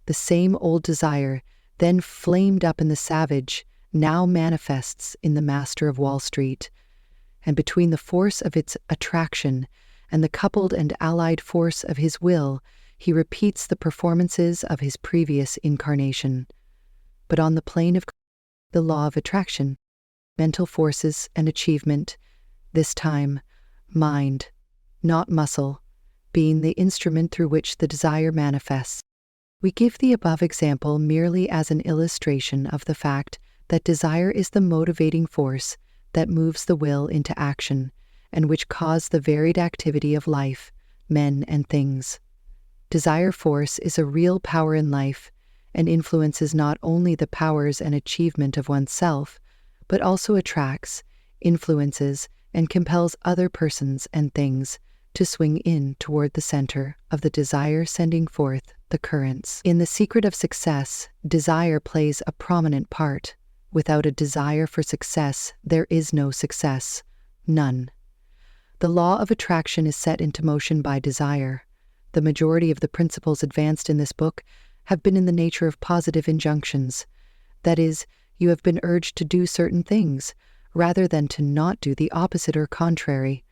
The same old desire, then flamed up in the savage, now manifests in the master of Wall Street. And between the force of its attraction and the coupled and allied force of his will, he repeats the performances of his previous incarnation. But on the plane of the law of attraction, mental forces and achievement, this time mind, not muscle, being the instrument through which the desire manifests. We give the above example merely as an illustration of the fact that desire is the motivating force that moves the will into action and which cause the varied activity of life, men and things. Desire force is a real power in life and influences not only the powers and achievement of oneself, but also attracts, influences, and compels other persons and things to swing in toward the center of the desire, sending forth the currents. In The Secret of Success, desire plays a prominent part. Without a desire for success, there is no success. None. The law of attraction is set into motion by desire. The majority of the principles advanced in this book have been in the nature of positive injunctions. That is, you have been urged to do certain things, rather than to not do the opposite or contrary.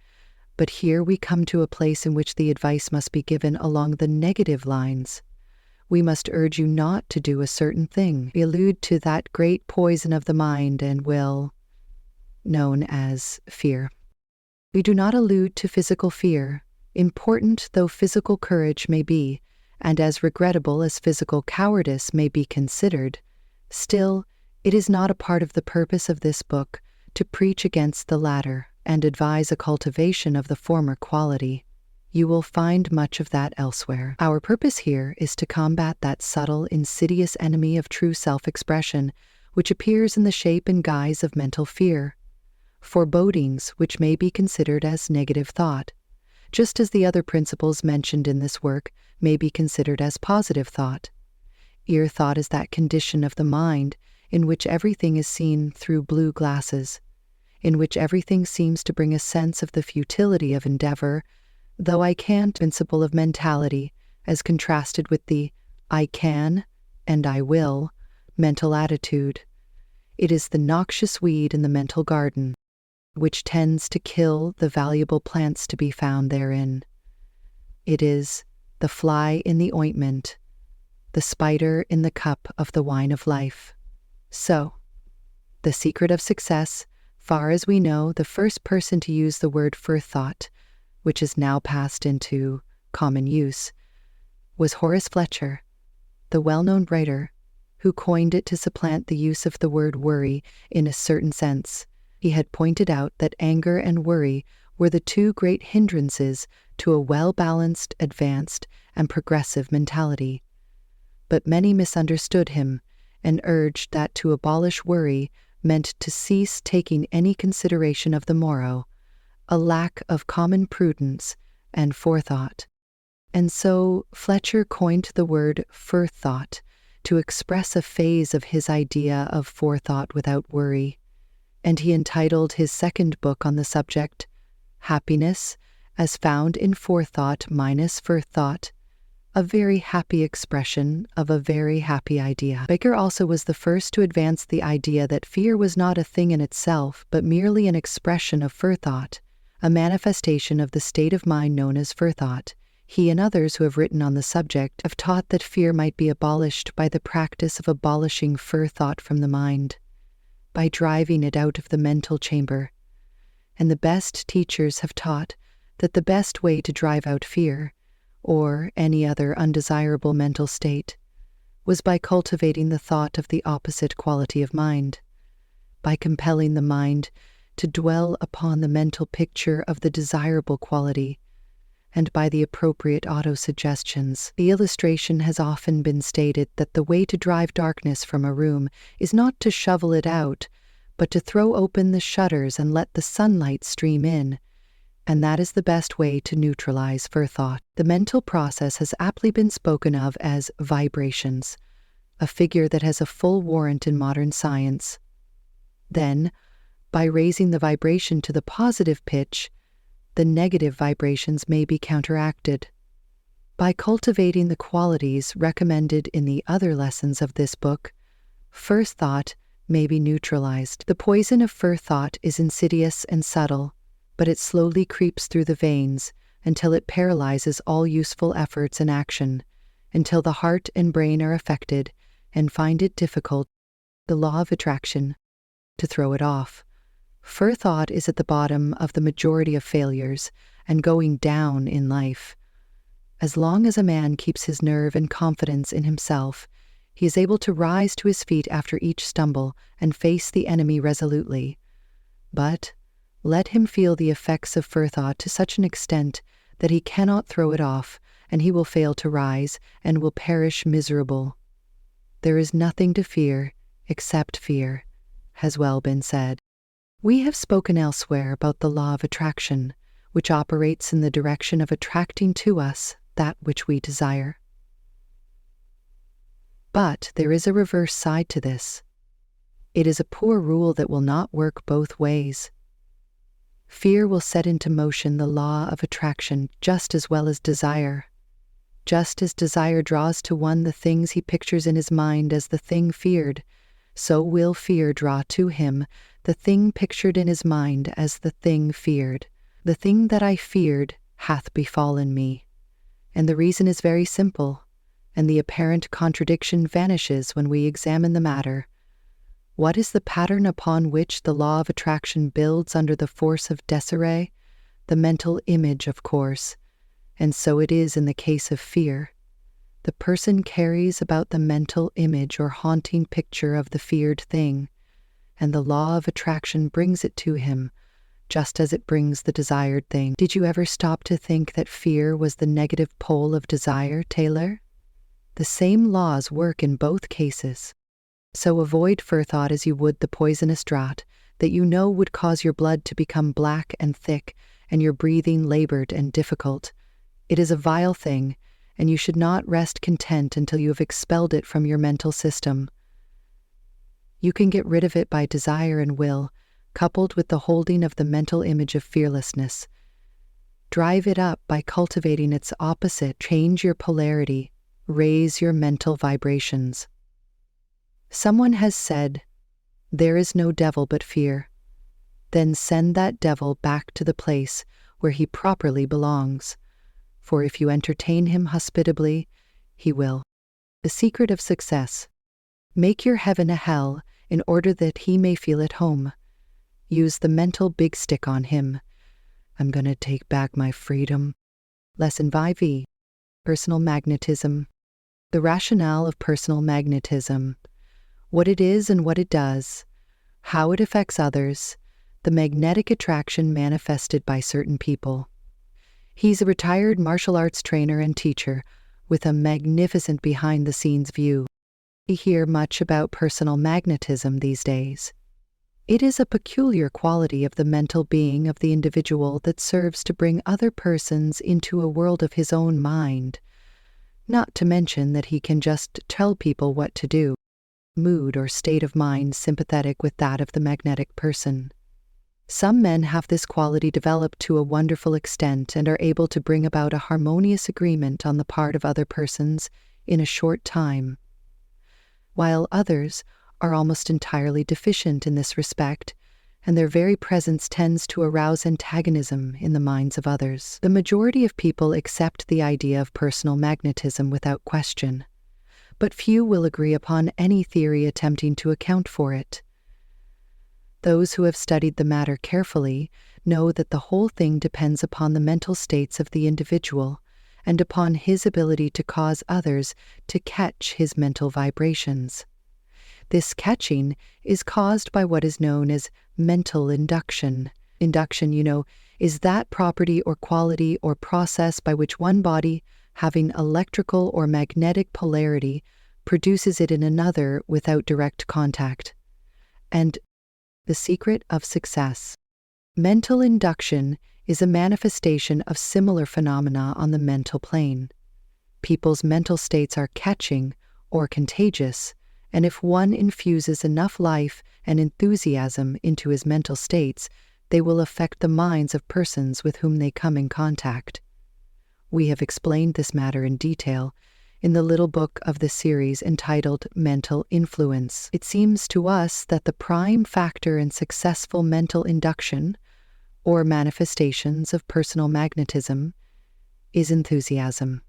But here we come to a place in which the advice must be given along the negative lines. We must urge you not to do a certain thing. We allude to that great poison of the mind and will, known as fear. We do not allude to physical fear, important though physical courage may be, and as regrettable as physical cowardice may be considered. Still, it is not a part of the purpose of this book to preach against the latter and advise a cultivation of the former quality. You will find much of that elsewhere. Our purpose here is to combat that subtle, insidious enemy of true self-expression, which appears in the shape and guise of mental fear, forebodings which may be considered as negative thought, just as the other principles mentioned in this work may be considered as positive thought. Ear thought is that condition of the mind in which everything is seen through blue glasses, in which everything seems to bring a sense of the futility of endeavor, though I can't principle of mentality, as contrasted with the I can and I will mental attitude. It is the noxious weed in the mental garden, which tends to kill the valuable plants to be found therein. It is the fly in the ointment, the spider in the cup of the wine of life. So, The Secret of Success, far as we know, the first person to use the word forethought, which is now passed into common use, was Horace Fletcher, the well-known writer who coined it to supplant the use of the word worry in a certain sense. He had pointed out that anger and worry were the two great hindrances to a well-balanced, advanced, and progressive mentality. But many misunderstood him and urged that to abolish worry meant to cease taking any consideration of the morrow, a lack of common prudence and forethought. And so Fletcher coined the word forethought to express a phase of his idea of forethought without worry, and he entitled his second book on the subject, Happiness as Found in Forethought minus Forethought, a very happy expression of a very happy idea. Baker also was the first to advance the idea that fear was not a thing in itself, but merely an expression of forethought, a manifestation of the state of mind known as forethought. He and others who have written on the subject have taught that fear might be abolished by the practice of abolishing forethought from the mind, by driving it out of the mental chamber. And the best teachers have taught that the best way to drive out fear, or any other undesirable mental state, was by cultivating the thought of the opposite quality of mind, by compelling the mind to dwell upon the mental picture of the desirable quality, and by the appropriate auto-suggestions. The illustration has often been stated that the way to drive darkness from a room is not to shovel it out, but to throw open the shutters and let the sunlight stream in, and that is the best way to neutralize forethought. The mental process has aptly been spoken of as vibrations, a figure that has a full warrant in modern science. Then, by raising the vibration to the positive pitch, the negative vibrations may be counteracted. By cultivating the qualities recommended in the other lessons of this book, forethought may be neutralized. The poison of forethought is insidious and subtle, but it slowly creeps through the veins until it paralyzes all useful efforts and action, until the heart and brain are affected and find it difficult, the law of attraction, to throw it off. Forethought is at the bottom of the majority of failures and going down in life. As long as a man keeps his nerve and confidence in himself, he is able to rise to his feet after each stumble and face the enemy resolutely. But let him feel the effects of forethought to such an extent that he cannot throw it off, and he will fail to rise and will perish miserable. There is nothing to fear except fear, has well been said. We have spoken elsewhere about the law of attraction, which operates in the direction of attracting to us that which we desire. But there is a reverse side to this. It is a poor rule that will not work both ways. Fear will set into motion the law of attraction just as well as desire. Just as desire draws to one the things he pictures in his mind as the thing feared, so will fear draw to him the thing pictured in his mind as the thing feared. The thing that I feared hath befallen me. And the reason is very simple, and the apparent contradiction vanishes when we examine the matter. What is the pattern upon which the law of attraction builds under the force of desire? The mental image, of course. And so it is in the case of fear. The person carries about the mental image or haunting picture of the feared thing, and the law of attraction brings it to him, just as it brings the desired thing. Did you ever stop to think that fear was the negative pole of desire, Taylor? The same laws work in both cases. So avoid forethought as you would the poisonous draught that you know would cause your blood to become black and thick and your breathing labored and difficult. It is a vile thing, and you should not rest content until you have expelled it from your mental system. You can get rid of it by desire and will, coupled with the holding of the mental image of fearlessness. Drive it up by cultivating its opposite. Change your polarity, raise your mental vibrations. Someone has said, "There is no devil but fear." Then send that devil back to the place where he properly belongs, for if you entertain him hospitably, he will. The secret of success. Make your heaven a hell in order that he may feel at home. Use the mental big stick on him. I'm gonna take back my freedom. Lesson 5e. Personal magnetism. The rationale of personal magnetism. What it is and what it does. How it affects others. The magnetic attraction manifested by certain people. He's a retired martial arts trainer and teacher with a magnificent behind-the-scenes view. We hear much about personal magnetism these days. It is a peculiar quality of the mental being of the individual that serves to bring other persons into a world of his own mind, not to mention that he can just tell people what to do. Mood or state of mind sympathetic with that of the magnetic person. Some men have this quality developed to a wonderful extent and are able to bring about a harmonious agreement on the part of other persons in a short time, while others are almost entirely deficient in this respect, and their very presence tends to arouse antagonism in the minds of others. The majority of people accept the idea of personal magnetism without question, but few will agree upon any theory attempting to account for it. Those who have studied the matter carefully know that the whole thing depends upon the mental states of the individual and upon his ability to cause others to catch his mental vibrations. This catching is caused by what is known as mental induction. Induction, is that property or quality or process by which one body, having electrical or magnetic polarity, produces it in another without direct contact. And the secret of success. Mental induction is a manifestation of similar phenomena on the mental plane. People's mental states are catching or contagious, and if one infuses enough life and enthusiasm into his mental states, they will affect the minds of persons with whom they come in contact. We have explained this matter in detail in the little book of the series entitled Mental Influence. It seems to us that the prime factor in successful mental induction, or manifestations of personal magnetism, is enthusiasm.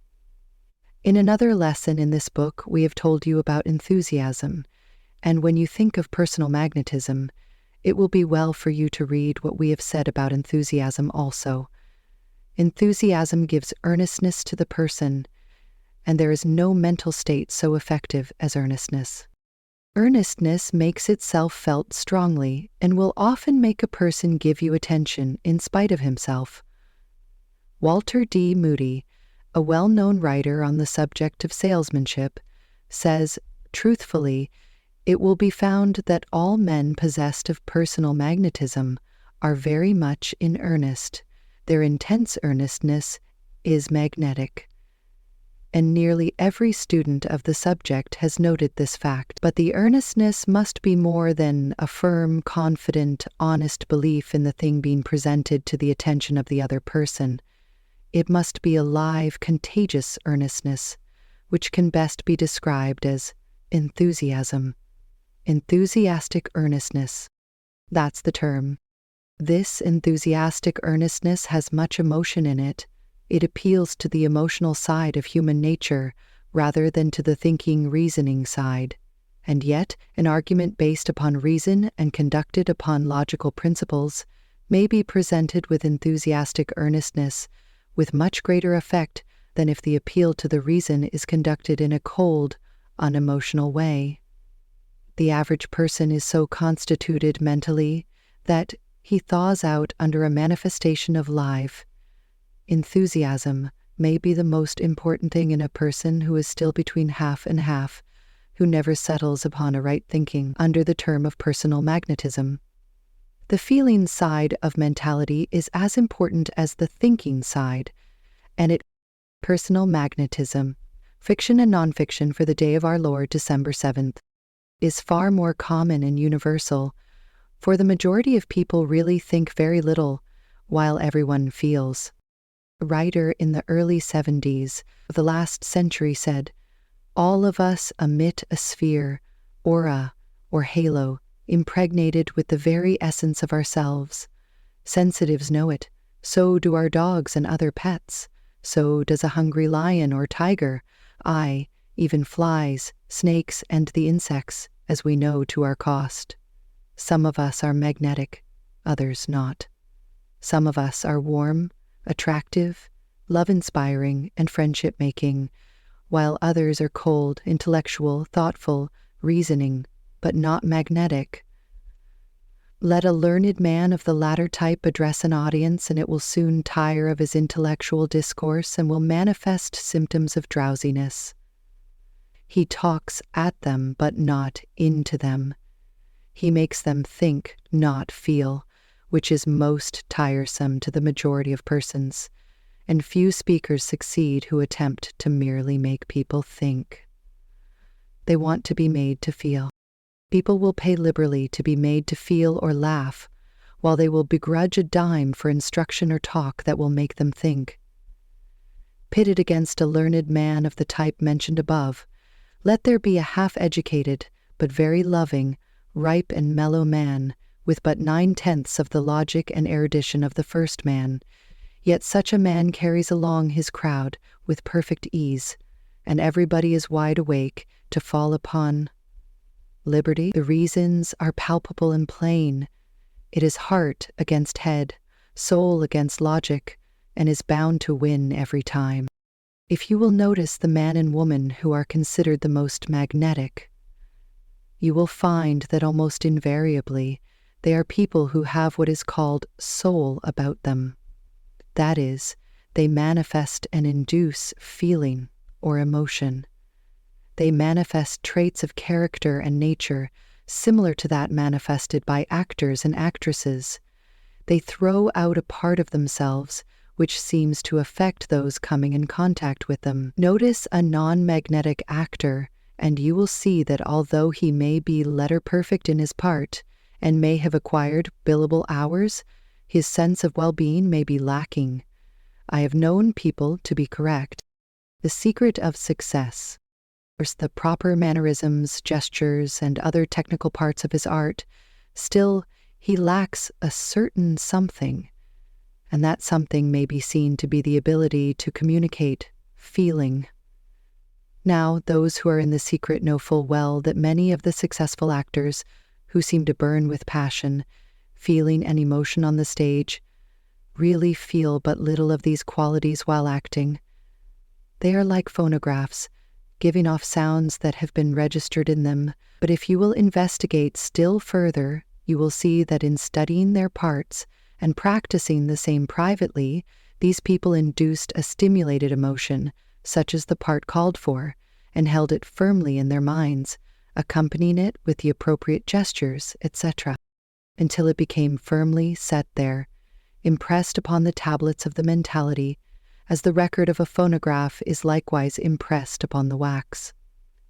In another lesson in this book, we have told you about enthusiasm, and when you think of personal magnetism, it will be well for you to read what we have said about enthusiasm also. Enthusiasm gives earnestness to the person, and there is no mental state so effective as earnestness. Earnestness makes itself felt strongly and will often make a person give you attention in spite of himself. Walter D. Moody, a well-known writer on the subject of salesmanship, says, truthfully, it will be found that all men possessed of personal magnetism are very much in earnest. Their intense earnestness is magnetic. And nearly every student of the subject has noted this fact. But the earnestness must be more than a firm, confident, honest belief in the thing being presented to the attention of the other person. It must be a live, contagious earnestness, which can best be described as enthusiasm. Enthusiastic earnestness. That's the term. This enthusiastic earnestness has much emotion in it. It appeals to the emotional side of human nature rather than to the thinking, reasoning side. And yet, an argument based upon reason and conducted upon logical principles may be presented with enthusiastic earnestness with much greater effect than if the appeal to the reason is conducted in a cold, unemotional way. The average person is so constituted mentally that he thaws out under a manifestation of live enthusiasm may be the most important thing in a person who is still between half and half, who never settles upon a right thinking under the term of personal magnetism. The feeling side of mentality is as important as the thinking side, and personal magnetism, fiction and nonfiction for the day of our Lord, December 7th, is far more common and universal, for the majority of people really think very little, while everyone feels. A writer in the early 70s of the last century said, all of us emit a sphere, aura, or halo, impregnated with the very essence of ourselves. Sensitives know it, so do our dogs and other pets, so does a hungry lion or tiger, aye, even flies, snakes, and the insects, as we know to our cost. Some of us are magnetic, others not. Some of us are warm, attractive, love-inspiring, and friendship-making, while others are cold, intellectual, thoughtful, reasoning, but not magnetic. Let a learned man of the latter type address an audience, and it will soon tire of his intellectual discourse and will manifest symptoms of drowsiness. He talks at them, but not into them. He makes them think, not feel, which is most tiresome to the majority of persons, and few speakers succeed who attempt to merely make people think. They want to be made to feel. People will pay liberally to be made to feel or laugh, while they will begrudge a dime for instruction or talk that will make them think. Pitted against a learned man of the type mentioned above, let there be a half-educated, but very loving, ripe and mellow man, with but 9/10 of the logic and erudition of the first man, yet such a man carries along his crowd with perfect ease, and everybody is wide awake to fall upon liberty. The reasons are palpable and plain. It is heart against head, soul against logic, and is bound to win every time. If you will notice the man and woman who are considered the most magnetic, you will find that almost invariably they are people who have what is called soul about them. That is, they manifest and induce feeling or emotion. They manifest traits of character and nature similar to that manifested by actors and actresses. They throw out a part of themselves which seems to affect those coming in contact with them. Notice a non-magnetic actor, and you will see that although he may be letter perfect in his part and may have acquired billable hours, his sense of well-being may be lacking. I have known people to be correct. The secret of success, the proper mannerisms, gestures, and other technical parts of his art, still he lacks a certain something, and that something may be seen to be the ability to communicate feeling. Now, those who are in the secret know full well that many of the successful actors who seem to burn with passion, feeling, and emotion on the stage really feel but little of these qualities while acting. They are like phonographs, giving off sounds that have been registered in them, but if you will investigate still further, you will see that in studying their parts and practicing the same privately, these people induced a stimulated emotion, such as the part called for, and held it firmly in their minds, accompanying it with the appropriate gestures, etc., until it became firmly set there, impressed upon the tablets of the mentality, as the record of a phonograph is likewise impressed upon the wax.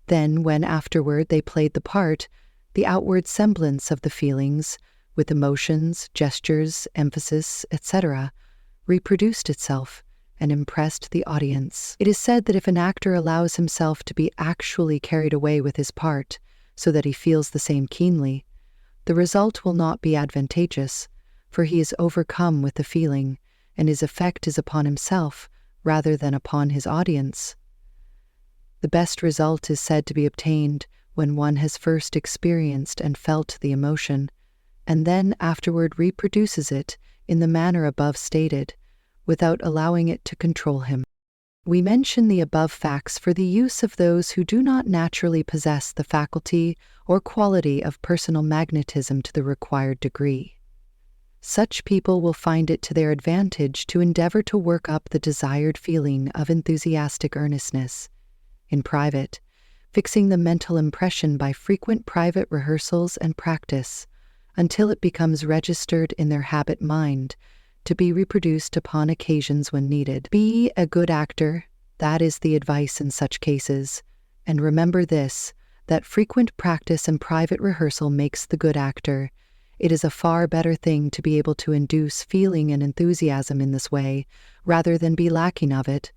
Then, when afterward they played the part, the outward semblance of the feelings, with emotions, gestures, emphasis, etc., reproduced itself and impressed the audience. It is said that if an actor allows himself to be actually carried away with his part, so that he feels the same keenly, the result will not be advantageous, for he is overcome with the feeling, and his effect is upon himself rather than upon his audience. The best result is said to be obtained when one has first experienced and felt the emotion, and then afterward reproduces it in the manner above stated, without allowing it to control him. We mention the above facts for the use of those who do not naturally possess the faculty or quality of personal magnetism to the required degree. Such people will find it to their advantage to endeavor to work up the desired feeling of enthusiastic earnestness in private, fixing the mental impression by frequent private rehearsals and practice until it becomes registered in their habit mind to be reproduced upon occasions when needed. Be a good actor, that is the advice in such cases, and remember this, that frequent practice and private rehearsal makes the good actor. It is a far better thing to be able to induce feeling and enthusiasm in this way, rather than be lacking of it.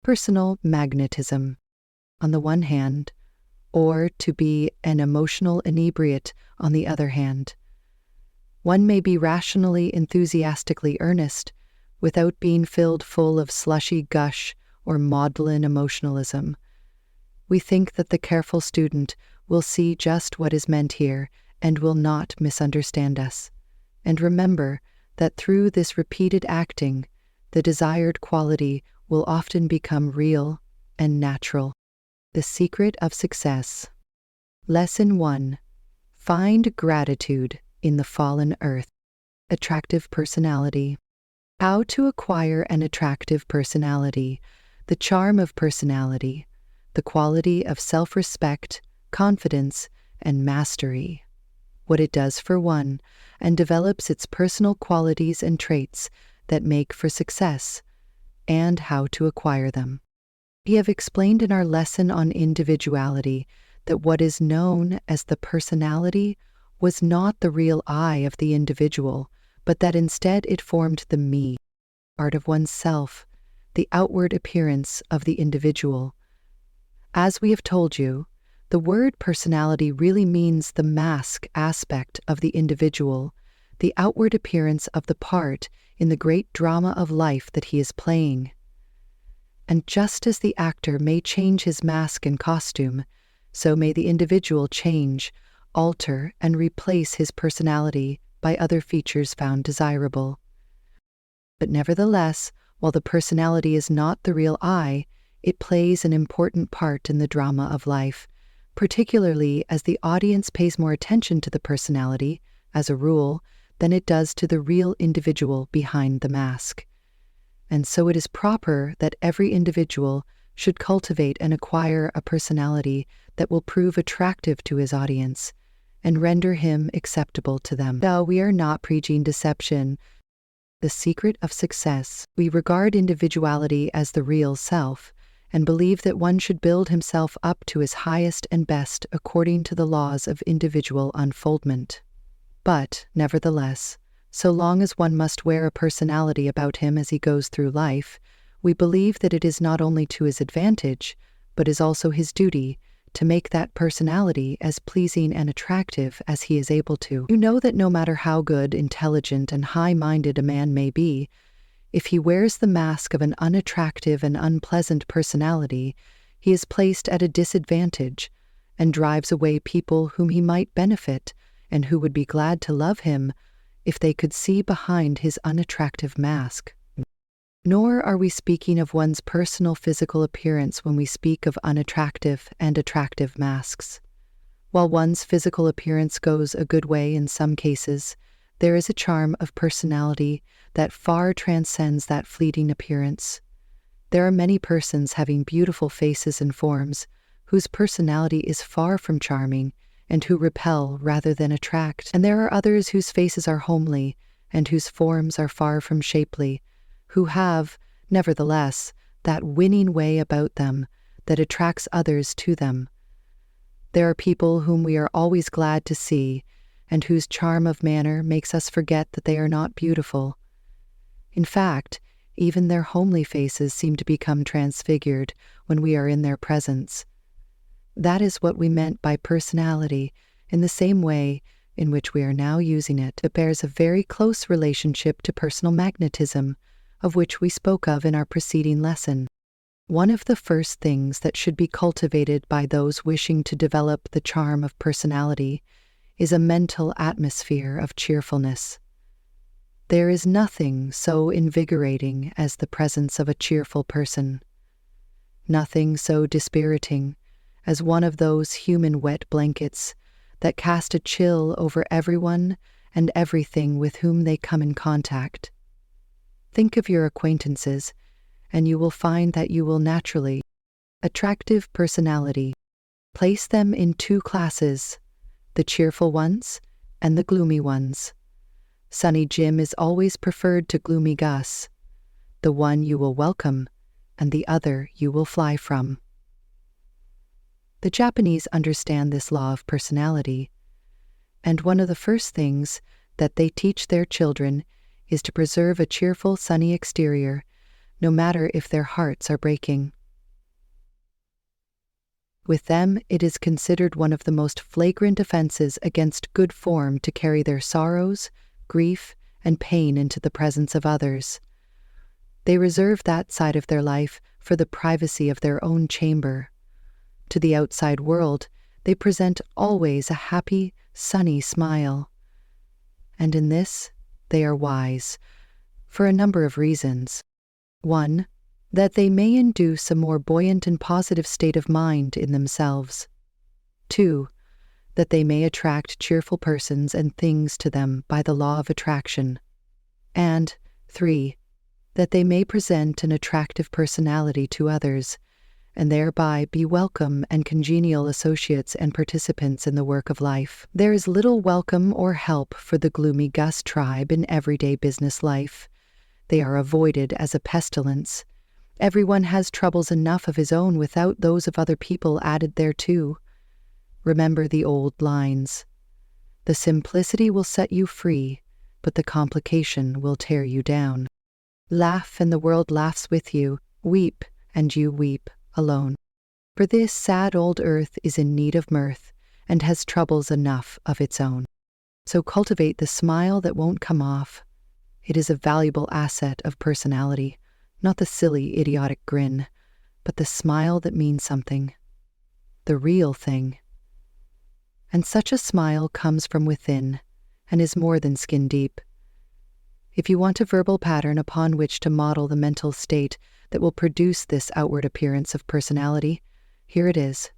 Personal magnetism, on the one hand, or to be an emotional inebriate on the other hand. One may be rationally, enthusiastically earnest, without being filled full of slushy gush or maudlin emotionalism. We think that the careful student will see just what is meant here and will not misunderstand us. And remember that through this repeated acting, the desired quality will often become real and natural. The secret of success. Lesson 1. Find gratitude in the fallen earth. Attractive personality. How to acquire an attractive personality. The charm of personality. The quality of self-respect, confidence, and mastery. What it does for one, and develops its personal qualities and traits that make for success, and how to acquire them. We have explained in our lesson on individuality that what is known as the personality was not the real I of the individual, but that instead it formed the me, part of oneself, the outward appearance of the individual. As we have told you, the word personality really means the mask aspect of the individual, the outward appearance of the part in the great drama of life that he is playing. And just as the actor may change his mask and costume, so may the individual change, alter, and replace his personality by other features found desirable. But nevertheless, while the personality is not the real I, it plays an important part in the drama of life, particularly as the audience pays more attention to the personality, as a rule, than it does to the real individual behind the mask. And so it is proper that every individual should cultivate and acquire a personality that will prove attractive to his audience and render him acceptable to them. Now, we are not preaching deception. The secret of success. We regard individuality as the real self and believe that one should build himself up to his highest and best according to the laws of individual unfoldment. But, nevertheless, so long as one must wear a personality about him as he goes through life, we believe that it is not only to his advantage, but is also his duty to make that personality as pleasing and attractive as he is able to. You know that no matter how good, intelligent, and high-minded a man may be, if he wears the mask of an unattractive and unpleasant personality, he is placed at a disadvantage and drives away people whom he might benefit and who would be glad to love him if they could see behind his unattractive mask. Nor are we speaking of one's personal physical appearance when we speak of unattractive and attractive masks. While one's physical appearance goes a good way in some cases, there is a charm of personality that far transcends that fleeting appearance. There are many persons having beautiful faces and forms whose personality is far from charming and who repel rather than attract. And there are others whose faces are homely and whose forms are far from shapely, who have, nevertheless, that winning way about them that attracts others to them. There are people whom we are always glad to see, and whose charm of manner makes us forget that they are not beautiful. In fact, even their homely faces seem to become transfigured when we are in their presence. That is what we meant by personality, in the same way in which we are now using it. It bears a very close relationship to personal magnetism, of which we spoke of in our preceding lesson. One of the first things that should be cultivated by those wishing to develop the charm of personality is a mental atmosphere of cheerfulness. There is nothing so invigorating as the presence of a cheerful person, nothing so dispiriting as one of those human wet blankets that cast a chill over everyone and everything with whom they come in contact. Think of your acquaintances, and you will find that you will naturally attractive personality. Place them in two classes, the cheerful ones and the gloomy ones. Sunny Jim is always preferred to gloomy Gus, the one you will welcome and the other you will fly from. The Japanese understand this law of personality, and one of the first things that they teach their children is to preserve a cheerful, sunny exterior, no matter if their hearts are breaking. With them, it is considered one of the most flagrant offenses against good form to carry their sorrows, grief, and pain into the presence of others. They reserve that side of their life for the privacy of their own chamber. To the outside world, they present always a happy, sunny smile. And in this, they are wise, for a number of reasons. 1. That they may induce a more buoyant and positive state of mind in themselves. 2. That they may attract cheerful persons and things to them by the law of attraction. And 3. That they may present an attractive personality to others, and thereby be welcome and congenial associates and participants in the work of life. There is little welcome or help for the gloomy Gus tribe in everyday business life. They are avoided as a pestilence. Everyone has troubles enough of his own without those of other people added thereto. Remember the old lines. The simplicity will set you free, but the complication will tear you down. Laugh and the world laughs with you. Weep and you weep alone. For this sad old earth is in need of mirth and has troubles enough of its own. So cultivate the smile that won't come off. It is a valuable asset of personality, not the silly, idiotic grin, but the smile that means something, the real thing. And such a smile comes from within and is more than skin deep. If you want a verbal pattern upon which to model the mental state that will produce this outward appearance of personality, here it is.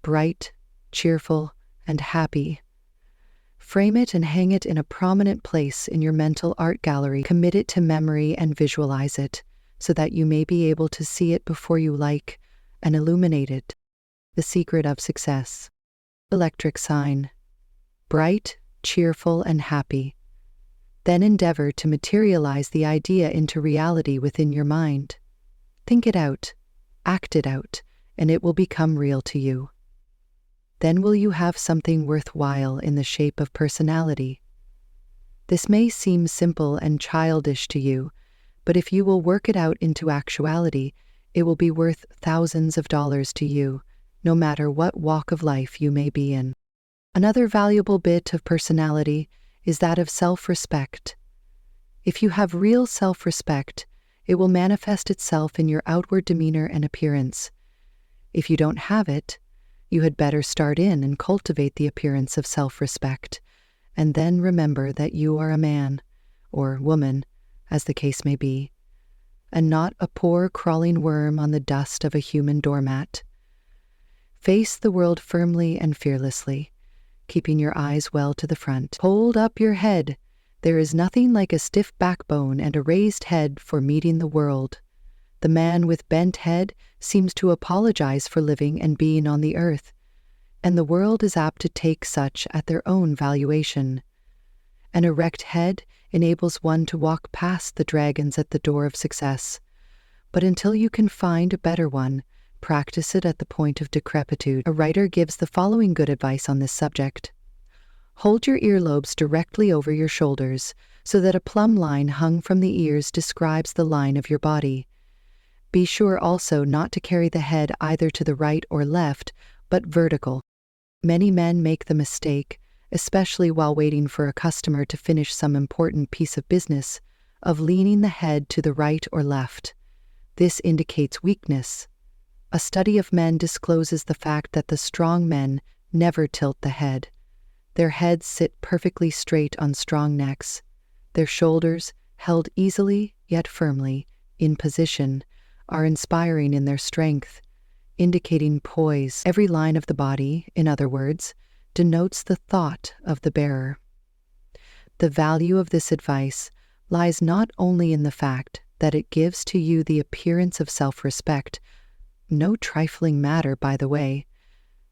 bright, cheerful, and happy. Frame it and hang it in a prominent place in your mental art gallery. Commit it to memory and visualize it so that you may be able to see it before you like and illuminate it. The secret of success. Electric sign. Bright, cheerful, and happy. Then endeavor to materialize the idea into reality within your mind. Think it out, act it out, and it will become real to you. Then will you have something worthwhile in the shape of personality. This may seem simple and childish to you, but if you will work it out into actuality, it will be worth thousands of dollars to you, no matter what walk of life you may be in. Another valuable bit of personality is that of self-respect. If you have real self-respect, it will manifest itself in your outward demeanor and appearance. If you don't have it, you had better start in and cultivate the appearance of self-respect, and then remember that you are a man, or woman, as the case may be, and not a poor crawling worm on the dust of a human doormat. Face the world firmly and fearlessly, keeping your eyes well to the front. Hold up your head. There is nothing like a stiff backbone and a raised head for meeting the world. The man with bent head seems to apologize for living and being on the earth, and the world is apt to take such at their own valuation. An erect head enables one to walk past the dragons at the door of success, but until you can find a better one, practice it at the point of decrepitude. A writer gives the following good advice on this subject. Hold your earlobes directly over your shoulders so that a plumb line hung from the ears describes the line of your body. Be sure also not to carry the head either to the right or left, but vertical. Many men make the mistake, especially while waiting for a customer to finish some important piece of business, of leaning the head to the right or left. This indicates weakness. A study of men discloses the fact that the strong men never tilt the head. Their heads sit perfectly straight on strong necks, their shoulders, held easily yet firmly, in position, are inspiring in their strength, indicating poise. Every line of the body, in other words, denotes the thought of the bearer. The value of this advice lies not only in the fact that it gives to you the appearance of self-respect, no trifling matter, by the way,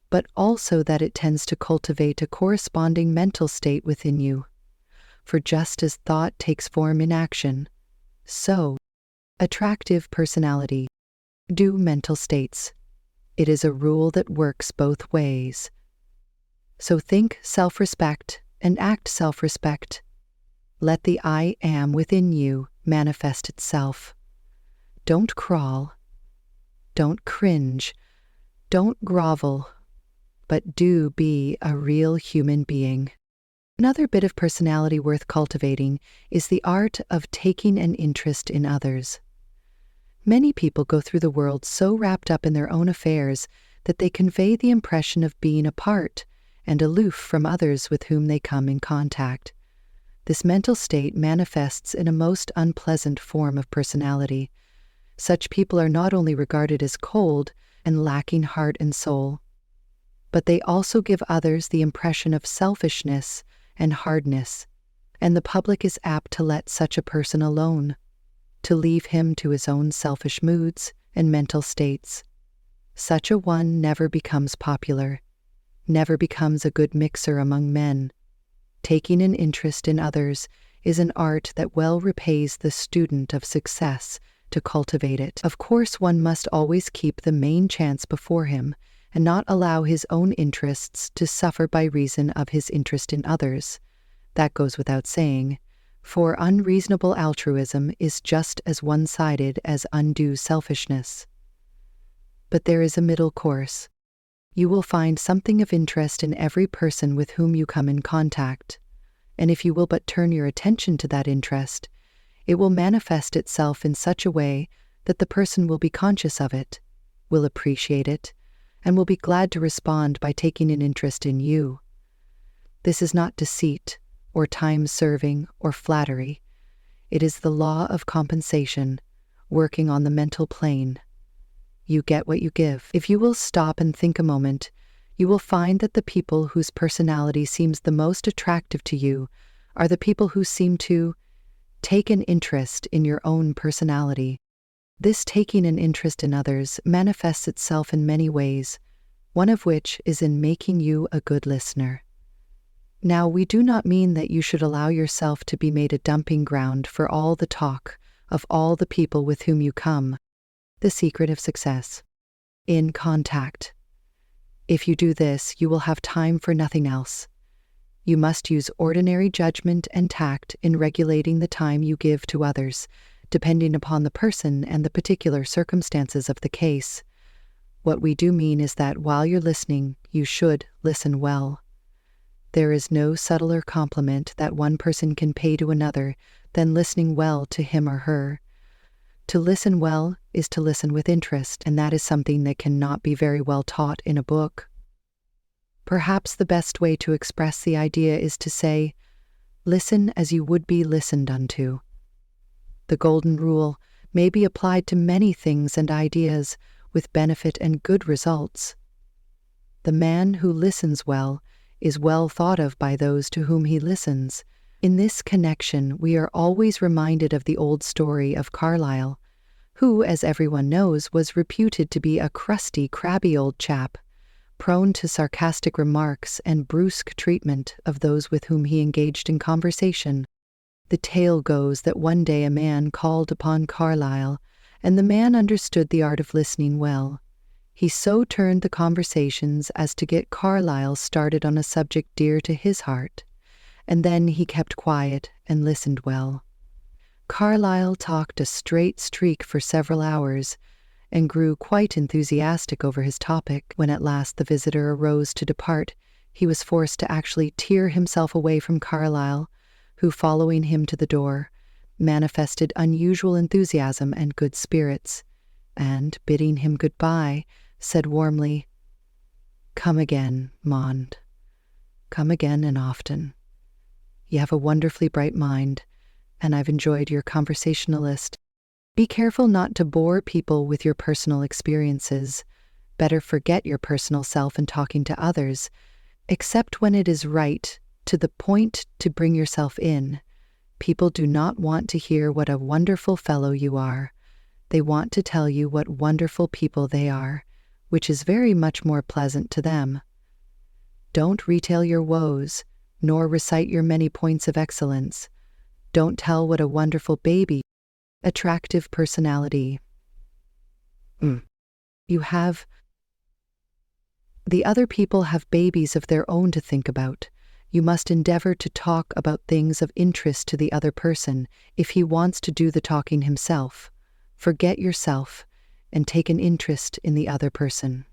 but also that it tends to cultivate a corresponding mental state within you. For just as thought takes form in action, so attractive personality do mental states. It is a rule that works both ways. So think self-respect and act self-respect. Let the I am within you manifest itself. Don't crawl. Don't cringe. Don't grovel. But do be a real human being. Another bit of personality worth cultivating is the art of taking an interest in others. Many people go through the world so wrapped up in their own affairs that they convey the impression of being apart and aloof from others with whom they come in contact. This mental state manifests in a most unpleasant form of personality. Such people are not only regarded as cold and lacking heart and soul, but they also give others the impression of selfishness and hardness, and the public is apt to let such a person alone, to leave him to his own selfish moods and mental states. Such a one never becomes popular, never becomes a good mixer among men. Taking an interest in others is an art that well repays the student of success to cultivate it. Of course, one must always keep the main chance before him and not allow his own interests to suffer by reason of his interest in others. That goes without saying, for unreasonable altruism is just as one-sided as undue selfishness. But there is a middle course. You will find something of interest in every person with whom you come in contact, and if you will but turn your attention to that interest, it will manifest itself in such a way that the person will be conscious of it, will appreciate it, and will be glad to respond by taking an interest in you. This is not deceit, or time-serving, or flattery. It is the law of compensation, working on the mental plane. You get what you give. If you will stop and think a moment, You will find that the people whose personality seems the most attractive to you are the people who seem to take an interest in your own personality. This taking an interest in others manifests itself in many ways, one of which is in making you a good listener. Now, we do not mean that you should allow yourself to be made a dumping ground for all the talk of all the people with whom you come. The secret of success. In contact. If you do this, you will have time for nothing else. You must use ordinary judgment and tact in regulating the time you give to others, depending upon the person and the particular circumstances of the case. What we do mean is that while you're listening, you should listen well. There is no subtler compliment that one person can pay to another than listening well to him or her. To listen well is to listen with interest, and that is something that cannot be very well taught in a book. Perhaps the best way to express the idea is to say, listen as you would be listened unto. The golden rule may be applied to many things and ideas with benefit and good results. The man who listens well is well thought of by those to whom he listens. In this connection, we are always reminded of the old story of Carlyle, who, as everyone knows, was reputed to be a crusty, crabby old chap, prone to sarcastic remarks and brusque treatment of those with whom he engaged in conversation. The tale goes that one day a man called upon Carlyle, and the man understood the art of listening well. He so turned the conversations as to get Carlyle started on a subject dear to his heart, and then he kept quiet and listened well. Carlyle talked a straight streak for several hours, and grew quite enthusiastic over his topic. When at last the visitor arose to depart, he was forced to actually tear himself away from Carlyle, who, following him to the door, manifested unusual enthusiasm and good spirits, and, bidding him good-bye, said warmly, "Come again, Mond. Come again and often. You have a wonderfully bright mind, and I've enjoyed your conversationalist. Be careful not to bore people with your personal experiences. Better forget your personal self in talking to others, except when it is right, to the point to bring yourself in. People do not want to hear what a wonderful fellow you are. They want to tell you what wonderful people they are, which is very much more pleasant to them. Don't retail your woes, nor recite your many points of excellence. Don't tell what a wonderful baby, attractive personality you have. The other people have babies of their own to think about. You must endeavor to talk about things of interest to the other person if he wants to do the talking himself. Forget yourself and take an interest in the other person.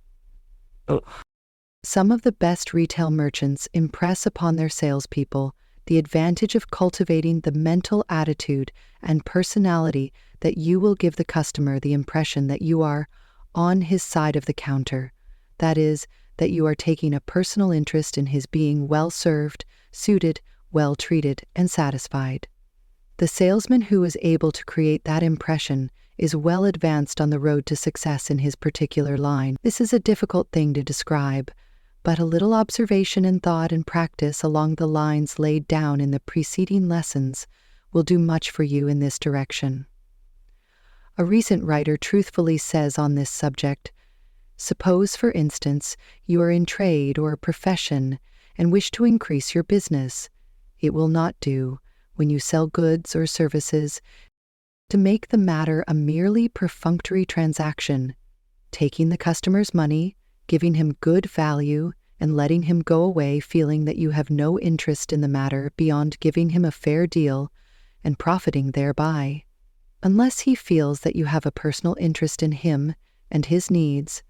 Some of the best retail merchants impress upon their salespeople the advantage of cultivating the mental attitude and personality that you will give the customer the impression that you are on his side of the counter. That is, that you are taking a personal interest in his being well served, suited, well treated, and satisfied. The salesman who is able to create that impression is well advanced on the road to success in his particular line. This is a difficult thing to describe, but a little observation and thought and practice along the lines laid down in the preceding lessons will do much for you in this direction. A recent writer truthfully says on this subject, "Suppose, for instance, you are in trade or a profession and wish to increase your business. It will not do, when you sell goods or services, to make the matter a merely perfunctory transaction, taking the customer's money, giving him good value, and letting him go away feeling that you have no interest in the matter beyond giving him a fair deal and profiting thereby. Unless he feels that you have a personal interest in him and his needs,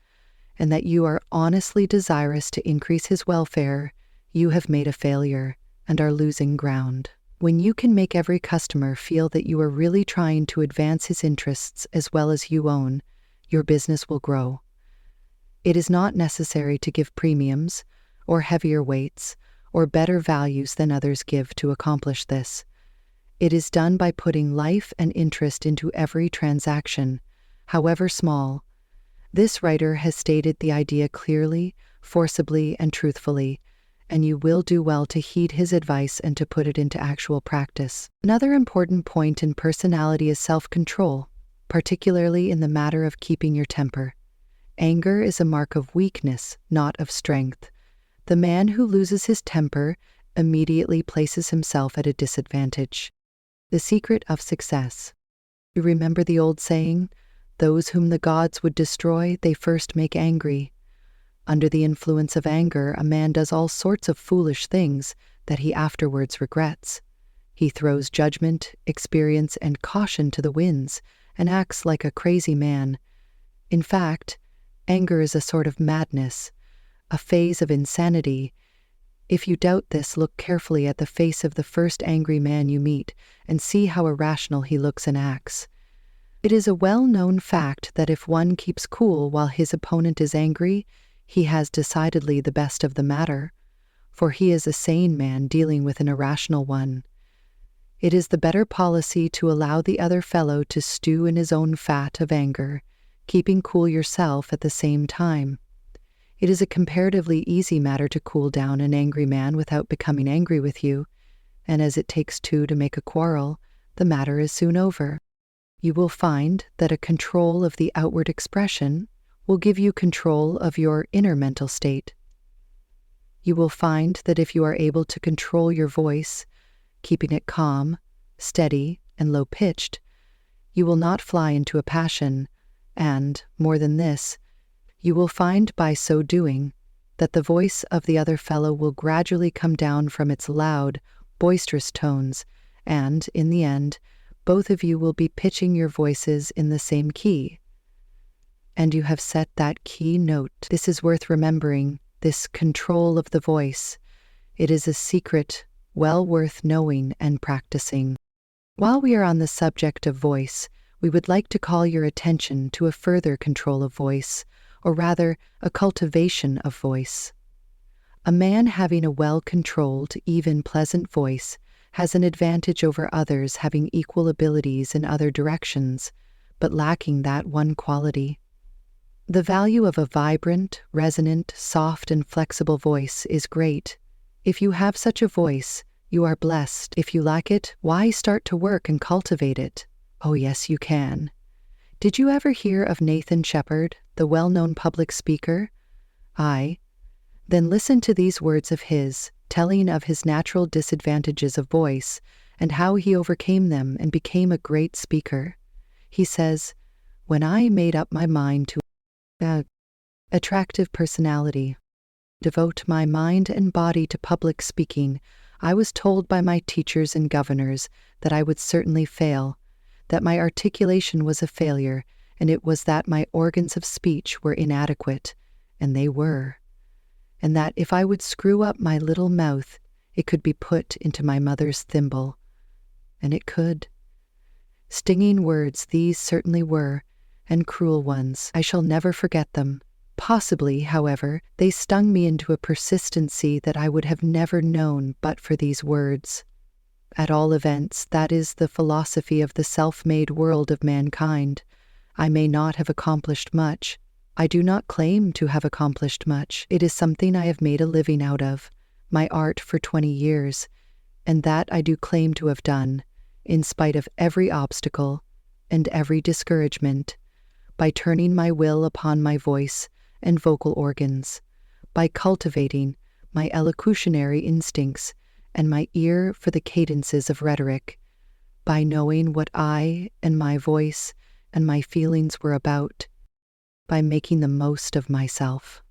and that you are honestly desirous to increase his welfare, you have made a failure and are losing ground. When you can make every customer feel that you are really trying to advance his interests as well as you own, your business will grow. It is not necessary to give premiums, or heavier weights, or better values than others give to accomplish this. It is done by putting life and interest into every transaction, however small, This writer has stated the idea clearly, forcibly, and truthfully, and you will do well to heed his advice and to put it into actual practice. Another important point in personality is self-control, particularly in the matter of keeping your temper. Anger is a mark of weakness, not of strength. The man who loses his temper immediately places himself at a disadvantage. The secret of success. You remember the old saying, "Those whom the gods would destroy, they first make angry." Under the influence of anger, a man does all sorts of foolish things that he afterwards regrets. He throws judgment, experience, and caution to the winds and acts like a crazy man. In fact, anger is a sort of madness, a phase of insanity. If you doubt this, look carefully at the face of the first angry man you meet and see how irrational he looks and acts. It is a well-known fact that if one keeps cool while his opponent is angry, he has decidedly the best of the matter, for he is a sane man dealing with an irrational one. It is the better policy to allow the other fellow to stew in his own fat of anger, keeping cool yourself at the same time. It is a comparatively easy matter to cool down an angry man without becoming angry with you, and as it takes two to make a quarrel, the matter is soon over. You will find that a control of the outward expression will give you control of your inner mental state. You will find that if you are able to control your voice, keeping it calm, steady, and low-pitched, you will not fly into a passion, and, more than this, you will find by so doing that the voice of the other fellow will gradually come down from its loud, boisterous tones, and, in the end, both of you will be pitching your voices in the same key. And you have set that key note. This is worth remembering, this control of the voice. It is a secret well worth knowing and practicing. While we are on the subject of voice, we would like to call your attention to a further control of voice, or rather, a cultivation of voice. A man having a well-controlled, even pleasant voice has an advantage over others having equal abilities in other directions, but lacking that one quality. The value of a vibrant, resonant, soft, and flexible voice is great. If you have such a voice, you are blessed. If you lack it, why start to work and cultivate it? Oh yes, you can. Did you ever hear of Nathan Shepard, the well-known public speaker? Aye. Then listen to these words of his, telling of his natural disadvantages of voice and how he overcame them and became a great speaker. He says, "When I made up my mind to attractive personality, devote my mind and body to public speaking, I was told by my teachers and governors that I would certainly fail, that my articulation was a failure, and it was that my organs of speech were inadequate, and they were, and that if I would screw up my little mouth, it could be put into my mother's thimble. And it could. Stinging words these certainly were, and cruel ones. I shall never forget them. Possibly, however, they stung me into a persistency that I would have never known but for these words. At all events, that is the philosophy of the self-made world of mankind. I may not have accomplished much. I do not claim to have accomplished much. It is something I have made a living out of, my art for 20 years, and that I do claim to have done, in spite of every obstacle and every discouragement, by turning my will upon my voice and vocal organs, by cultivating my elocutionary instincts and my ear for the cadences of rhetoric, by knowing what I and my voice and my feelings were about, by making the most of myself."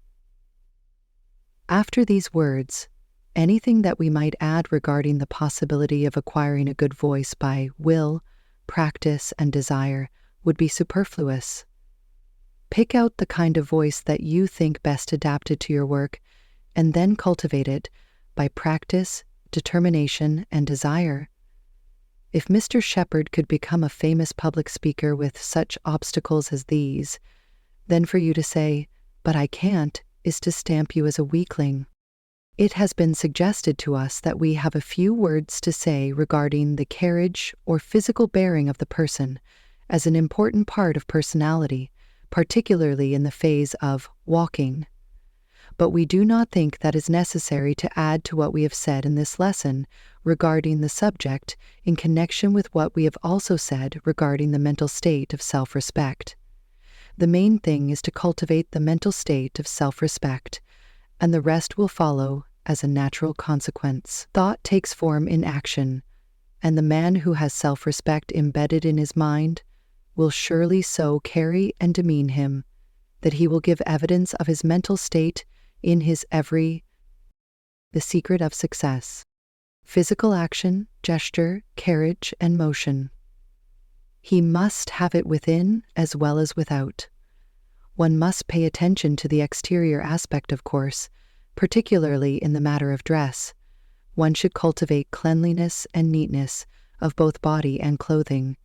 After these words, anything that we might add regarding the possibility of acquiring a good voice by will, practice, and desire would be superfluous. Pick out the kind of voice that you think best adapted to your work, and then cultivate it by practice, determination, and desire. If Mr. Shepard could become a famous public speaker with such obstacles as these, then for you to say, "But I can't," is to stamp you as a weakling. It has been suggested to us that we have a few words to say regarding the carriage or physical bearing of the person as an important part of personality, particularly in the phase of walking. But we do not think that is necessary to add to what we have said in this lesson regarding the subject in connection with what we have also said regarding the mental state of self-respect. The main thing is to cultivate the mental state of self-respect, and the rest will follow as a natural consequence. Thought takes form in action, and the man who has self-respect embedded in his mind will surely so carry and demean him that he will give evidence of his mental state in his every. The secret of success. Physical action, gesture, carriage, and motion. He must have it within as well as without. One must pay attention to the exterior aspect, of course, particularly in the matter of dress. One should cultivate cleanliness and neatness of both body and clothing.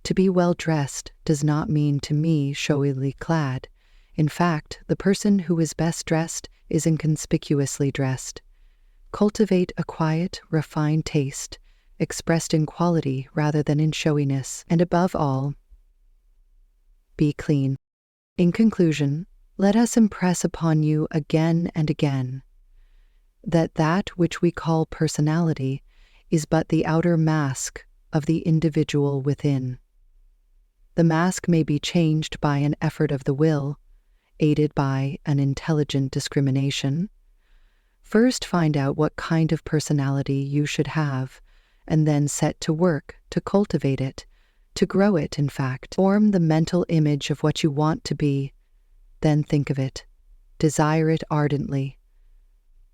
To be well dressed does not mean to me showily clad. In fact, the person who is best dressed is inconspicuously dressed. Cultivate a quiet, refined taste, expressed in quality rather than in showiness, and above all, be clean. In conclusion, let us impress upon you again and again that that which we call personality is but the outer mask of the individual within. The mask may be changed by an effort of the will, aided by an intelligent discrimination. First find out what kind of personality you should have, and then set to work to cultivate it, to grow it, in fact. Form the mental image of what you want to be, then think of it, desire it ardently,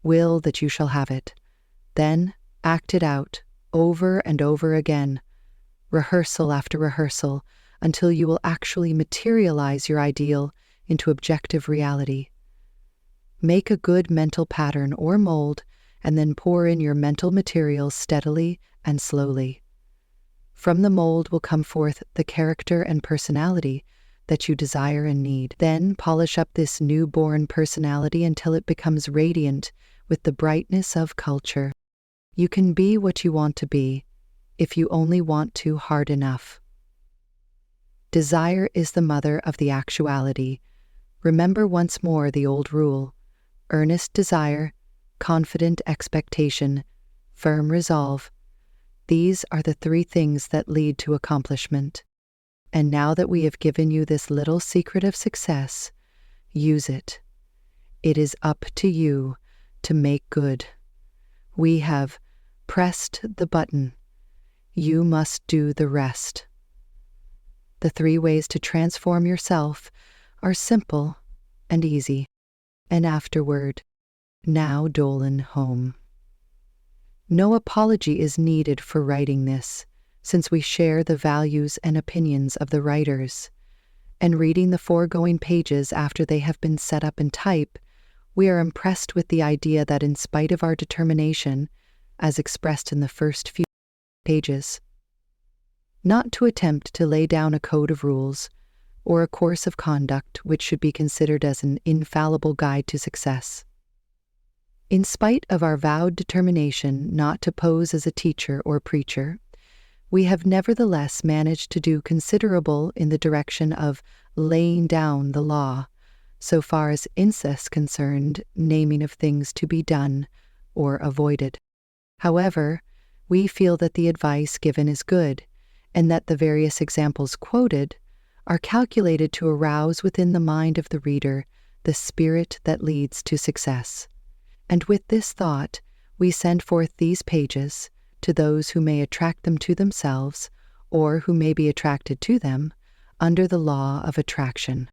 will that you shall have it, then act it out over and over again, rehearsal after rehearsal, until you will actually materialize your ideal into objective reality. Make a good mental pattern or mold, and then pour in your mental material steadily and slowly. From the mold will come forth the character and personality that you desire and need. Then polish up this newborn personality until it becomes radiant with the brightness of culture. You can be what you want to be, if you only want to hard enough. Desire is the mother of the actuality. Remember once more the old rule: earnest desire, confident expectation, firm resolve. These are the three things that lead to accomplishment. And now that we have given you this little secret of success, use it. It is up to you to make good. We have pressed the button. You must do the rest. The 3 ways to transform yourself are simple and easy. And afterward, now Dolan home. No apology is needed for writing this, since we share the values and opinions of the writers. And reading the foregoing pages after they have been set up in type, we are impressed with the idea that in spite of our determination, as expressed in the first few pages, not to attempt to lay down a code of rules or a course of conduct which should be considered as an infallible guide to success. In spite of our vowed determination not to pose as a teacher or preacher, we have nevertheless managed to do considerable in the direction of laying down the law, so far as incest concerned, naming of things to be done or avoided. However, we feel that the advice given is good, and that the various examples quoted are calculated to arouse within the mind of the reader the spirit that leads to success. And with this thought, we send forth these pages to those who may attract them to themselves, or who may be attracted to them, under the law of attraction.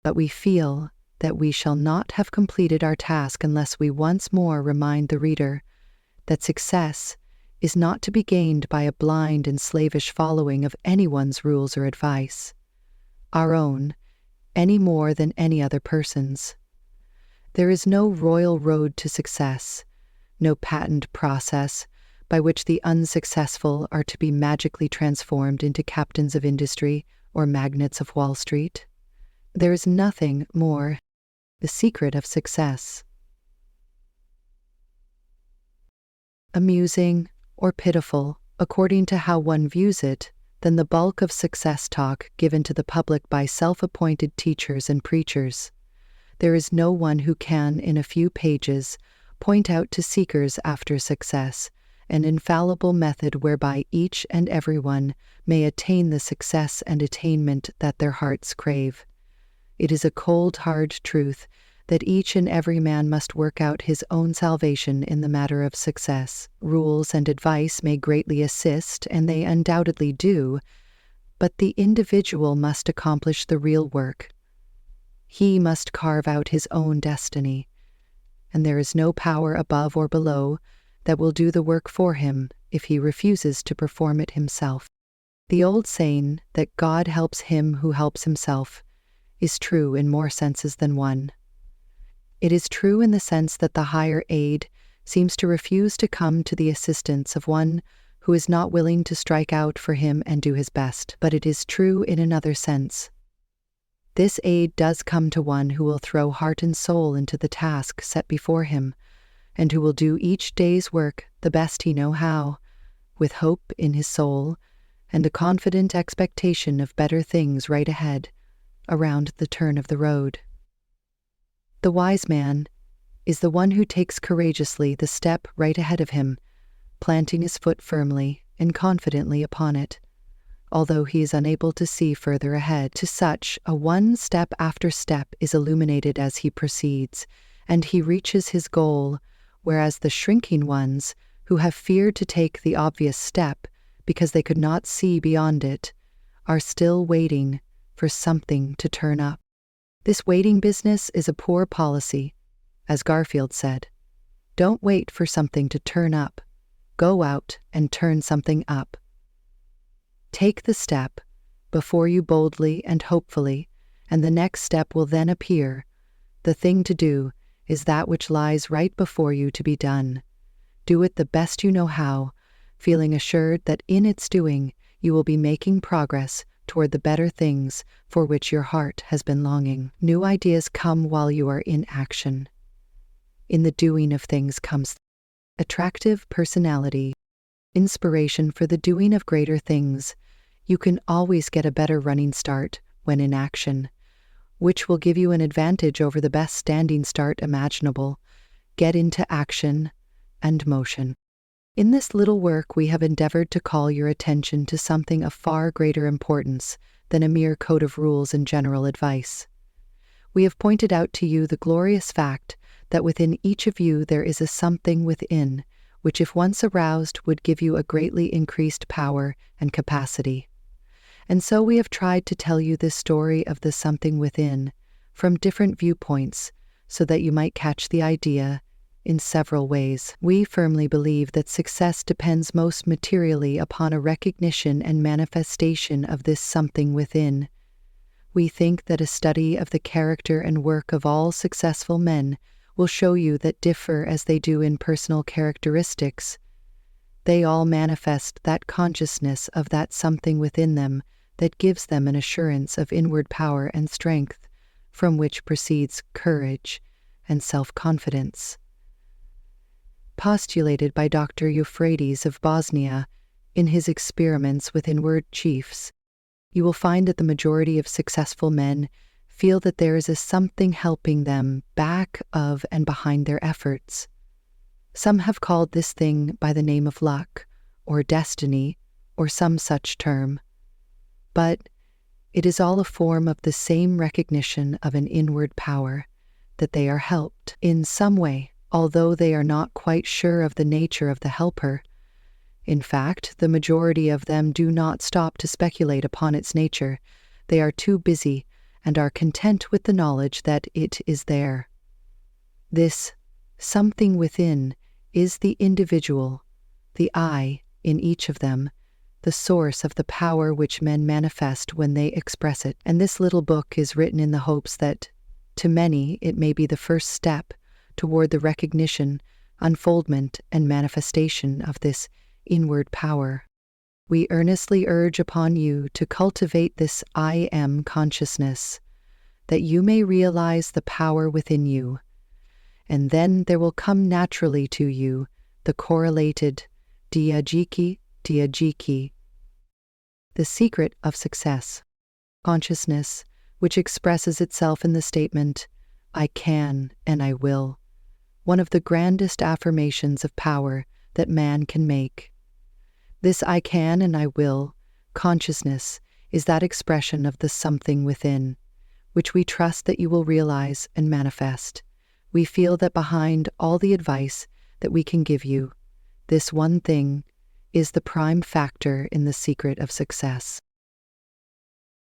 But we feel that we shall not have completed our task unless we once more remind the reader that success is not to be gained by a blind and slavish following of anyone's rules or advice, our own, any more than any other person's. There is no royal road to success, no patent process by which the unsuccessful are to be magically transformed into captains of industry or magnates of Wall Street. There is nothing more. The secret of success. Amusing or pitiful, according to how one views it, than the bulk of success talk given to the public by self-appointed teachers and preachers. There is no one who can, in a few pages, point out to seekers after success an infallible method whereby each and every one may attain the success and attainment that their hearts crave. It is a cold, hard truth that each and every man must work out his own salvation in the matter of success. Rules and advice may greatly assist, and they undoubtedly do, but the individual must accomplish the real work. He must carve out his own destiny, and there is no power above or below that will do the work for him if he refuses to perform it himself. The old saying that God helps him who helps himself is true in more senses than one. It is true in the sense that the higher aid seems to refuse to come to the assistance of one who is not willing to strike out for him and do his best, but it is true in another sense. This aid does come to one who will throw heart and soul into the task set before him, and who will do each day's work the best he knows how, with hope in his soul and a confident expectation of better things right ahead, around the turn of the road. The wise man is the one who takes courageously the step right ahead of him, planting his foot firmly and confidently upon it, although he is unable to see further ahead. To such, a one step after step is illuminated as he proceeds, and he reaches his goal, whereas the shrinking ones, who have feared to take the obvious step because they could not see beyond it, are still waiting for something to turn up. This waiting business is a poor policy. As Garfield said, "Don't wait for something to turn up. Go out and turn something up." Take the step before you boldly and hopefully, and the next step will then appear. The thing to do is that which lies right before you to be done. Do it the best you know how, feeling assured that in its doing you will be making progress toward the better things for which your heart has been longing. New ideas come while you are in action. In the doing of things comes attractive personality, inspiration for the doing of greater things. You can always get a better running start when in action, which will give you an advantage over the best standing start imaginable. Get into action and motion. In this little work, we have endeavored to call your attention to something of far greater importance than a mere code of rules and general advice. We have pointed out to you the glorious fact that within each of you there is a something within, which if once aroused would give you a greatly increased power and capacity. And so we have tried to tell you this story of the something within from different viewpoints so that you might catch the idea in several ways. We firmly believe that success depends most materially upon a recognition and manifestation of this something within. We think that a study of the character and work of all successful men will show you that differ as they do in personal characteristics, they all manifest that consciousness of that something within them that gives them an assurance of inward power and strength, from which proceeds courage and self-confidence. Postulated by Dr. Euphrates of Bosnia in his experiments with inward chiefs, you will find that the majority of successful men feel that there is a something helping them back of and behind their efforts. Some have called this thing by the name of luck, or destiny, or some such term. But it is all a form of the same recognition of an inward power, that they are helped in some way, although they are not quite sure of the nature of the helper. In fact, the majority of them do not stop to speculate upon its nature. They are too busy and are content with the knowledge that it is there. This something within is the individual, the I in each of them, the source of the power which men manifest when they express it. And this little book is written in the hopes that, to many, it may be the first step toward the recognition, unfoldment, and manifestation of this inward power. We earnestly urge upon you to cultivate this I am consciousness, that you may realize the power within you, and then there will come naturally to you the correlated diajiki, The secret of success. Consciousness, which expresses itself in the statement, I can and I will, one of the grandest affirmations of power that man can make. This I can and I will consciousness is that expression of the something within, which we trust that you will realize and manifest. We feel that behind all the advice that we can give you, this one thing is the prime factor in the secret of success.